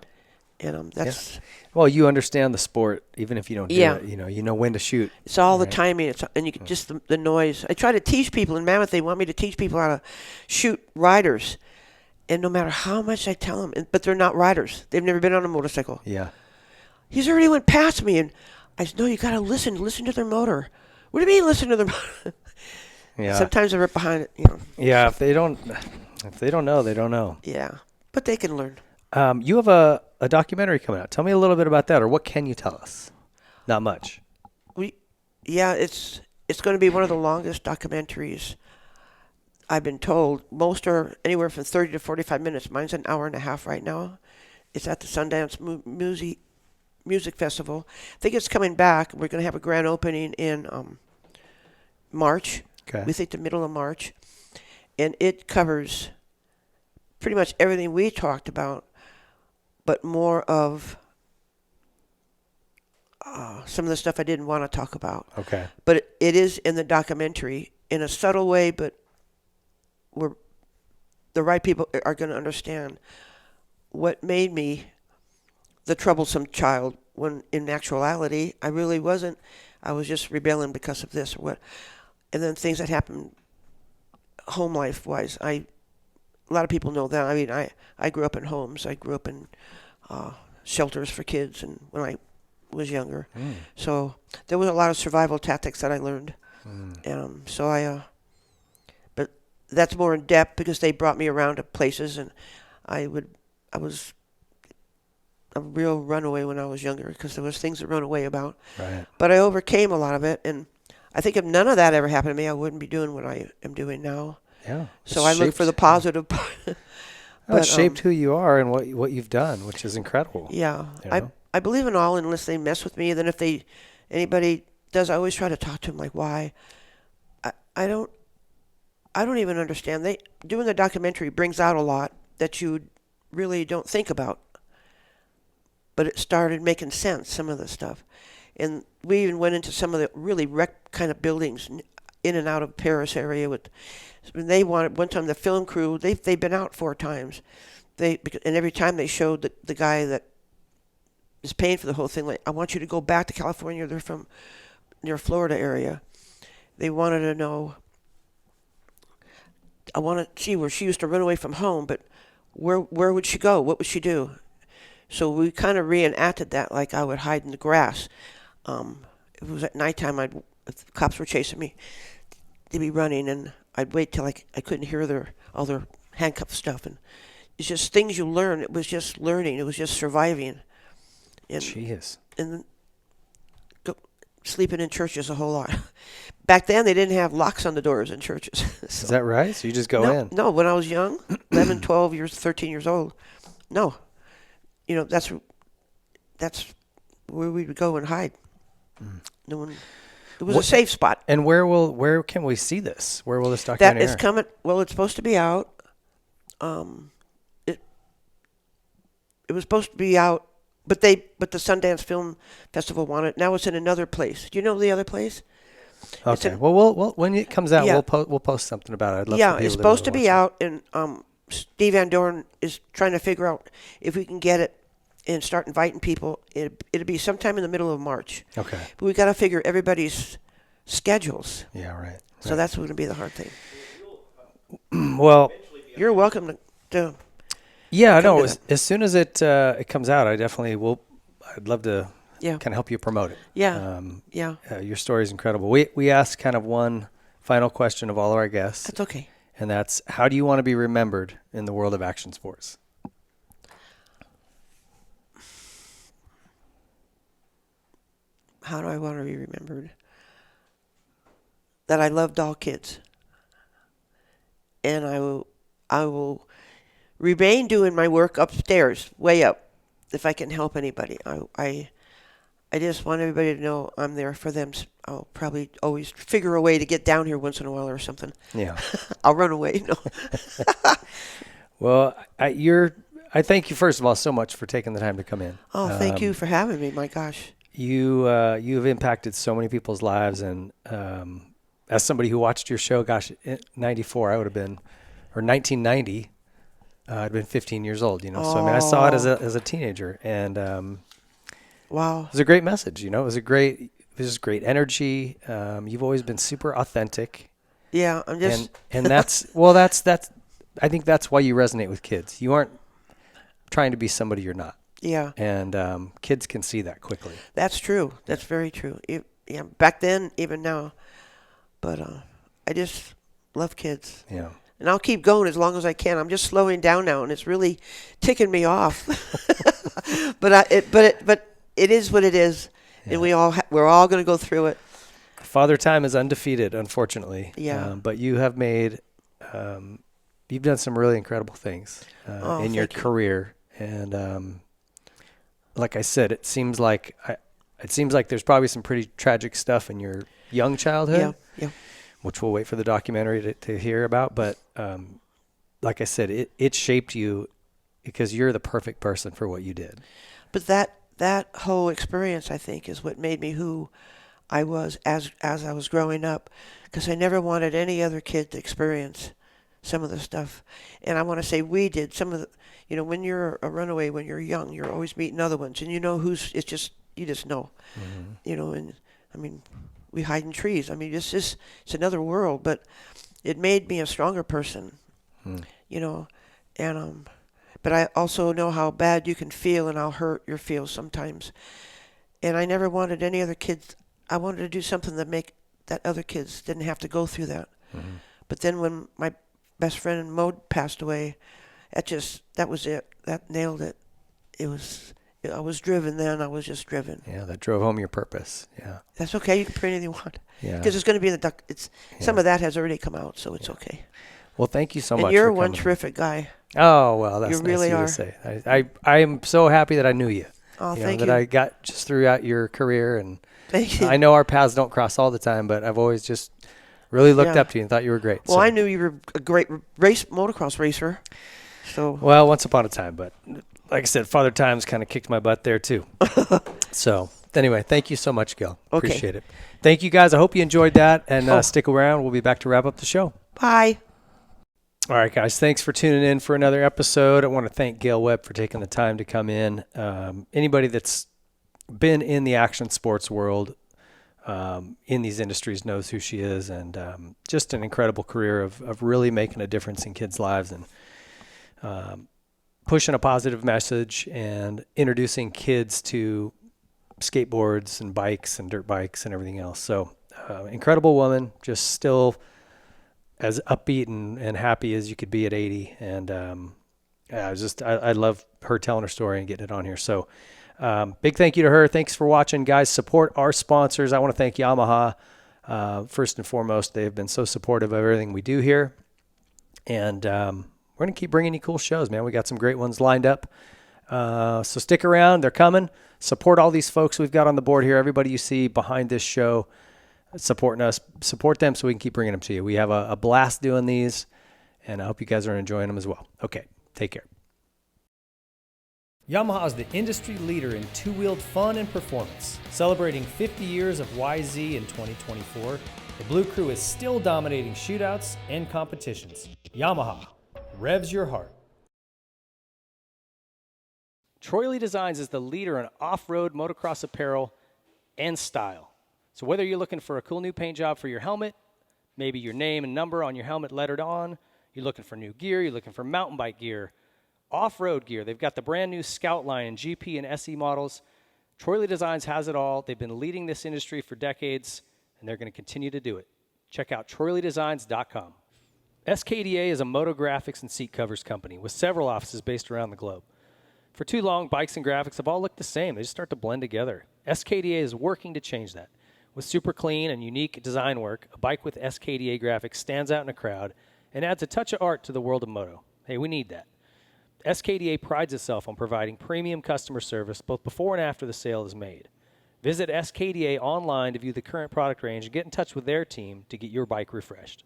And that's. Yeah. Well, you understand the sport, even if you don't do it. You know when to shoot. It's all the timing. And you can just the noise. I try to teach people in Mammoth. They want me to teach people how to shoot riders, and no matter how much I tell them, but they're not riders. They've never been on a motorcycle. Yeah. He's already went past me, and I said, "No, you got to listen. Listen to their motor." What do you mean, listen to their motor? Yeah. Sometimes they're right behind it, Yeah, if they don't know, they don't know. Yeah, but they can learn. You have a documentary coming out. Tell me a little bit about that, or what can you tell us? Not much. It's going to be one of the longest documentaries I've been told. Most are anywhere from 30 to 45 minutes. Mine's an hour and a half right now. It's at the Sundance Music Festival. I think it's coming back. We're going to have a grand opening in March. Okay. We think the middle of March. And it covers pretty much everything we talked about, but more of some of the stuff I didn't want to talk about. Okay. But it is in the documentary in a subtle way, but the right people are going to understand what made me the troublesome child when in actuality I really wasn't. I was just rebelling because of this or what. And then things that happened home life wise. A lot of people know that. I mean, I grew up in homes. I grew up in shelters for kids, and when I was younger, so there was a lot of survival tactics that I learned. And but that's more in depth because they brought me around to places, and I was a real runaway when I was younger because there was things to run away about. Right. But I overcame a lot of it, and I think if none of that ever happened to me, I wouldn't be doing what I am doing now. Yeah. So I look for the positive. But it shaped who you are and what you've done, which is incredible. Yeah. You know? I believe in all unless they mess with me. And then if anybody does, I always try to talk to them like, why? I don't even understand. Doing a documentary brings out a lot that you really don't think about. But it started making sense, some of the stuff. And we even went into some of the really wrecked kind of buildings in and out of Paris area. They wanted, one time the film crew, they've been out 4 times. And every time they showed the guy that is paying for the whole thing. Like, I want you to go back to California. They're from near Florida area. They wanted to know. I want to see where she used to run away from home, but where would she go? What would she do? So we kind of reenacted that, like I would hide in the grass. It was at nighttime. If the cops were chasing me, they'd be running, and I'd wait till I couldn't hear all their handcuff stuff. And it's just things you learn. It was just learning. It was just surviving. And, Jeez. And sleeping in churches a whole lot. Back then, they didn't have locks on the doors in churches. So, is that right? So you just go in? No, when I was young, 11, 12 years, 13 years old, no. You know, that's where we would go and hide. No one. It was a safe spot. And where can we see this? Where will this documentary That is coming. Well, it's supposed to be out. It was supposed to be out, but the Sundance Film Festival wanted it. Now it's in another place. Do you know the other place? Okay. Well, when it comes out, we'll post something about it. I'd love for people it's supposed to be out, it. and Steve Van Dorn is trying to figure out if we can get it and start inviting people. It'll be sometime in the middle of March. Okay. But we got to figure everybody's schedules. Yeah, right. So that's going to be the hard thing. Well, you're welcome to yeah, no. As soon as it comes out, I definitely will. I'd love to kind of help you promote it. Yeah. Your story is incredible. We ask kind of one final question of all of our guests. That's okay. And that's, how do you want to be remembered in the world of action sports? How do I want to be remembered? That I loved all kids. And I will remain doing my work upstairs, way up, if I can help anybody. I just want everybody to know I'm there for them. I'll probably always figure a way to get down here once in a while or something. Yeah. I'll run away. No. Well, I thank you, first of all, so much for taking the time to come in. Oh, thank you for having me. My gosh. You've impacted so many people's lives, and as somebody who watched your show, gosh, in 94, I would have been, or 1990, I'd been 15 years old, So, I mean, I saw it as a teenager, and wow. It was a great message, It was great energy. You've always been super authentic. Yeah, I'm just. And that's I think that's why you resonate with kids. You aren't trying to be somebody you're not. Yeah. And kids can see that quickly. That's true. That's very true. Yeah, back then, even now. But I just love kids. Yeah. And I'll keep going as long as I can. I'm just slowing down now, and it's really ticking me off. But it is what it is, and we're all going to go through it. Father Time is undefeated, unfortunately. Yeah. But you have made, you've done some really incredible things in your career, and like I said, it seems like there's probably some pretty tragic stuff in your young childhood. Yeah. Which we'll wait for the documentary to hear about. But like I said, it shaped you because you're the perfect person for what you did. But that whole experience, I think, is what made me who I was as I was growing up, because I never wanted any other kid to experience some of the stuff. And I want to say we did some of the, when you're a runaway, when you're young, you're always meeting other ones, and you just know, and I mean, we hide in trees. I mean, it's another world, but it made me a stronger person, and but I also know how bad you can feel and how hurt you feel sometimes. And I never wanted any other kids. I wanted to do something that other kids didn't have to go through that. Mm-hmm. But then when my best friend Mo passed away, that was it. That nailed it. I was driven then. I was just driven. Yeah, that drove home your purpose. Yeah. That's okay. You can print anything you want. Yeah. Because it's going to be in the some of that has already come out, so it's okay. Well, thank you so much. And you're for one coming. Terrific guy. Oh, well, that's you nice really of you are. to say. I am so happy that I knew you. Oh, thank you. That I got just throughout your career, and thank you. I know our paths don't cross all the time, but I've always just really looked up to you and thought you were great. Well, I knew you were a great motocross racer. So. Well, once upon a time, but like I said, Father Time's kind of kicked my butt there too. So anyway, thank you so much, Gale. Okay. Appreciate it. Thank you guys. I hope you enjoyed that, and stick around. We'll be back to wrap up the show. Bye. All right, guys. Thanks for tuning in for another episode. I want to thank Gale Webb for taking the time to come in. Anybody that's been in the action sports world, in these industries, knows who she is, and just an incredible career of really making a difference in kids' lives and pushing a positive message and introducing kids to skateboards and bikes and dirt bikes and everything else. So incredible woman, just still as upbeat and happy as you could be at 80. And I love her telling her story and getting it on here. So big thank you to her. Thanks for watching, guys. Support our sponsors. I want to thank Yamaha. First and foremost, they've been so supportive of everything we do here. And we're going to keep bringing you cool shows, man. We got some great ones lined up. So stick around. They're coming. Support all these folks we've got on the board here. Everybody you see behind this show supporting us. Support them so we can keep bringing them to you. We have a blast doing these, and I hope you guys are enjoying them as well. Okay, take care. Yamaha is the industry leader in two-wheeled fun and performance. Celebrating 50 years of YZ in 2024, the Blue Crew is still dominating shootouts and competitions. Yamaha, revs your heart. Troy Lee Designs is the leader in off-road motocross apparel and style. So whether you're looking for a cool new paint job for your helmet, maybe your name and number on your helmet lettered on, you're looking for new gear, you're looking for mountain bike gear, off-road gear. They've got the brand new Scout line and GP and SE models. Troy Lee Designs has it all. They've been leading this industry for decades, and they're going to continue to do it. Check out TroyLeeDesigns.com. SKDA is a moto graphics and seat covers company with several offices based around the globe. For too long, bikes and graphics have all looked the same. They just start to blend together. SKDA is working to change that. With super clean and unique design work, a bike with SKDA graphics stands out in a crowd and adds a touch of art to the world of moto. Hey, we need that. SKDA prides itself on providing premium customer service both before and after the sale is made. Visit SKDA online to view the current product range and get in touch with their team to get your bike refreshed.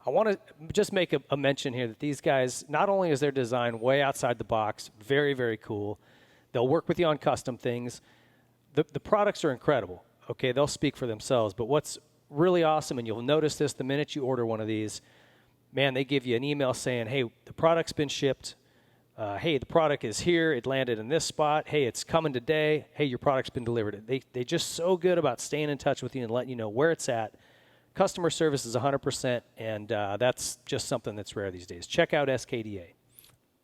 I want to just make a mention here that these guys, not only is their design way outside the box, very, very cool. They'll work with you on custom things. The products are incredible. Okay, they'll speak for themselves. But what's really awesome, and you'll notice this the minute you order one of these, man, they give you an email saying, hey, the product's been shipped. Hey, the product is here. It landed in this spot. Hey, it's coming today. Hey, your product's been delivered. They're just so good about staying in touch with you and letting you know where it's at. Customer service is 100%, and that's just something that's rare these days. Check out SKDA.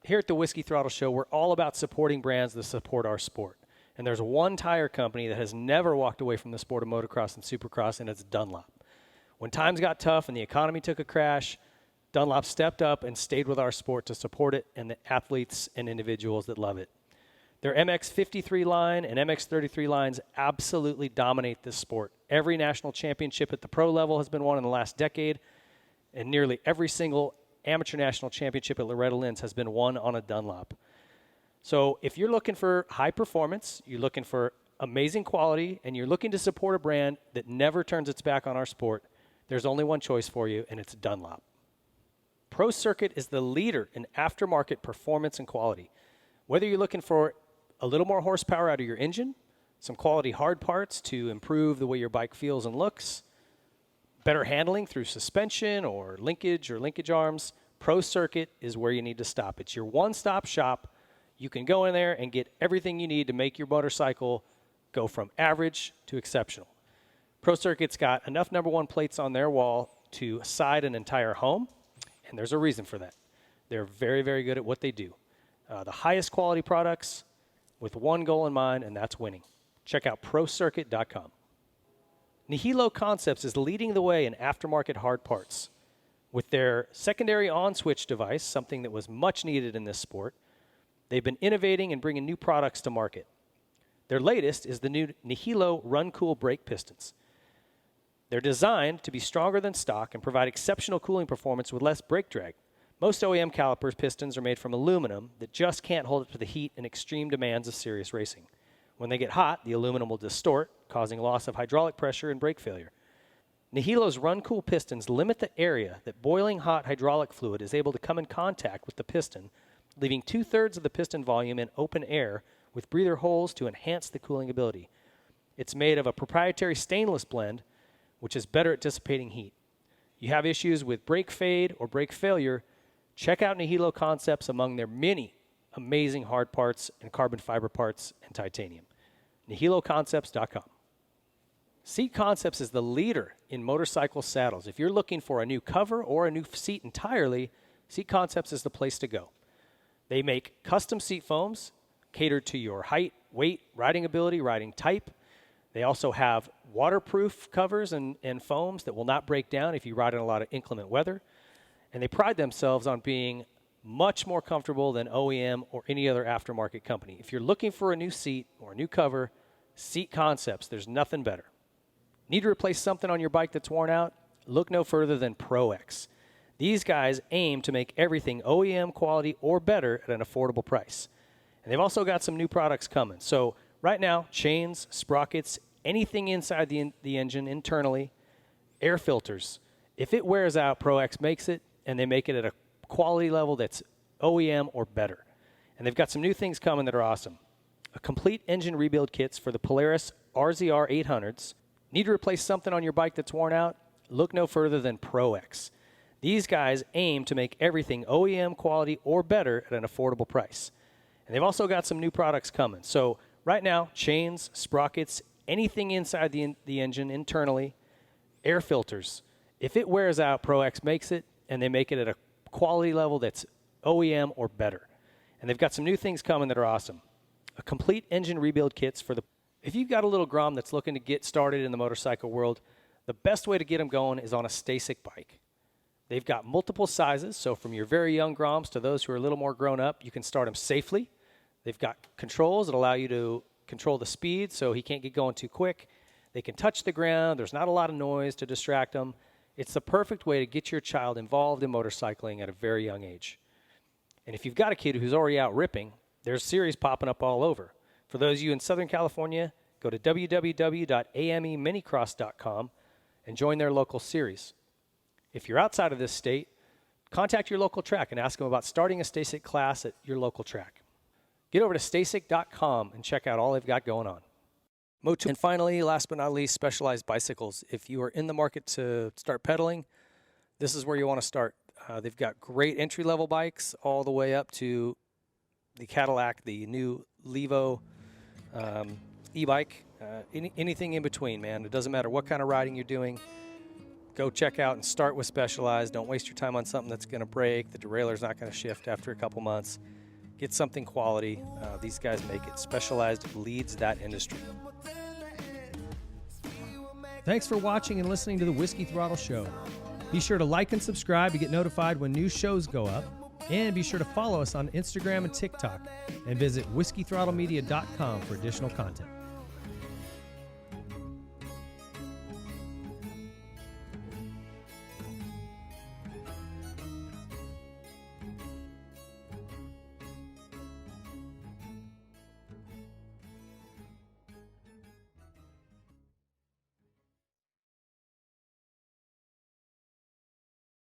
Here at the Whiskey Throttle Show, we're all about supporting brands that support our sport. And there's one tire company that has never walked away from the sport of motocross and supercross, and it's Dunlop. When times got tough and the economy took a crash, Dunlop stepped up and stayed with our sport to support it and the athletes and individuals that love it. Their MX-53 line and MX-33 lines absolutely dominate this sport. Every national championship at the pro level has been won in the last decade, and nearly every single amateur national championship at Loretta Lynn's has been won on a Dunlop. So if you're looking for high performance, you're looking for amazing quality, and you're looking to support a brand that never turns its back on our sport, there's only one choice for you, and it's Dunlop. Pro Circuit is the leader in aftermarket performance and quality. Whether you're looking for a little more horsepower out of your engine, some quality hard parts to improve the way your bike feels and looks, better handling through suspension or linkage arms, Pro Circuit is where you need to stop. It's your one-stop shop. You can go in there and get everything you need to make your motorcycle go from average to exceptional. Pro Circuit's got enough number one plates on their wall to side an entire home, and there's a reason for that. They're very, very good at what they do. The highest quality products with one goal in mind, and that's winning. Check out ProCircuit.com. Nihilo Concepts is leading the way in aftermarket hard parts. With their secondary on-switch device, something that was much needed in this sport, they've been innovating and bringing new products to market. Their latest is the new Nihilo Run Cool brake pistons. They're designed to be stronger than stock and provide exceptional cooling performance with less brake drag. Most OEM calipers pistons are made from aluminum that just can't hold up to the heat and extreme demands of serious racing. When they get hot, the aluminum will distort, causing loss of hydraulic pressure and brake failure. Nihilo's Run Cool pistons limit the area that boiling hot hydraulic fluid is able to come in contact with the piston, leaving 2/3 of the piston volume in open air with breather holes to enhance the cooling ability. It's made of a proprietary stainless blend, which is better at dissipating heat. You have issues with brake fade or brake failure, check out Nihilo Concepts among their many amazing hard parts and carbon fiber parts and titanium. nihiloconcepts.com. Seat Concepts is the leader in motorcycle saddles. If you're looking for a new cover or a new seat entirely, Seat Concepts is the place to go. They make custom seat foams catered to your height, weight, riding ability, riding type. They also have waterproof covers and foams that will not break down if you ride in a lot of inclement weather. And they pride themselves on being much more comfortable than OEM or any other aftermarket company. If you're looking for a new seat or a new cover, Seat Concepts, there's nothing better. Need to replace something on your bike that's worn out? Look no further than ProX. These guys aim to make everything OEM quality or better at an affordable price. And they've also got some new products coming. So right now, chains, sprockets, anything inside the engine internally, air filters. If it wears out, ProX makes it, and they make it at a quality level that's OEM or better. And they've got some new things coming that are awesome. A complete engine rebuild kits for the Polaris RZR 800s. Need to replace something on your bike that's worn out? Look no further than ProX. These guys aim to make everything OEM quality or better at an affordable price. And they've also got some new products coming. So right now, chains, sprockets, anything inside the engine internally, air filters. If it wears out, ProX makes it, and they make it at a quality level that's OEM or better. And they've got some new things coming that are awesome. A complete engine rebuild kits for the... If you've got a little Grom that's looking to get started in the motorcycle world, the best way to get them going is on a Stasic bike. They've got multiple sizes, so from your very young Groms to those who are a little more grown up, you can start them safely. They've got controls that allow you to control the speed so he can't get going too quick. They can touch the ground. There's not a lot of noise to distract them. It's the perfect way to get your child involved in motorcycling at a very young age. And if you've got a kid who's already out ripping, there's series popping up all over. For those of you in Southern California, go to www.ameminicross.com and join their local series. If you're outside of this state, contact your local track and ask them about starting a Stasic class at your local track. Get over to stasic.com and check out all they've got going on. And finally, last but not least, Specialized Bicycles. If you are in the market to start pedaling, this is where you want to start. They've got great entry-level bikes all the way up to the Cadillac, the new Levo e-bike, anything in between, man. It doesn't matter what kind of riding you're doing. Go check out and start with Specialized. Don't waste your time on something that's going to break. The derailler's not going to shift after a couple months. Get something quality. These guys make it. Specialized leads that industry. Thanks for watching and listening to the Whiskey Throttle Show. Be sure to like and subscribe to get notified when new shows go up. And be sure to follow us on Instagram and TikTok. And visit whiskeythrottlemedia.com for additional content.